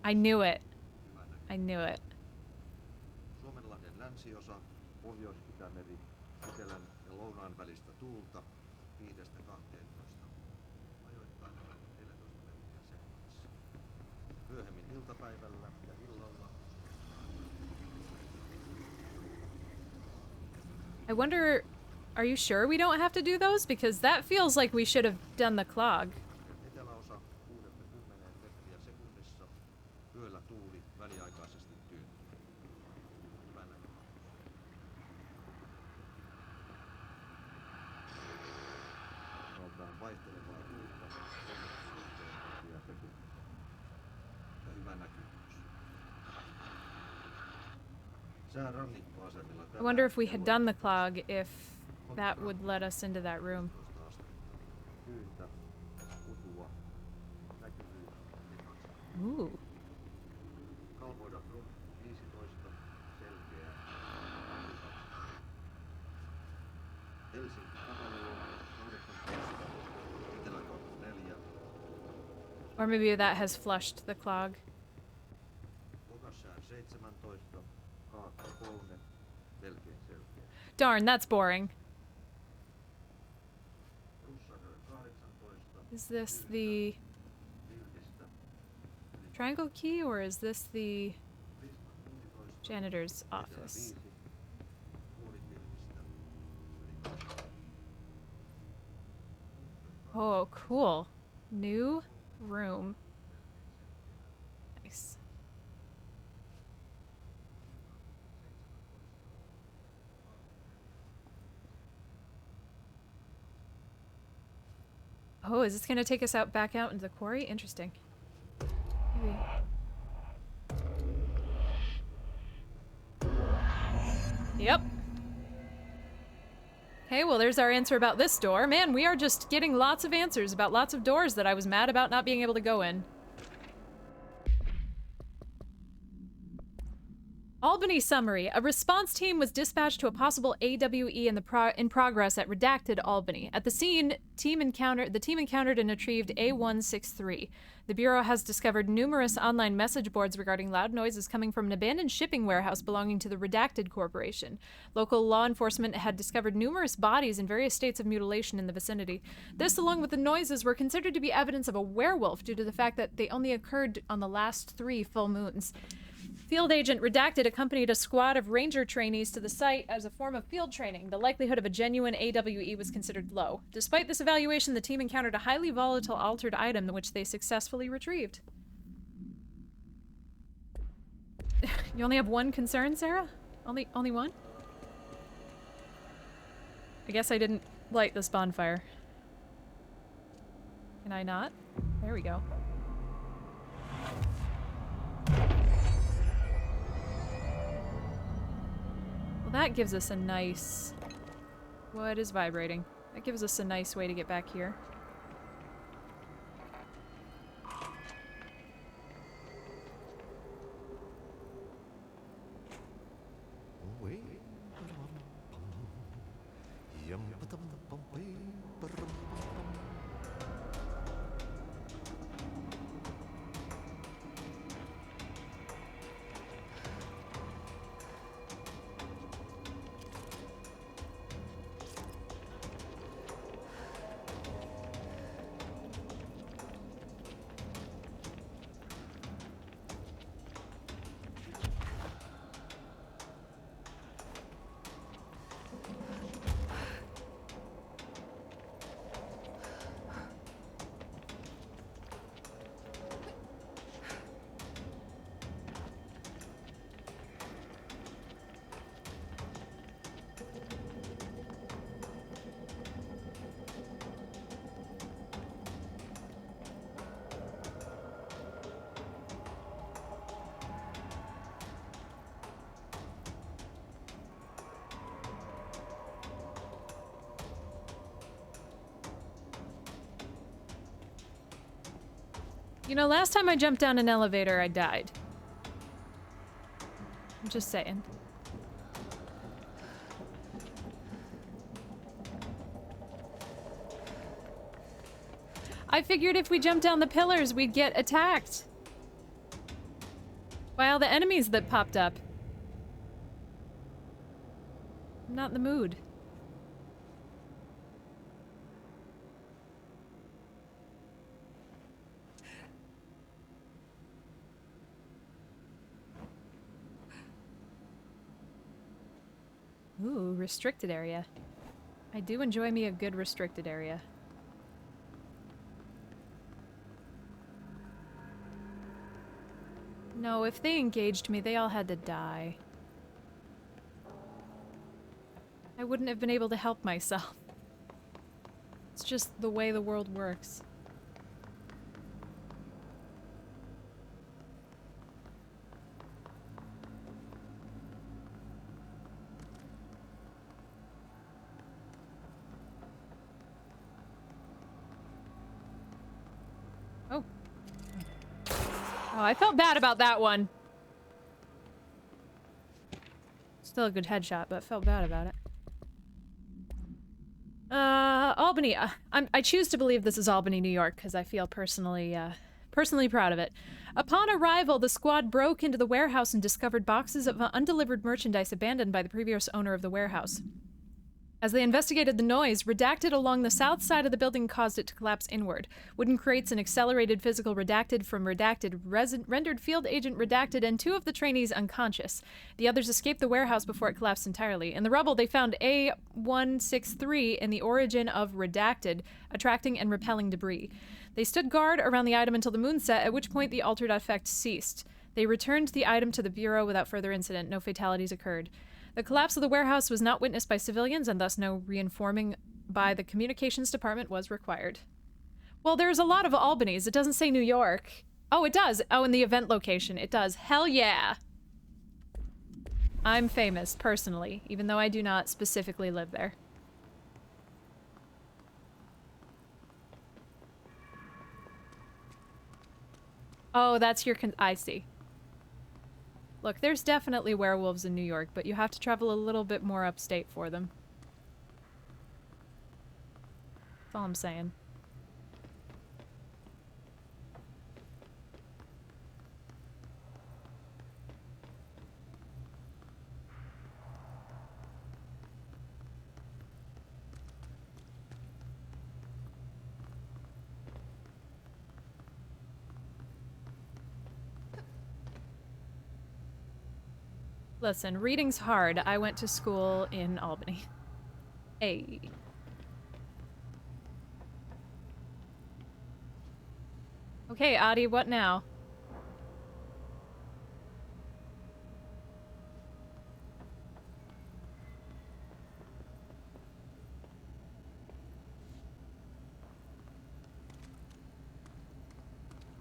I knew it. I knew it. Suomenlahden länsiosa, Pohjois-Itämeri, etelän ja lounaan välistä tuulta, 5–12. Ajoittain 14 metriä sekunnissa. Myöhemmin iltapäivällä ja illalla. I wonder, are you sure we don't have to do those? Because that feels like we should have done the clog. Eteläosa 6–10 metriä sekunnissa. Yöllä tuuli väliaikaisesti tyyntyy. Hyvä näkymä. Oltaan vaihtelevaa tuulta 3–10 metriä sekunnissa. Ja hyvä näkyvyys. Sää rannikkoasemilla. I wonder if we had done the clog, if that would let us into that room. Ooh. Or maybe that has flushed the clog. Darn, that's boring. Is this the triangle key, or is this the janitor's office? Oh, cool. New room. Nice. Oh, is this gonna take us out back out into the quarry? Interesting. Maybe. Yep. Okay, well there's our answer about this door. Man, we are just getting lots of answers about lots of doors that I was mad about not being able to go in. Albany summary. A response team was dispatched to a possible AWE in progress at Redacted, Albany. At the scene, the team encountered and retrieved A163. The Bureau has discovered numerous online message boards regarding loud noises coming from an abandoned shipping warehouse belonging to the Redacted Corporation. Local law enforcement had discovered numerous bodies in various states of mutilation in the vicinity. This, along with the noises, were considered to be evidence of a werewolf due to the fact that they only occurred on the last 3 full moons. Field Agent Redacted accompanied a squad of ranger trainees to the site as a form of field training. The likelihood of a genuine AWE was considered low. Despite this evaluation, the team encountered a highly volatile altered item which they successfully retrieved. You only have one concern, Sarah? Only one? I guess I didn't light this bonfire. Can I not? There we go. That gives us a nice... What is vibrating? That gives us a nice way to get back here. You know, last time I jumped down an elevator, I died. I'm just saying. I figured if we jumped down the pillars, we'd get attacked by all the enemies that popped up. I'm not in the mood. Ooh, restricted area. I do enjoy me a good restricted area. No, if they engaged me, they all had to die. I wouldn't have been able to help myself. It's just the way the world works. Oh, I felt bad about that one. Still a good headshot, but felt bad about it. Albany. I choose to believe this is Albany, New York, because I feel personally proud of it. Upon arrival, the squad broke into the warehouse and discovered boxes of undelivered merchandise abandoned by the previous owner of the warehouse. As they investigated the noise, Redacted along the south side of the building caused it to collapse inward. Wooden crates and accelerated physical Redacted from Redacted rendered Field Agent Redacted and 2 of the trainees unconscious. The others escaped the warehouse before it collapsed entirely. In the rubble, they found A163 in the origin of Redacted, attracting and repelling debris. They stood guard around the item until the moon set, at which point the altered effect ceased. They returned the item to the Bureau without further incident. No fatalities occurred. The collapse of the warehouse was not witnessed by civilians, and thus no reinforming by the communications department was required. Well, there's a lot of Albanys. It doesn't say New York. Oh, it does. Oh, in the event location. It does. Hell yeah. I'm famous, personally, even though I do not specifically live there. Oh, that's your I see. Look, there's definitely werewolves in New York, but you have to travel a little bit more upstate for them. That's all I'm saying. Listen, reading's hard. I went to school in Albany. Hey. Okay, Adi, what now?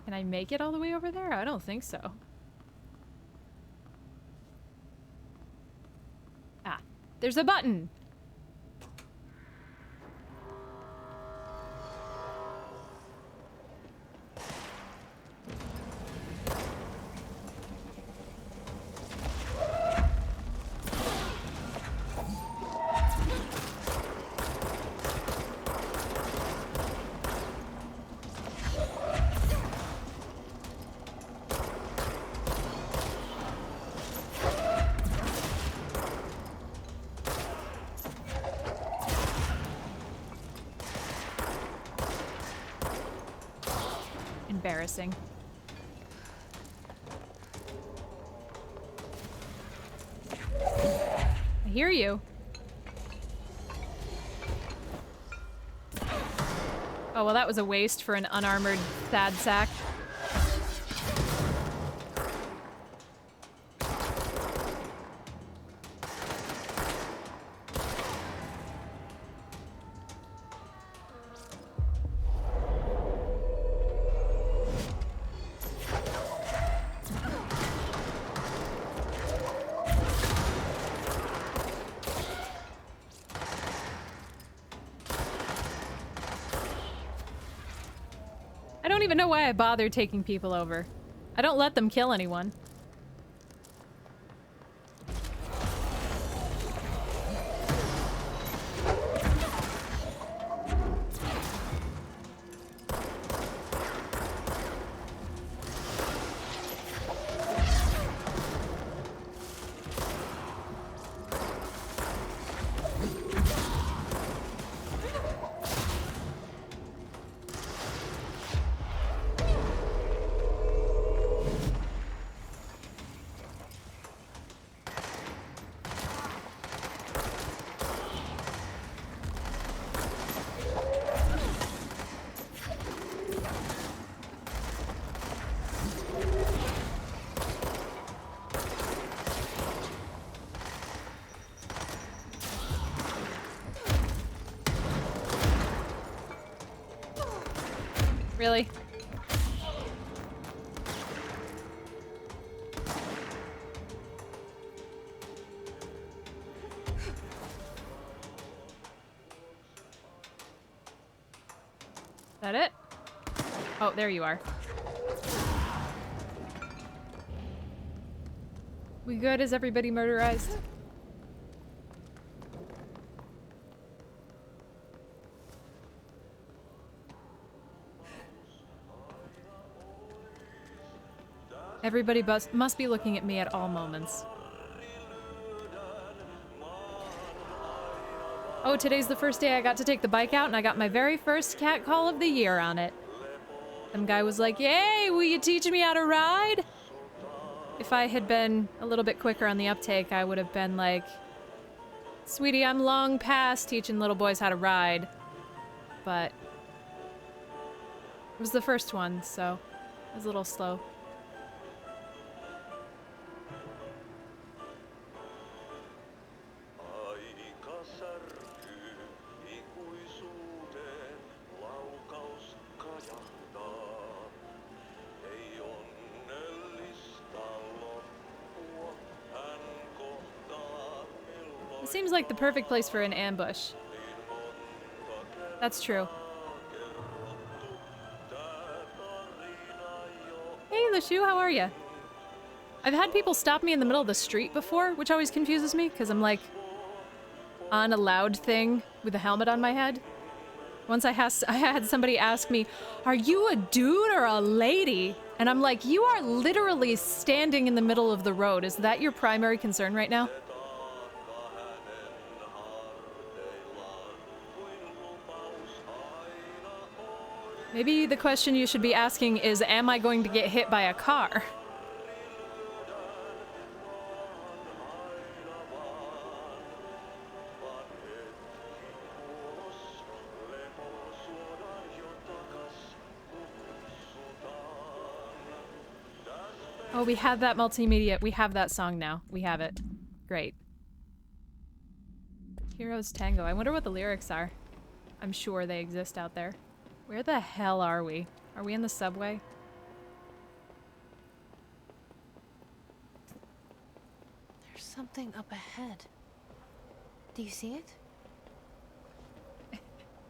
Can I make it all the way over there? I don't think so. There's a button! Embarrassing. I hear you. Oh, well, that was a waste for an unarmored sad sack. I don't even know why I bother taking people over. I don't let them kill anyone. Really? That it? Oh, there you are. We good? Is everybody murderized? Everybody must be looking at me at all moments. Oh, today's the first day I got to take the bike out and I got my very first cat call of the year on it. Some guy was like, "Yay, will you teach me how to ride?" If I had been a little bit quicker on the uptake, I would have been like, "Sweetie, I'm long past teaching little boys how to ride." But it was the first one, so it was a little slow. It seems like the perfect place for an ambush. That's true. Hey, LeShoe, how are you? I've had people stop me in the middle of the street before, which always confuses me, because I'm like on a loud thing with a helmet on my head. Once I had somebody ask me, "Are you a dude or a lady?" And I'm like, "You are literally standing in the middle of the road. Is that your primary concern right now?" Maybe the question you should be asking is, am I going to get hit by a car? Oh, we have that multimedia. We have that song now. We have it. Great. Heroes Tango. I wonder what the lyrics are. I'm sure they exist out there. Where the hell are we? Are we in the subway? There's something up ahead. Do you see it?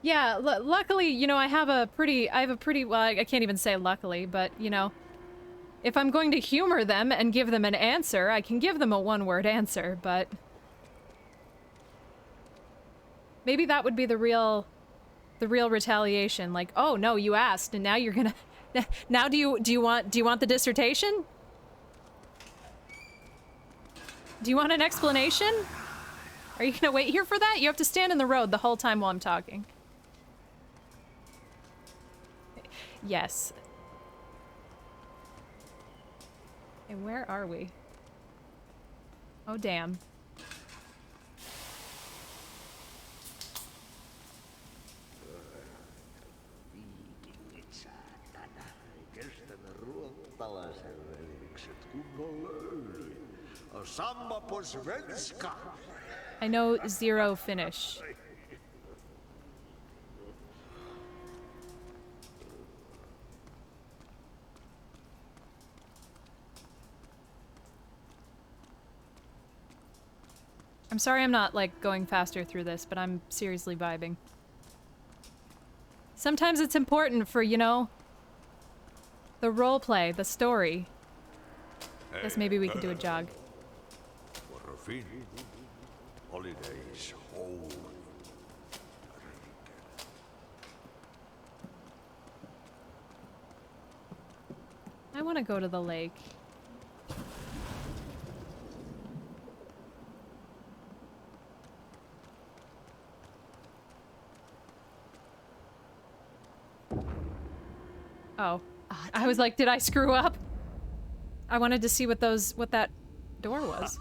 Yeah, luckily, you know, I have a pretty, well, I can't even say luckily, but, you know, if I'm going to humor them and give them an answer, I can give them a one-word answer, but maybe that would be the real retaliation. Like, oh no, you asked, and now you're gonna. Now do you want the dissertation? Do you want an explanation? Are you gonna wait here for that? You have to stand in the road the whole time while I'm talking. Yes. And where are we? Oh damn. I know zero Finnish. I'm sorry I'm not, like, going faster through this, but I'm seriously vibing. Sometimes it's important for, you know, the roleplay, the story. Guess maybe we could do a jog. For a Finn, holidays home. I want to go to the lake. Oh. I was like, did I screw up? I wanted to see what that door was.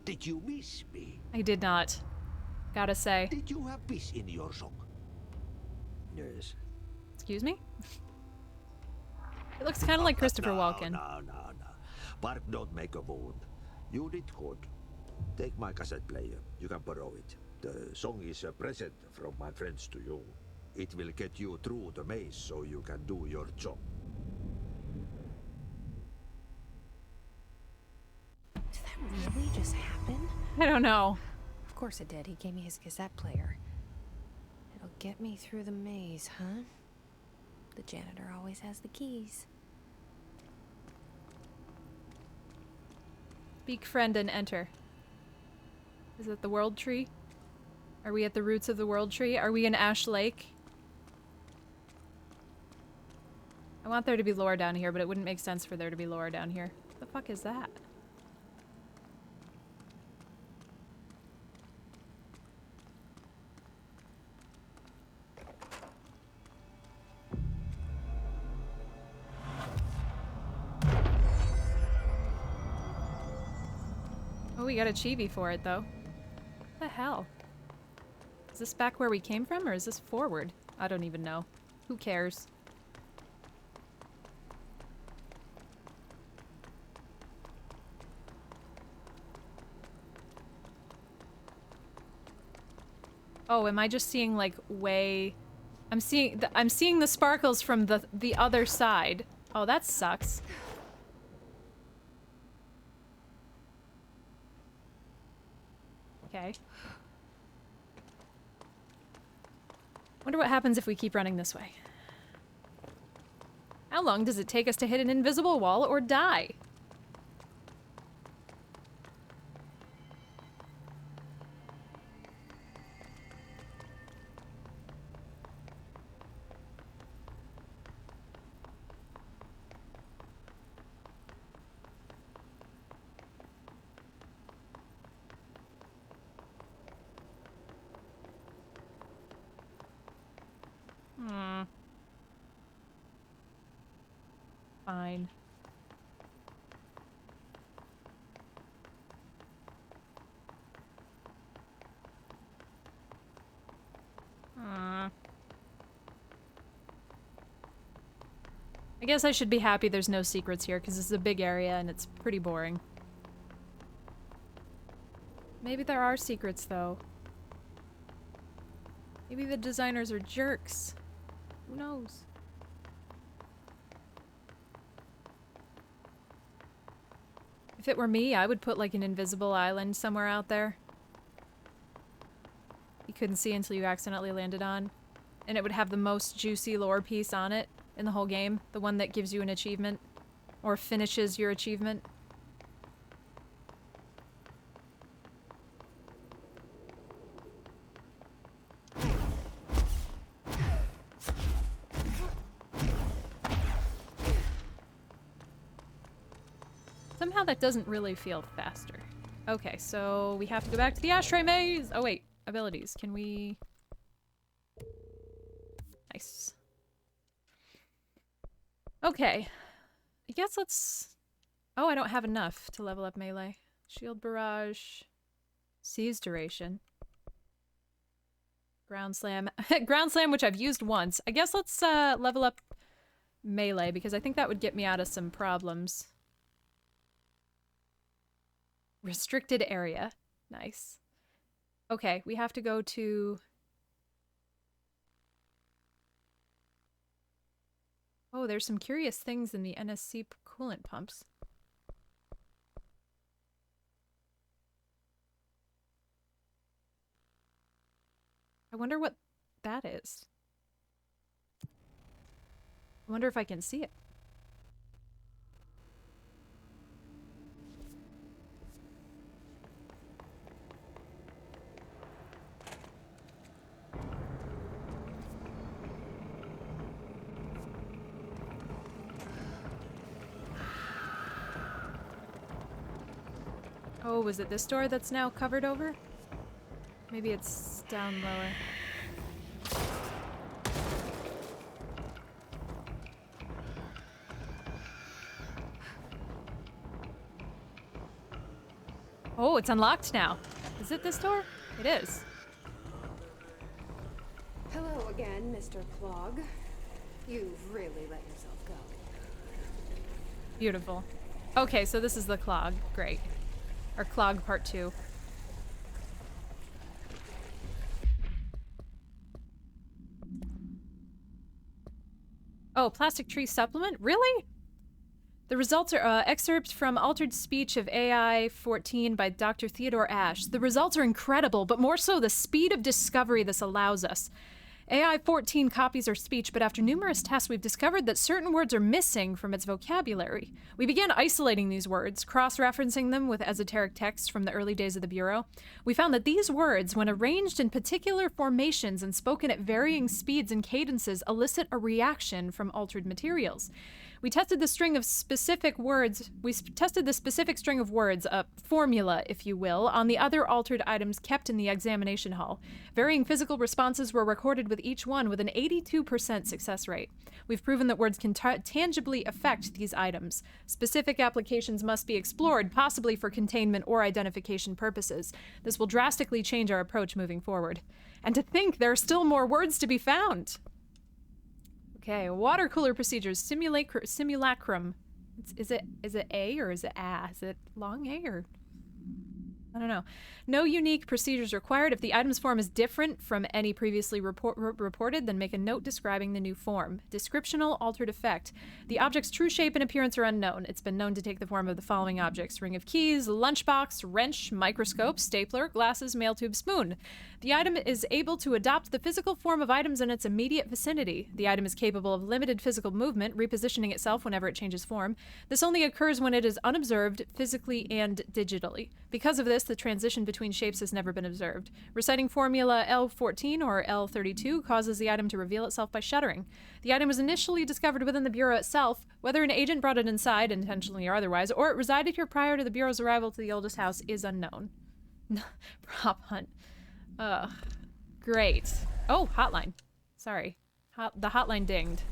Did you miss me? I did not. Gotta say. Did you have peace in your song? Yes. Excuse me? It looks kind of like Christopher Walken. No. Bark don't make a wound. You did good. Take my cassette player. You can borrow it. The song is a present from my friends to you. It will get you through the maze so you can do your job. Did that really just happen? I don't know. Of course it did. He gave me his cassette player. It'll get me through the maze, huh? The janitor always has the keys. Speak friend and enter. Is it the World Tree? Are we at the roots of the World Tree? Are we in Ash Lake? I want there to be lore down here, but it wouldn't make sense for there to be lore down here. What the fuck is that? Oh, we got a chibi for it, though. What the hell? Is this back where we came from, or is this forward? I don't even know. Who cares? Oh, am I just seeing, like, way... I'm seeing the sparkles from the other side. Oh, that sucks. Okay. Wonder what happens if we keep running this way. How long does it take us to hit an invisible wall or die? fine. I guess I should be happy there's no secrets here, because this is a big area and it's pretty boring. Maybe there are secrets, though. Maybe the designers are jerks. Who knows? If it were me, I would put like an invisible island somewhere out there. You couldn't see until you accidentally landed on. And it would have the most juicy lore piece on it in the whole game. The one that gives you an achievement. Or finishes your achievement. Somehow that doesn't really feel faster. Okay, so we have to go back to the ashtray maze! Oh wait, abilities. Can we... Nice. Okay. I guess let's... Oh, I don't have enough to level up melee. Shield barrage. Seize duration. Ground slam. Ground slam, which I've used once. I guess let's level up melee, because I think that would get me out of some problems. Restricted area. Nice. Okay, we have to go to... Oh, there's some curious things in the NSC coolant pumps. I wonder what that is. I wonder if I can see it. Oh, was it this door that's now covered over? Maybe it's down lower. Oh, it's unlocked now. Is it this door? It is. Hello again, Mr. Clog. You've really let yourself go. Beautiful. Okay, so this is the clog. Great. Or clog part 2. Oh, plastic tree supplement? Really? The results are excerpts from Altered Speech of AI 14 by Dr. Theodore Ash. The results are incredible, but more so the speed of discovery this allows us. AI 14 copies our speech, but after numerous tests, we've discovered that certain words are missing from its vocabulary. We began isolating these words, cross-referencing them with esoteric texts from the early days of the Bureau. We found that these words, when arranged in particular formations and spoken at varying speeds and cadences, elicit a reaction from altered materials. We tested the string of specific words, string of words, a formula, if you will, on the other altered items kept in the examination hall. Varying physical responses were recorded with each one with an 82% success rate. We've proven that words can tangibly affect these items. Specific applications must be explored, possibly for containment or identification purposes. This will drastically change our approach moving forward. And to think there are still more words to be found! Okay, water cooler procedures, simulacrum. Is it A or is it A? Is it long A or? I don't know. No unique procedures required. If the item's form is different from any previously reported, then make a note describing the new form. Descriptional altered effect. The object's true shape and appearance are unknown. It's been known to take the form of the following objects: ring of keys, lunchbox, wrench, microscope, stapler, glasses, mail tube, spoon. The item is able to adopt the physical form of items in its immediate vicinity. The item is capable of limited physical movement, repositioning itself whenever it changes form. This only occurs when it is unobserved, physically and digitally. Because of this, the transition between shapes has never been observed. Reciting formula L14 or L32 causes the item to reveal itself by shuddering. The item was initially discovered within the Bureau itself. Whether an agent brought it inside, intentionally or otherwise, or it resided here prior to the Bureau's arrival to the oldest house is unknown. Prop hunt. Ugh. Great. Oh, hotline. Sorry. The hotline dinged.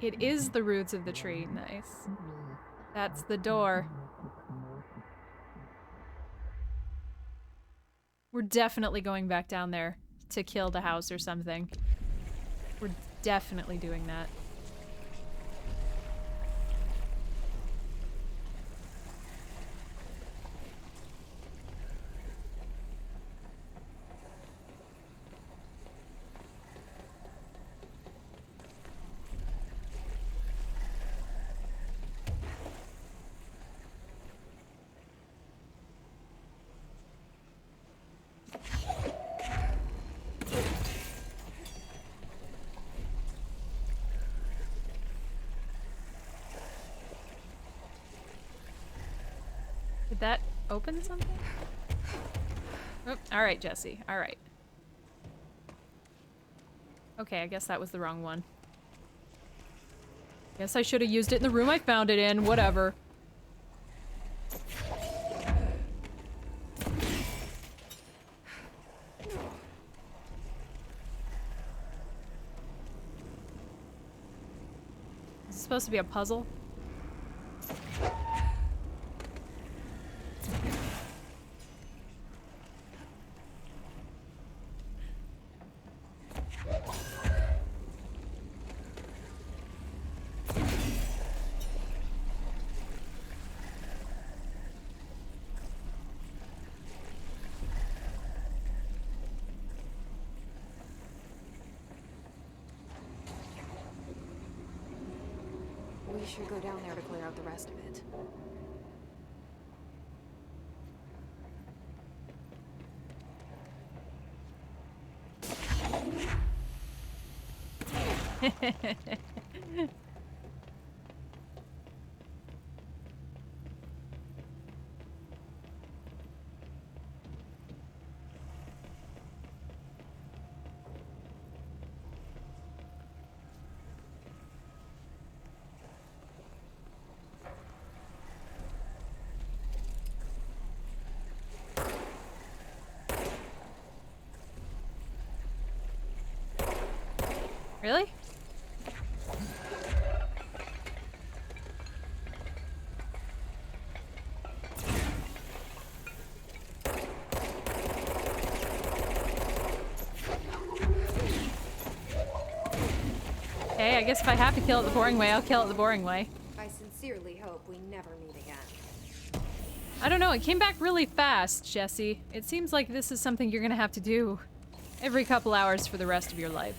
It is the roots of the tree. Nice. That's the door. We're definitely going back down there to kill the house or something. We're definitely doing that. Did that open something? Oh, all right, Jesse. All right. Okay, I guess that was the wrong one. Guess I should have used it in the room I found it in. Whatever. Is it supposed to be a puzzle? We should go down there to clear out the rest of it. Really? Okay, I guess if I have to kill it the boring way, I'll kill it the boring way. I sincerely hope we never meet again. I don't know, it came back really fast, Jesse. It seems like this is something you're gonna have to do every couple hours for the rest of your life.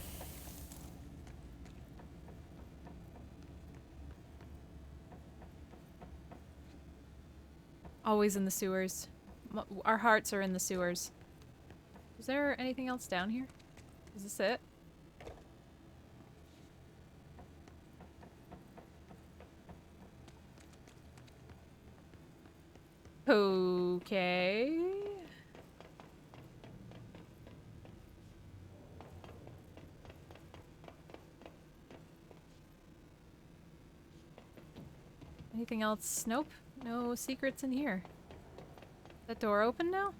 Always in the sewers. Our hearts are in the sewers. Is there anything else down here? Is this it? Okay. Anything else? Nope. No secrets in here. That door open now?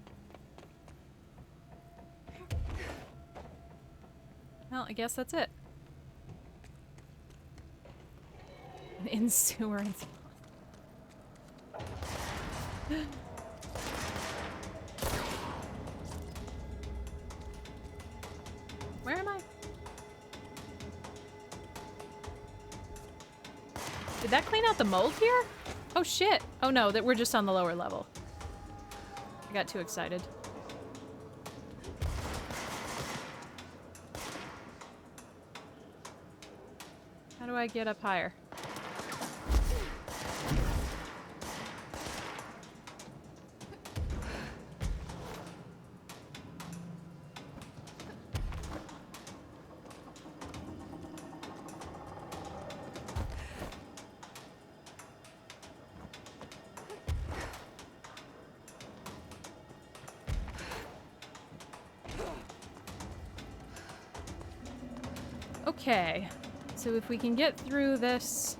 Well, I guess that's it. An insurance. Where am I? Did that clean out the mold here? Oh shit! Oh no, that we're just on the lower level. I got too excited. How do I get up higher? Okay, so if we can get through this...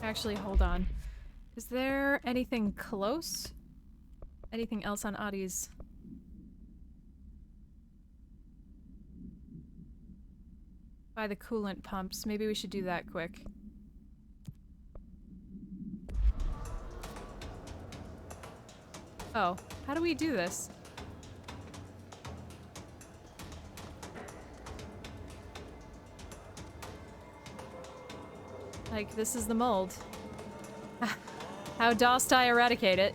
Actually, hold on. Is there anything close? Anything else on Adi's? By the coolant pumps. Maybe we should do that quick. Oh, how do we do this? Like, this is the mold. How dost I eradicate it?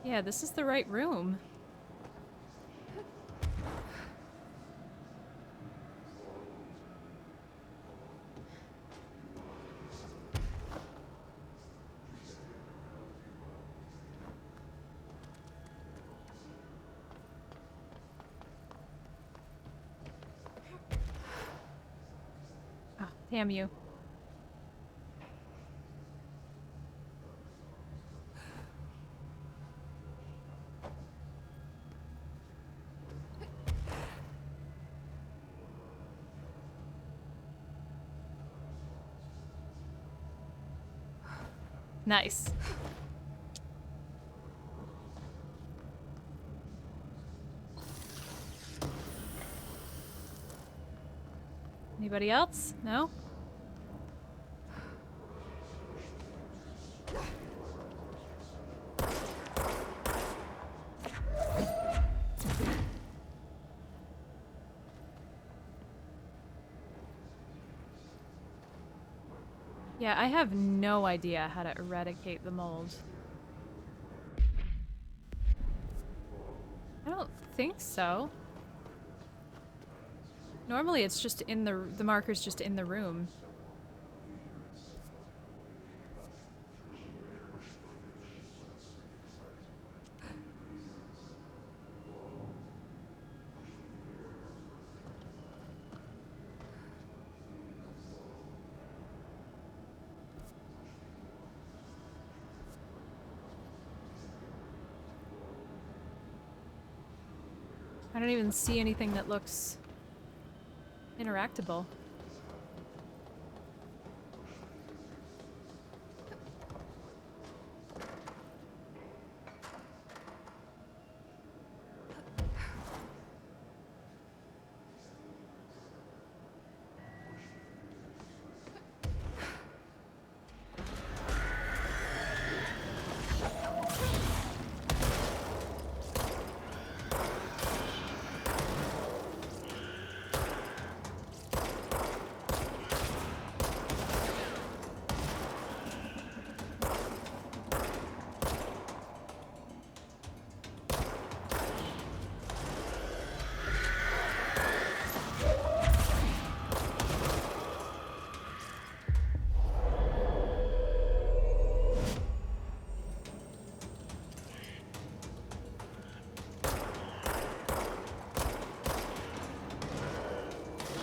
Yeah, this is the right room. Oh, damn you. Nice. Anybody else? No? Yeah, I have no idea how to eradicate the mold. I don't think so. Normally it's just in the marker's just in the room. I don't even see anything that looks interactable.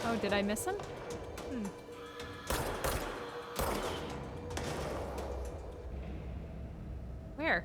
Oh, did I miss him? Where?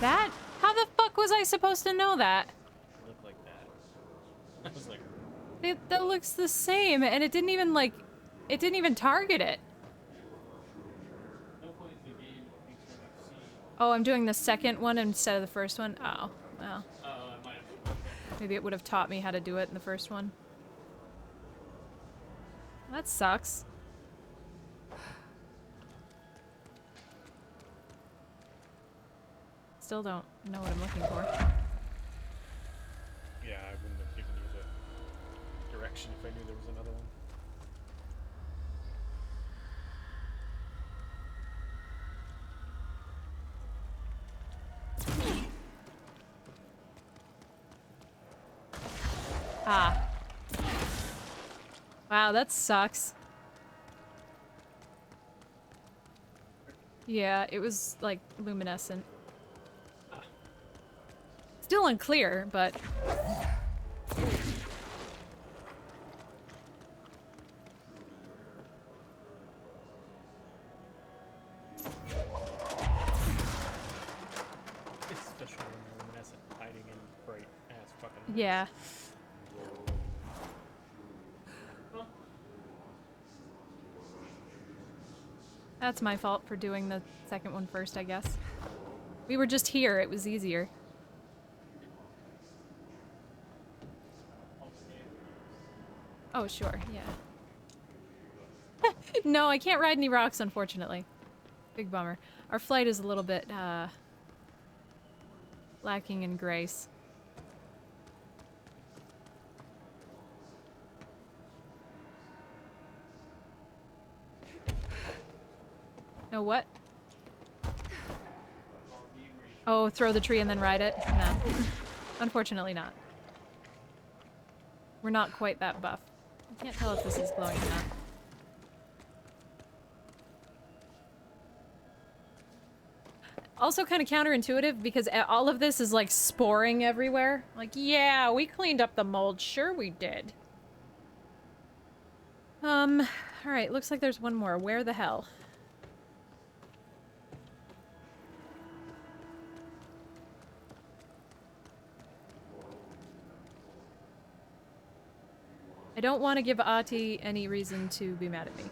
That? How the fuck was I supposed to know that? Look like that. I was like, That looks the same, and it didn't even, like, it didn't even target it. Oh, I'm doing the second one instead of the first one? Oh, well. Maybe it would have taught me how to do it in the first one. That sucks. Still don't know what I'm looking for. yeah, I wouldn't have given you the direction if I knew there was another one. Ah. Wow, that sucks. Yeah, it was, like, luminescent. Still unclear, but... Especially when they're luminescent, hiding in bright ass fucking. Yeah. That's my fault for doing the second one first, I guess. We were just here, it was easier. Oh, sure, yeah. No, I can't ride any rocks, unfortunately. Big bummer. Our flight is a little bit, lacking in grace. No, what? Oh, throw the tree and then ride it? No. Unfortunately not. We're not quite that buff. I can't tell if this is glowing or not. Also kind of counterintuitive because all of this is like sporing everywhere. Like, yeah, we cleaned up the mold. Sure we did. Alright, looks like there's one more. Where the hell? I don't want to give Ahti any reason to be mad at me.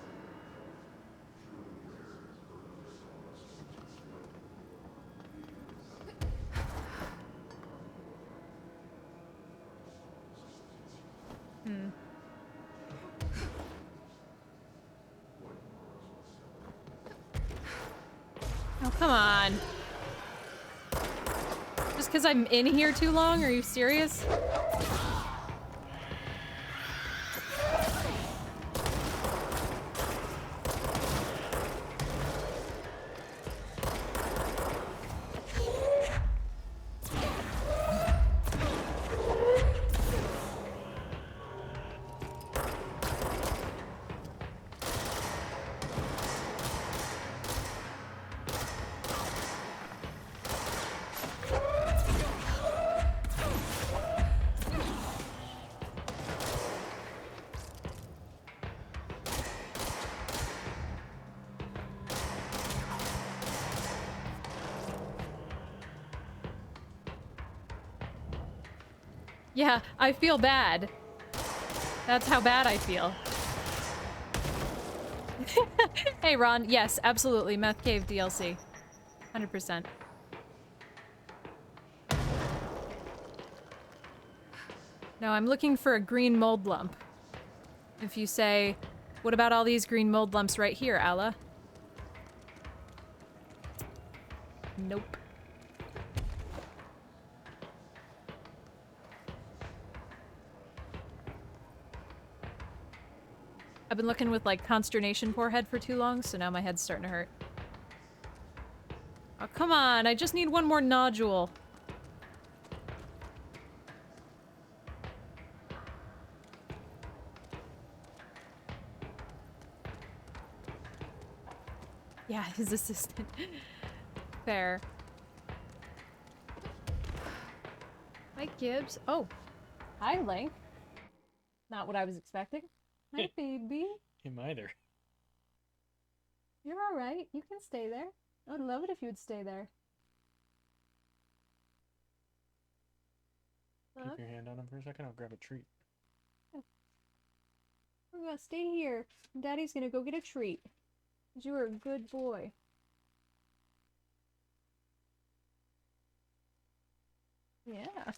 Oh, come on. Just because I'm in here too long? Are you serious? Yeah, I feel bad. That's how bad I feel. Hey, Ron. Yes, absolutely. Meth Cave DLC. 100%. No, I'm looking for a green mold lump. If you say, what about all these green mold lumps right here, Alla? Nope. I've been looking with, like, consternation forehead for too long, so now my head's starting to hurt. Oh, come on! I just need one more nodule. Yeah, his assistant. Fair. Hi, Gibbs. Oh. Hi, Link. Not what I was expecting. Hi, baby. Him either. You're alright. You can stay there. I would love it if you would stay there. Huh? Keep your hand on him for a second. I'll grab a treat. We're gonna stay here. Daddy's gonna go get a treat. 'Cause you are a good boy. Yeah.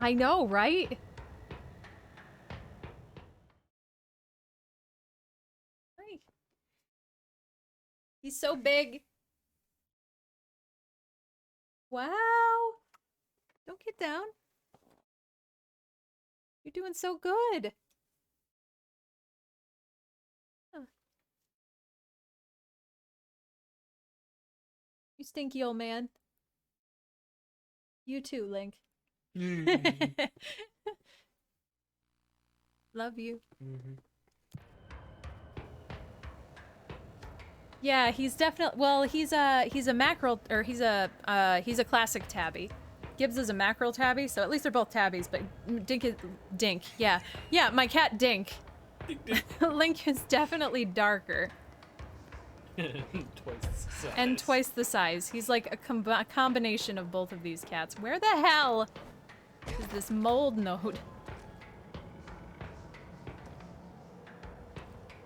I know, right? Right. He's so big. Wow. Don't get down. You're doing so good. Huh. You stinky old man. You too, Link. Love you. Yeah, he's definitely, well, he's a mackerel, or he's a classic tabby. Gibbs is a mackerel tabby, so at least they're both tabbies, but Dink is, Dink, yeah. Yeah, my cat Dink. Link is definitely darker. Twice the size. And twice the size. He's like a combination of both of these cats. Where the hell is this mold node?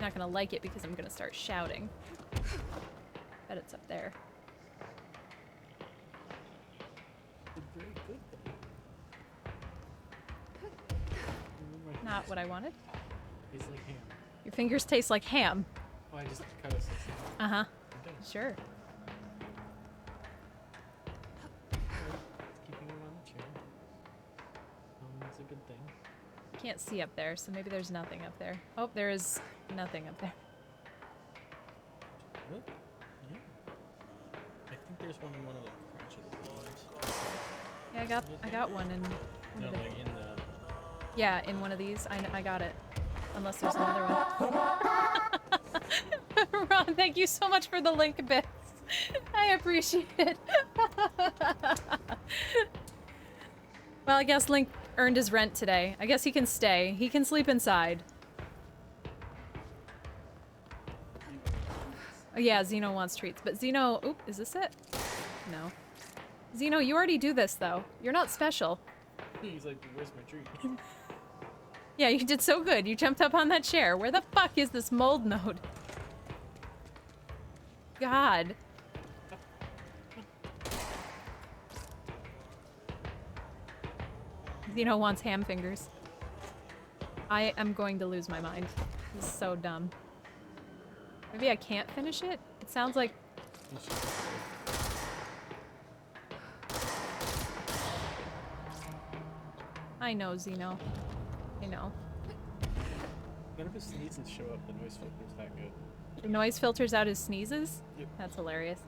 Not gonna like it because I'm gonna start shouting. Bet it's up there. Very good. Not what I wanted. Tastes like ham. Your fingers taste like ham. Oh, I just cut us. Uh-huh. Sure. Keeping it on the chair. That's a good thing. Can't see up there, so maybe there's nothing up there. Oh, there is nothing up there. What? Yeah. I think there's one in one of the cracks of the walls. Yeah, I got one in one No, of the... like in the... Yeah, in one of these. I got it. Unless there's another one. Ron, thank you so much for the link bits. I appreciate it. Well, I guess Link earned his rent today. I guess he can stay. He can sleep inside. Oh yeah, Xeno wants treats, but Xeno... Oop, is this it? No. Xeno, you already do this, though. You're not special. He's like, where's my treat? Yeah, you did so good. You jumped up on that chair. Where the fuck is this mold node? God. Xeno wants ham fingers. I am going to lose my mind. This is so dumb. Maybe I can't finish it? It sounds like... I know, Xeno. I know. None of his sneezes show up. The noise filter's that good. The noise filters out his sneezes? Yep. That's hilarious.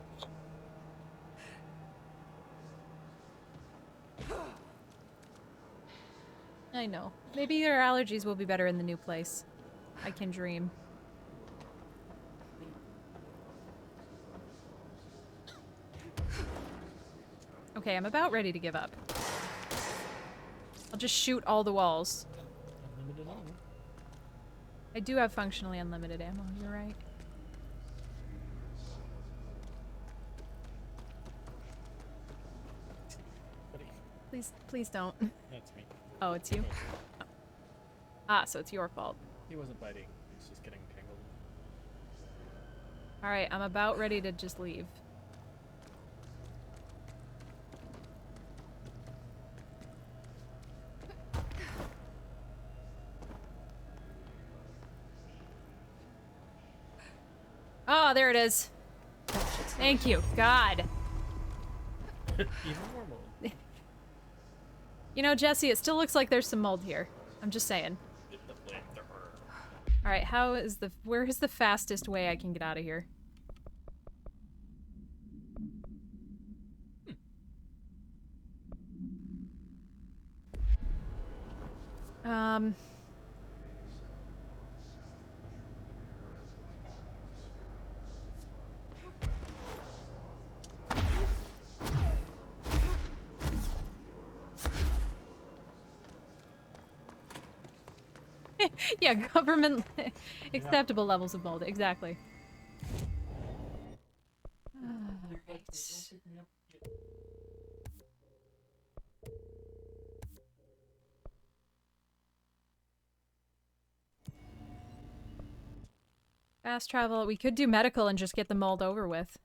I know. Maybe your allergies will be better in the new place. I can dream. Okay, I'm about ready to give up. I'll just shoot all the walls. Unlimited ammo. I do have functionally unlimited ammo, you're right. Buddy. Please don't. That's me. Oh, it's you? Oh. Ah, so it's your fault. He wasn't biting. He was just getting tangled. Alright, I'm about ready to just leave. Oh, there it is. Thank you. God. Even more mold. You know, Jesse, it still looks like there's some mold here. I'm just saying. Alright, where is the fastest way I can get out of here? Yeah, government acceptable levels of mold. Exactly. Alright. Fast travel. We could do medical and just get the mold over with.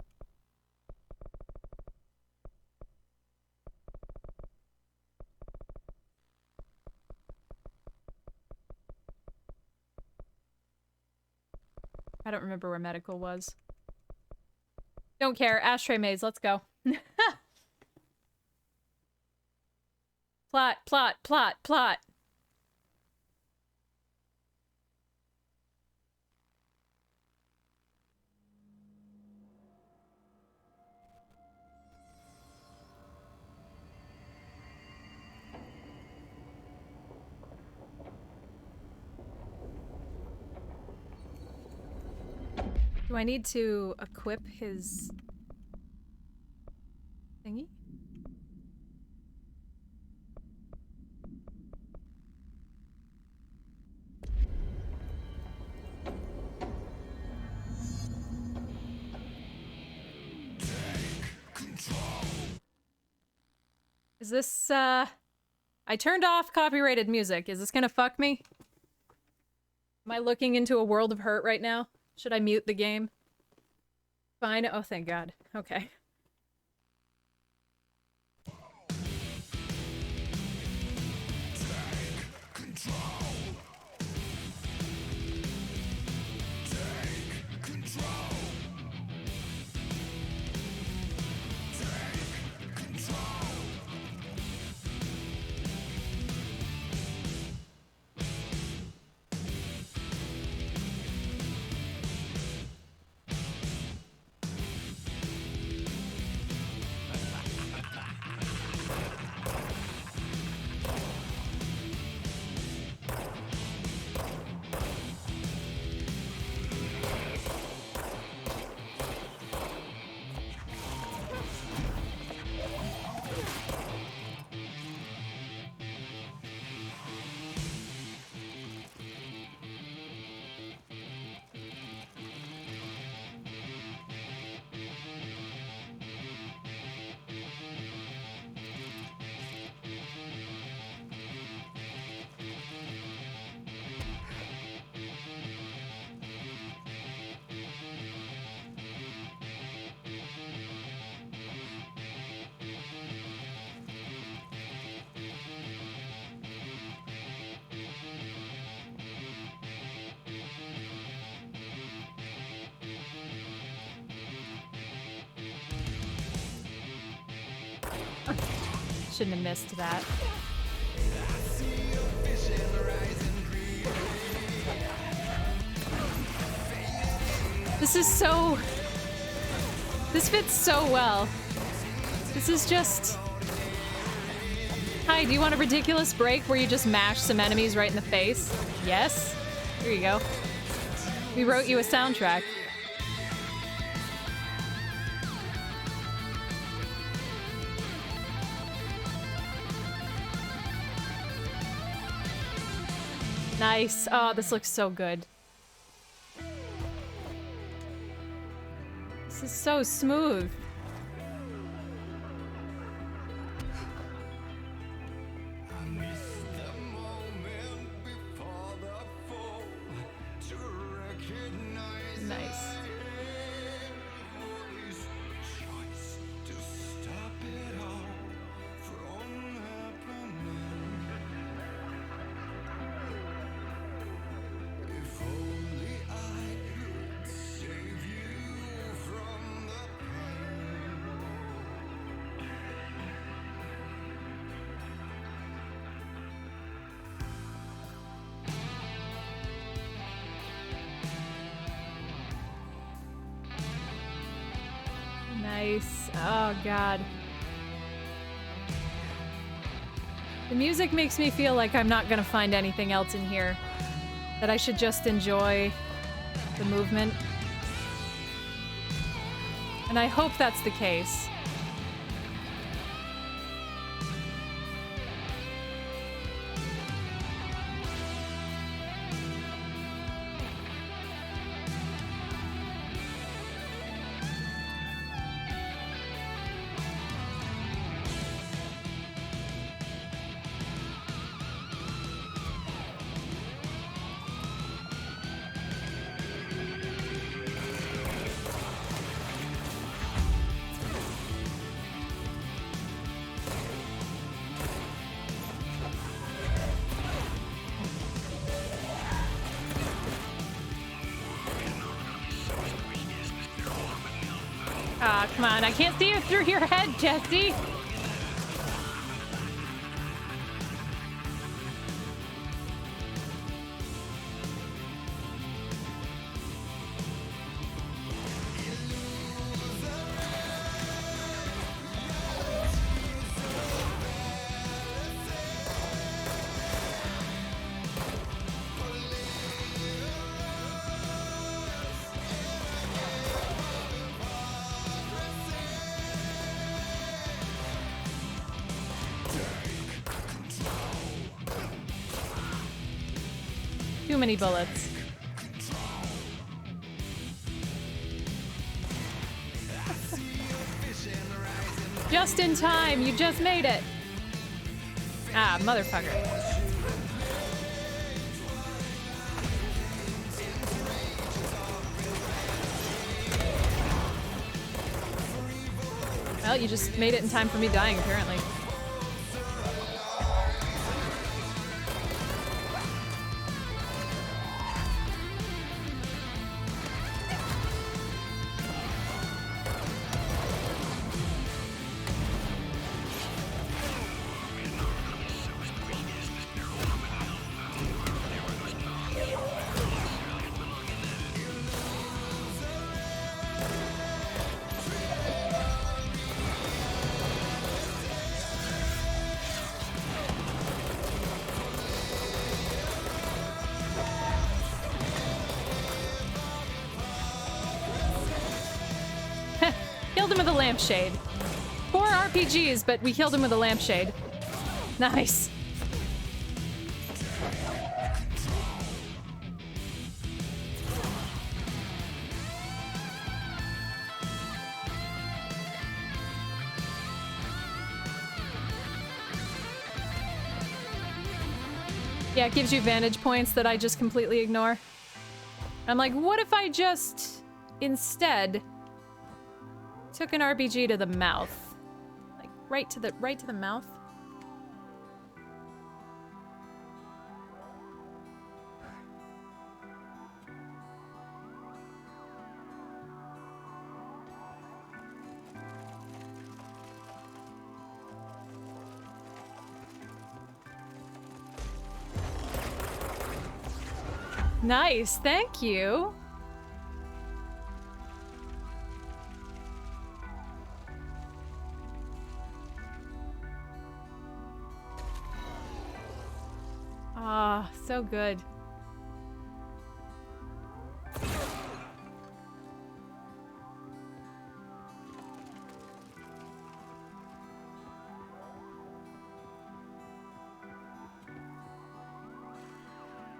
I don't remember where medical was. Don't care. Ashtray maze, let's go. Plot, plot, plot, plot. Do I need to equip his thingy? Is this, I turned off copyrighted music. Is this gonna fuck me? Am I looking into a world of hurt right now? Should I mute the game? Fine. Oh, thank God. Okay. Shouldn't have missed that. This is so... This fits so well. This is just... Hi, do you want a ridiculous break where you just mash some enemies right in the face? Yes? Here you go. We wrote you a soundtrack. Nice. Oh, this looks so good. This is so smooth. Nice. Nice. Oh, God. The music makes me feel like I'm not gonna find anything else in here. That I should just enjoy the movement. And I hope that's the case. Ah, come on. I can't see you through your head, Jesse. Too many bullets. Just in time, you just made it. Ah, motherfucker. Well, you just made it in time for me dying, apparently. Killed him with a lampshade. 4 RPGs, but we killed him with a lampshade. Nice. Yeah, it gives you vantage points that I just completely ignore. I'm like, what if I just instead took an RPG to the mouth? Like right to the mouth? Nice, thank you. Ah, so good.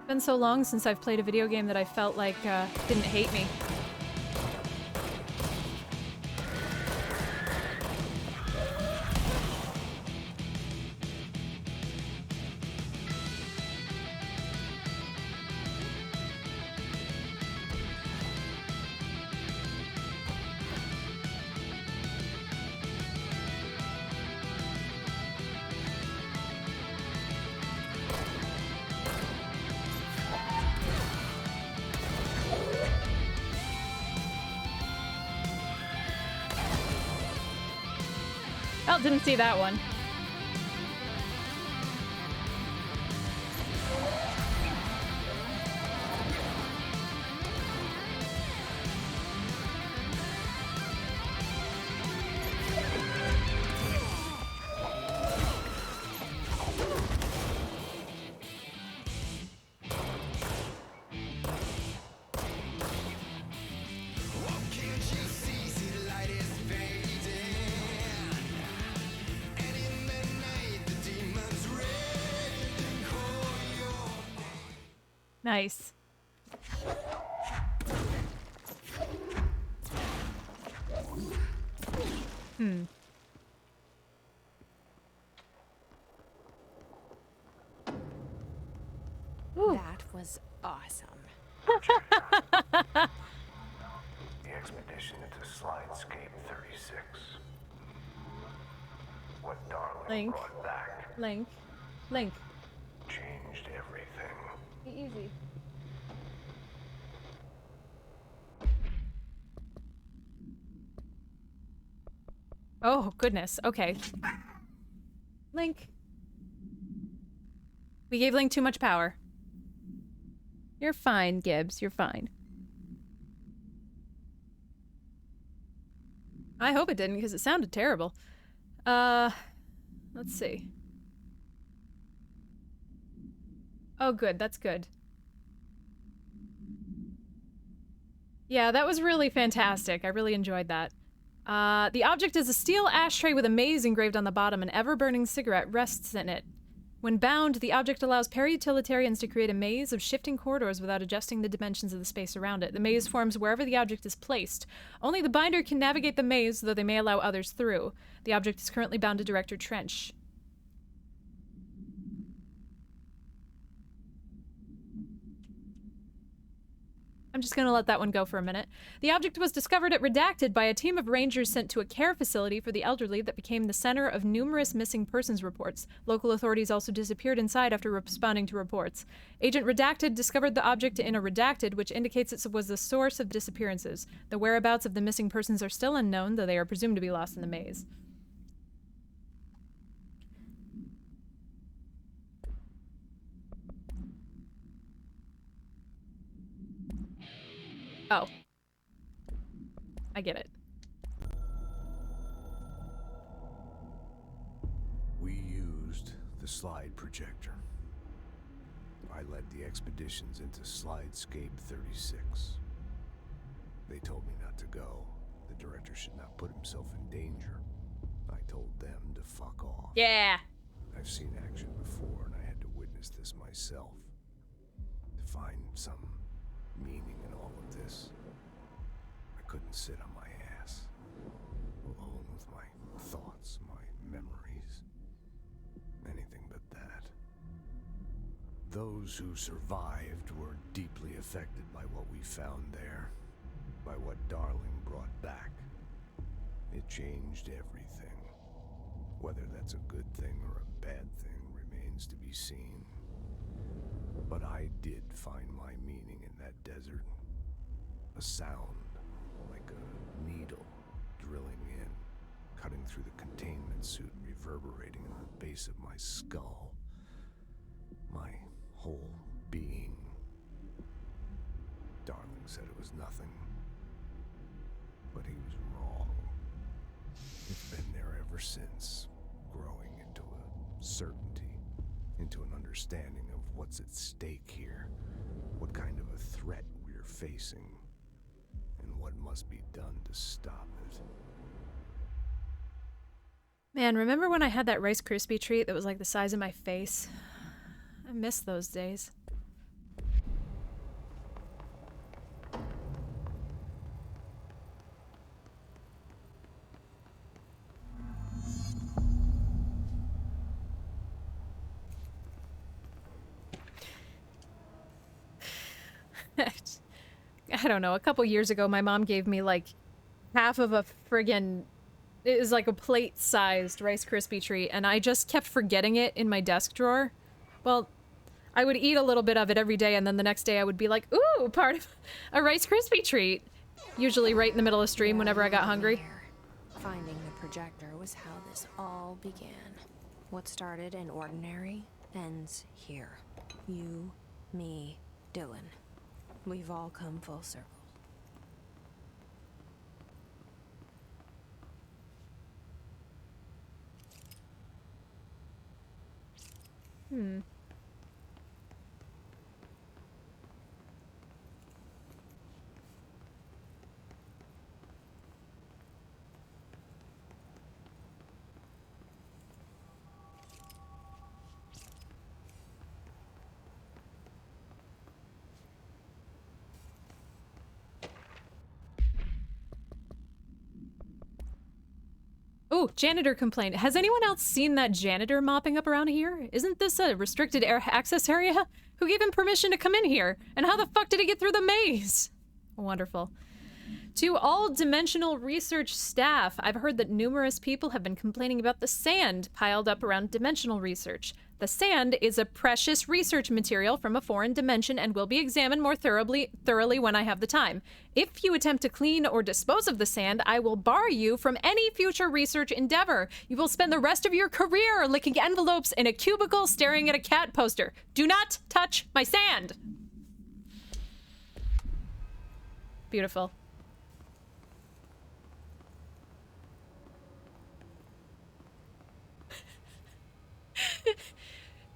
Been so long since I've played a video game that I felt like didn't hate me. Oh, didn't see that one. Nice. That was awesome. The expedition into Slidescape 36. What Darling Link. brought back Link. Link. changed everything. Be easy. Oh, goodness. Okay. Link. We gave Link too much power. You're fine, Gibbs. You're fine. I hope it didn't, because it sounded terrible. Let's see. Oh, good. That's good. Yeah, that was really fantastic. I really enjoyed that. The object is a steel ashtray with a maze engraved on the bottom. An ever-burning cigarette rests in it. When bound, the object allows para-utilitarians to create a maze of shifting corridors without adjusting the dimensions of the space around it. The maze forms wherever the object is placed. Only the binder can navigate the maze, though they may allow others through. The object is currently bound to Director Trench. I'm just going to let that one go for a minute. The object was discovered at Redacted by a team of rangers sent to a care facility for the elderly that became the center of numerous missing persons reports. Local authorities also disappeared inside after responding to reports. Agent Redacted discovered the object in a Redacted, which indicates it was the source of disappearances. The whereabouts of the missing persons are still unknown, though they are presumed to be lost in the maze. Oh. I get it. We used the slide projector. I led the expeditions into Slidescape 36. They told me not to go. The director should not put himself in danger. I told them to fuck off. Yeah. I've seen action before, and I had to witness this myself. To find some meaning in all of this, I couldn't sit on my ass, alone with my thoughts, my memories, anything but that. Those who survived were deeply affected by what we found there, by what Darling brought back. It changed everything. Whether that's a good thing or a bad thing remains to be seen. But I did find my meaning in that desert. A sound, like a needle drilling in, cutting through the containment suit, reverberating in the base of my skull. My whole being. Darling said it was nothing. But he was wrong. It's been there ever since, growing into a certainty, into an understanding of what's at stake here, what kind of a threat we're facing, and what must be done to stop it. Man, remember when I had that Rice Krispie treat that was like the size of my face? I miss those days. I don't know, a couple years ago my mom gave me like half of a friggin', it was like a plate-sized Rice Krispie treat, and I just kept forgetting it in my desk drawer. Well, I would eat a little bit of it every day, and then the next day I would be like, ooh, part of a Rice Krispie treat. Usually right in the middle of stream whenever I got hungry. Finding the projector was how this all began. What started in ordinary ends here. You, me, Dylan. We've all come full circle. Oh, janitor complaint. Has anyone else seen that janitor mopping up around here? Isn't this a restricted access area? Who gave him permission to come in here? And how the fuck did he get through the maze? Wonderful. To all Dimensional Research staff, I've heard that numerous people have been complaining about the sand piled up around Dimensional Research. The sand is a precious research material from a foreign dimension and will be examined more thoroughly when I have the time. If you attempt to clean or dispose of the sand, I will bar you from any future research endeavor. You will spend the rest of your career licking envelopes in a cubicle staring at a cat poster. Do not touch my sand. Beautiful.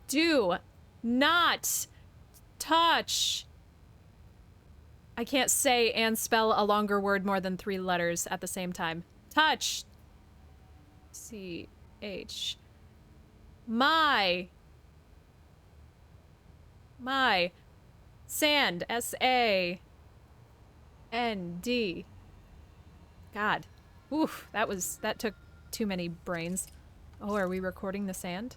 Do not touch. I can't say and spell a longer word more than 3 letters at the same time. Touch. C-H. My. Sand. S-A-N-D. God. Oof, that took too many brains. Oh, are we recording the sand?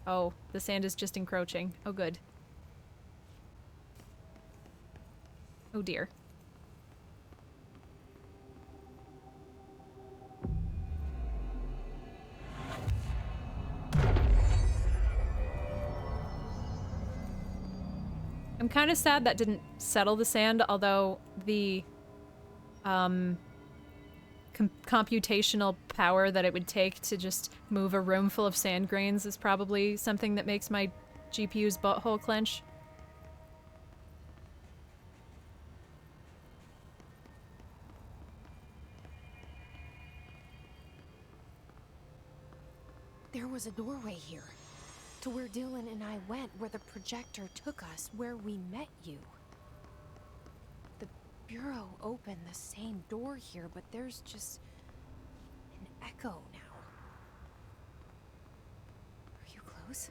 Oh, the sand is just encroaching. Oh, good. Oh, dear. I'm kind of sad that didn't settle the sand, although the computational power that it would take to just move a room full of sand grains is probably something that makes my GPU's butthole clench. There was a doorway here, to where Dylan and I went, where the projector took us, where we met you. The Bureau opened the same door here, but there's just an echo now. Are you close?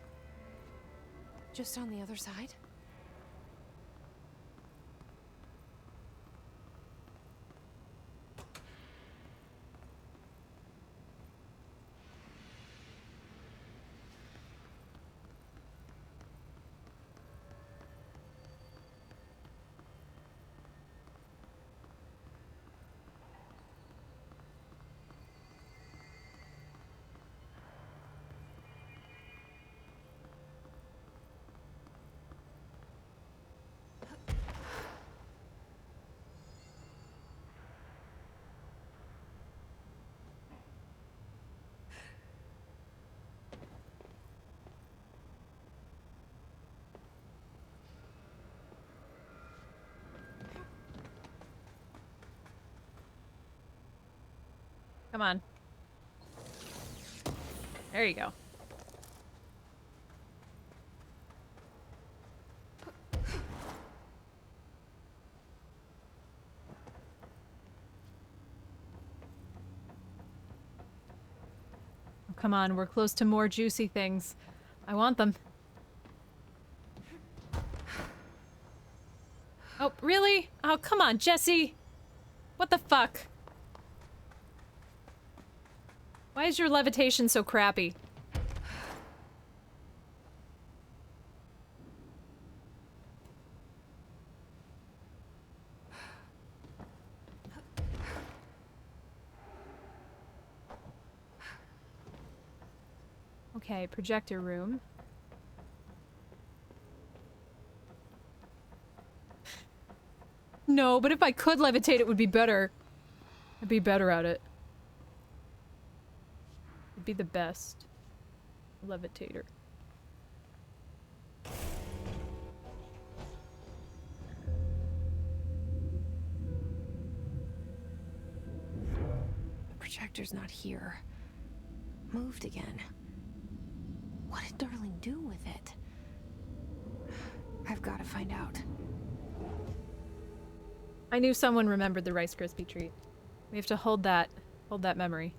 Just on the other side? Come on. There you go. Oh, come on, we're close to more juicy things. I want them. Oh, really? Oh, come on, Jesse. What the fuck? Why is your levitation so crappy? Okay, projector room. No, but if I could levitate, it would be better. I'd be better at it. It'd be the best. Levitator. The projector's not here. Moved again. What did Darling do with it? I've got to find out. I knew someone remembered the Rice Krispie treat. We have to hold that memory.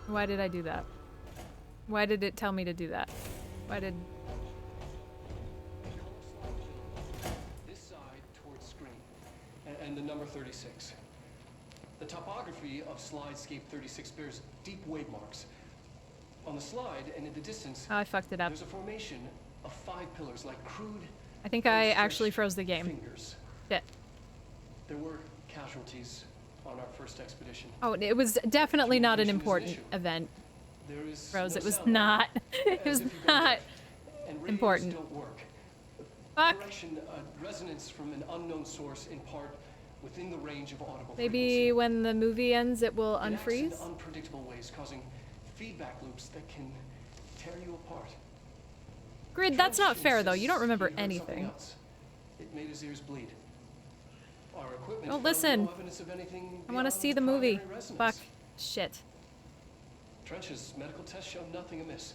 Why did I do that? Why did it tell me to do that? Why did... This side towards screen, and the number 36. The topography of Slidescape 36 bears deep wave marks. On the slide and in the distance, oh, I fucked it up. There's a formation of 5 pillars like crude. I think I actually froze the game. Fingers. Shit. There were casualties on our first expedition. Oh, it was definitely not an important event. There is Rose, no it was sound. not. It was not And radios important. don't work. Fuck. Correction, resonance from an unknown source in part within the range of audible Maybe when the movie ends, it will frequency. It acts unfreeze. in unpredictable ways, causing feedback loops that can tear you apart. Grid, that's not fair though. You don't remember He heard something anything. else. It made his ears bleed. Our equipment Don't found listen. no evidence of anything I want to beyond see the movie. primary resonance. Fuck. Shit. Trench's medical tests showed nothing amiss.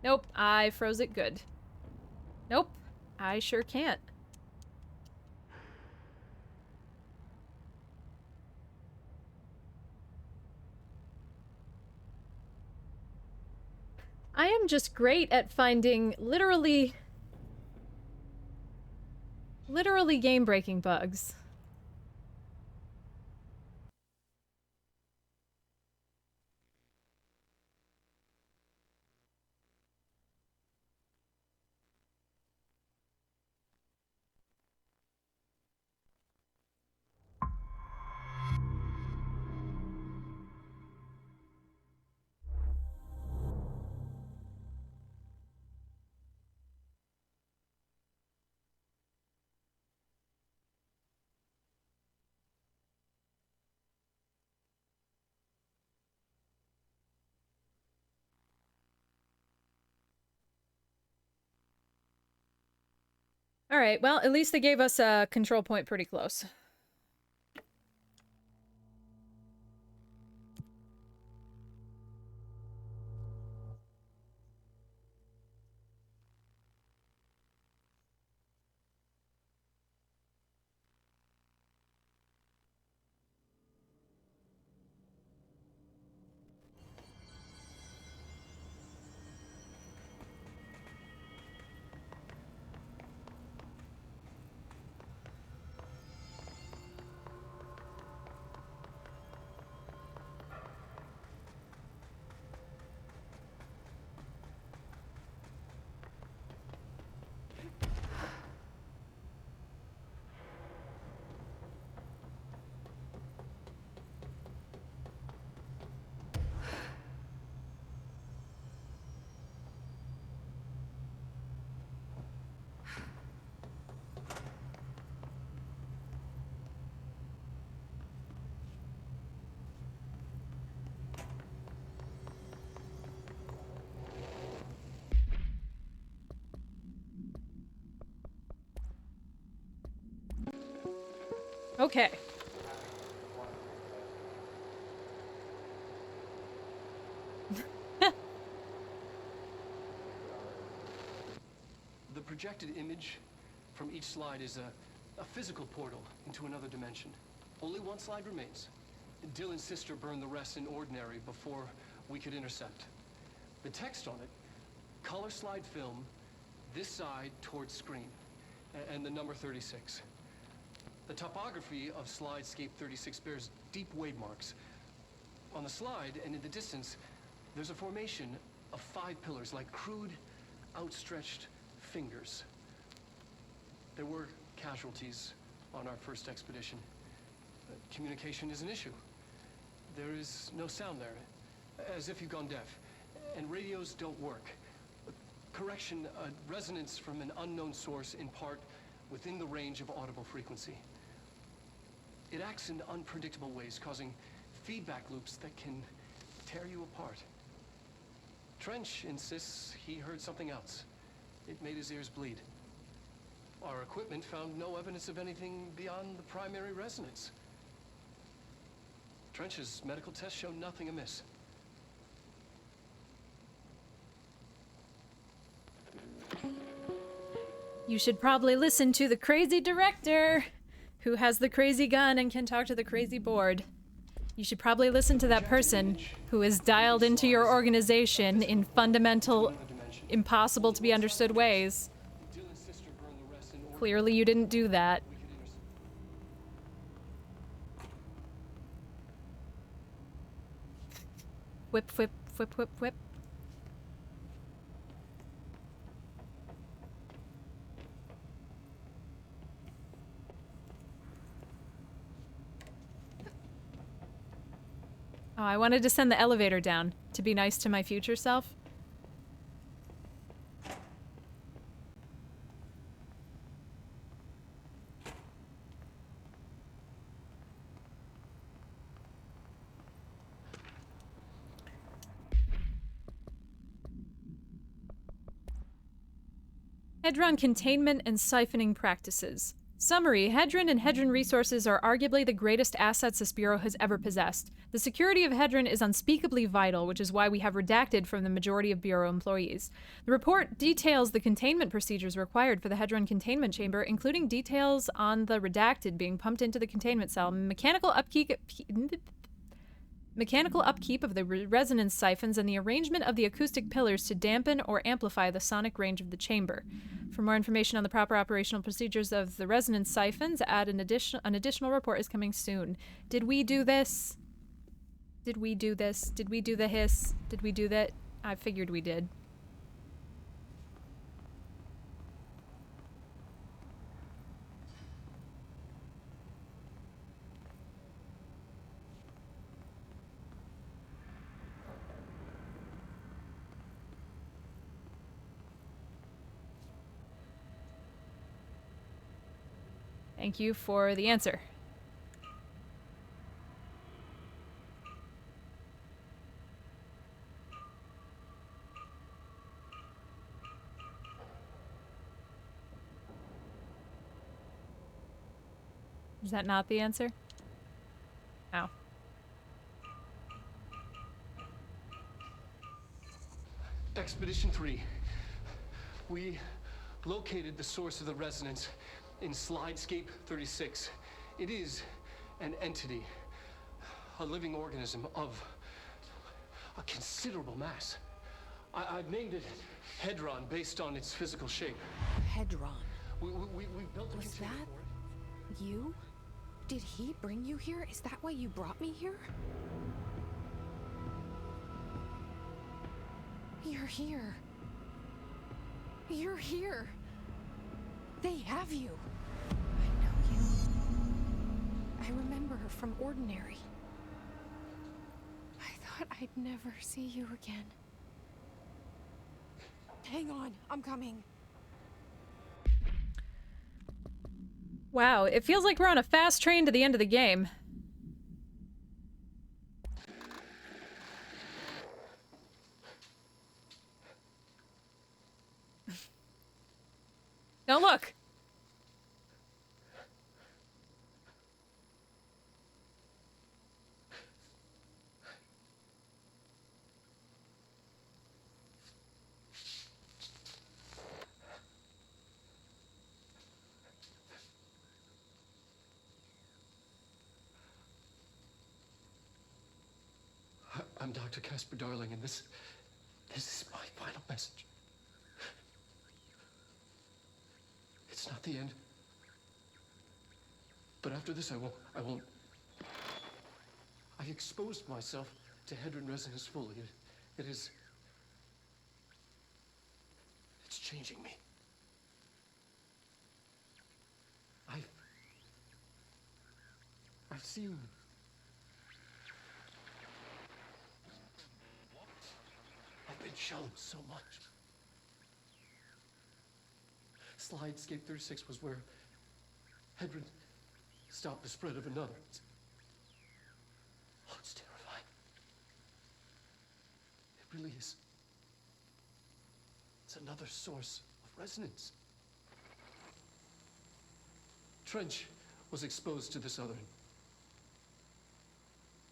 Nope, I froze it good. Nope, I sure can't. I am just great at finding literally game-breaking bugs. All right, well, at least they gave us a control point pretty close. Okay. The projected image from each slide is a physical portal into another dimension. Only one slide remains. Dylan's sister burned the rest in ordinary before we could intercept. The text on it, color slide film, this side towards screen, and the number 36. The topography of slidescape 36 bears deep wave marks. On the slide and in the distance, there's a formation of 5 pillars like crude, outstretched fingers. There were casualties on our first expedition. Communication is an issue. There is no sound there, as if you've gone deaf, and radios don't work. Correction, resonance from an unknown source in part within the range of audible frequency. It acts in unpredictable ways, causing feedback loops that can tear you apart. Trench insists he heard something else. It made his ears bleed. Our equipment found no evidence of anything beyond the primary resonance. Trench's medical tests show nothing amiss. You should probably listen to the crazy director who has the crazy gun and can talk to the crazy board. You should probably listen to that person who is dialed into your organization in fundamental, impossible to be understood ways. Clearly you didn't do that. whip, whip, whip, whip, whip. Oh, I wanted to send the elevator down to be nice to my future self. Hedron containment and siphoning practices. Summary: Hedron and Hedron resources are arguably the greatest assets this Bureau has ever possessed. The security of Hedron is unspeakably vital, which is why we have redacted from the majority of Bureau employees. The report details the containment procedures required for the Hedron containment chamber, including details on the redacted being pumped into the containment cell, mechanical upkeep of the resonance siphons, and the arrangement of the acoustic pillars to dampen or amplify the sonic range of the chamber. For more information on the proper operational procedures of the resonance siphons, an additional report is coming soon. Did we do this? Did we do this? Did we do the hiss? Did we do that? I figured we did. Thank you for the answer. Is that not the answer? Oh. Expedition 3. We located the source of the resonance in Slidescape 36. It is an entity, a living organism of a considerable mass. I've named it Hedron based on its physical shape. Hedron. We built a Was container that for it. you? Did he bring you here? Is that why you brought me here? You're here. You're here. They have you. I know you. I remember her from Ordinary. I thought I'd never see you again. Hang on, I'm coming. Wow, it feels like we're on a fast train to the end of the game. Don't look! I'm Dr. Casper Darling, and this is my final message. It's not the end. But after this, I won't. I exposed myself to Hedron resonance fully. It's changing me. I've seen. I've been shown so much. Slidescape 36 was where Hedron stopped the spread of another. It's terrifying. It really is. It's another source of resonance. Trench was exposed to this other.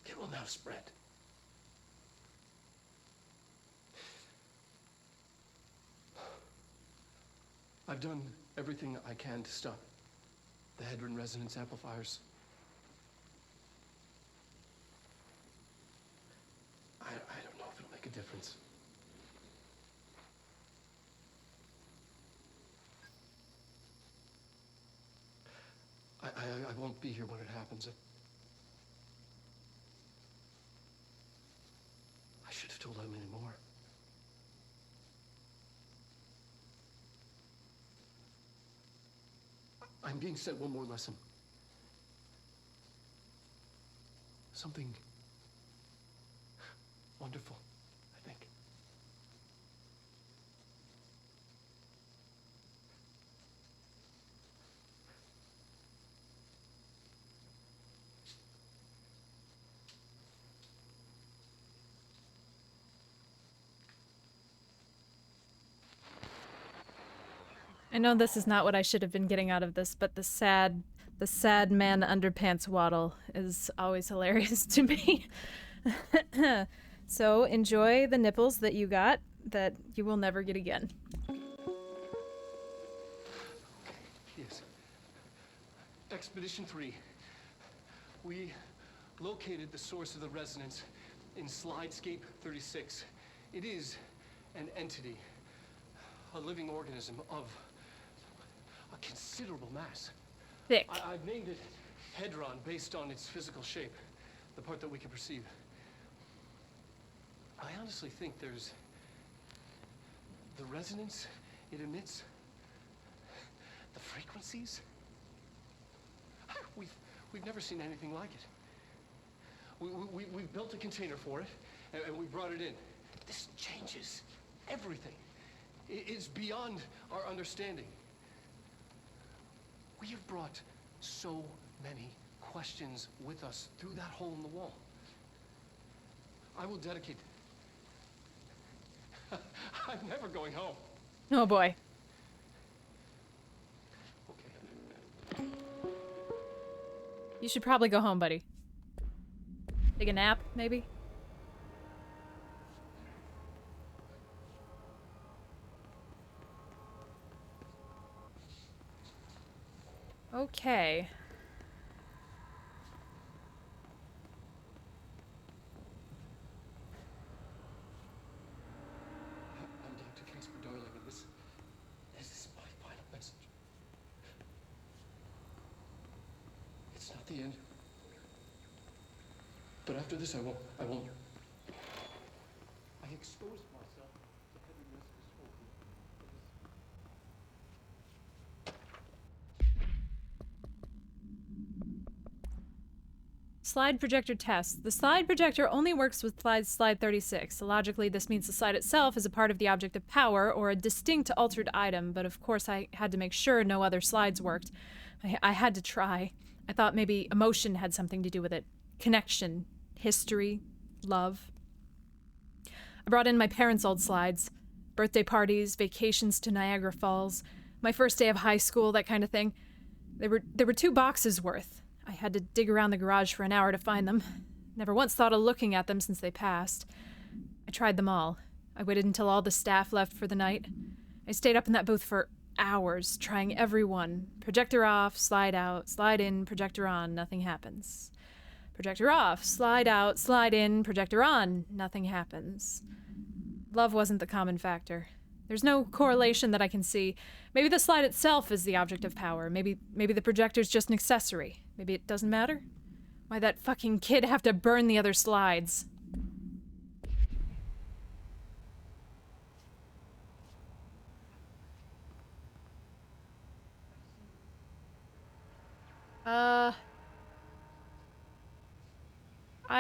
It will now spread. I've done everything I can to stop the Hedron resonance amplifiers. I don't know if it'll make a difference. I won't be here when it happens. I I'm being sent one more lesson. Something wonderful, I think. I know this is not what I should have been getting out of this, but the sad man underpants waddle is always hilarious to me. So enjoy the nipples that you got that you will never get again. Yes. Expedition 3. We located the source of the resonance in Slidescape 36. It is an entity, a living organism of a considerable mass. Thick. I've named it Hedron based on its physical shape, the part that we can perceive. I honestly think there's the resonance it emits, the frequencies. We've never seen anything like it. We've built a container for it, and we brought it in. This changes everything. It's beyond our understanding. We have brought so many questions with us through that hole in the wall. I will dedicate... I'm never going home. Oh boy. Okay. You should probably go home, buddy. Take a nap, maybe? Okay. I'm Dr. Casper Darling, and this is my final message. It's not the end. But after this, I won't. I exposed myself to heavy risk of smoking. Slide projector test. The slide projector only works with slide 36. Logically, this means the slide itself is a part of the object of power or a distinct altered item, but of course I had to make sure no other slides worked. I had to try. I thought maybe emotion had something to do with it. Connection, history, love. I brought in my parents' old slides. Birthday parties, vacations to Niagara Falls, my first day of high school, that kind of thing. There were 2 boxes worth. I had to dig around the garage for an hour to find them. Never once thought of looking at them since they passed. I tried them all. I waited until all the staff left for the night. I stayed up in that booth for hours, trying every one. Projector off, slide out, slide in, projector on, nothing happens. Projector off, slide out, slide in, projector on, nothing happens. Love wasn't the common factor. There's no correlation that I can see. Maybe the slide itself is the object of power. Maybe the projector's just an accessory. Maybe it doesn't matter. Why'd that fucking kid have to burn the other slides? I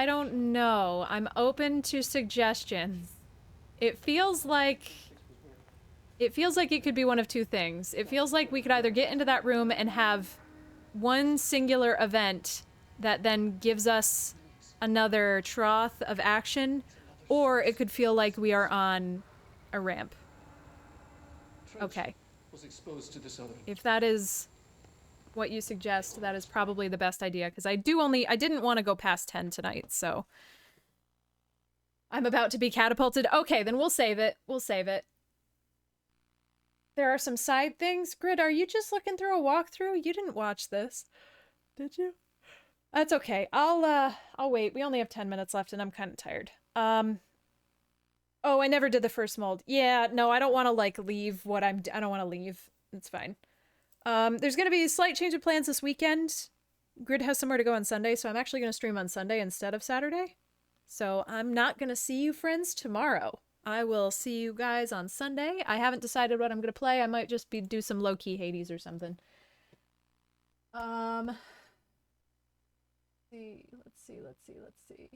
don't know. I'm open to suggestions. It feels like it could be one of 2 things. It feels like we could either get into that room and have one singular event that then gives us another trough of action, or it could feel like we are on a ramp. Okay. Was exposed to this other. If that is what you suggest, that is probably the best idea, because I didn't want to go past 10 tonight, so I'm about to be catapulted. Okay, then we'll save it. We'll save it. There are some side things. Grid, are you just looking through a walkthrough? You didn't watch this, did you? That's okay. I'll wait. We only have 10 minutes left, and I'm kind of tired. Oh, I never did the first mold. Yeah, no, I don't want to, like, leave what I don't want to leave. It's fine. There's going to be a slight change of plans this weekend. Grid has somewhere to go on Sunday, so I'm actually going to stream on Sunday instead of Saturday. So I'm not going to see you friends tomorrow. I will see you guys on Sunday. I haven't decided what I'm going to play. I might just do some low-key Hades or something. Let's see.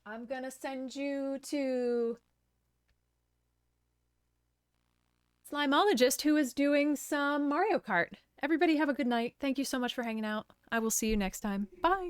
I'm gonna send you to Slimeologist, who is doing some Mario Kart. Everybody have a good night. Thank you so much for hanging out. I will see you next time. Bye.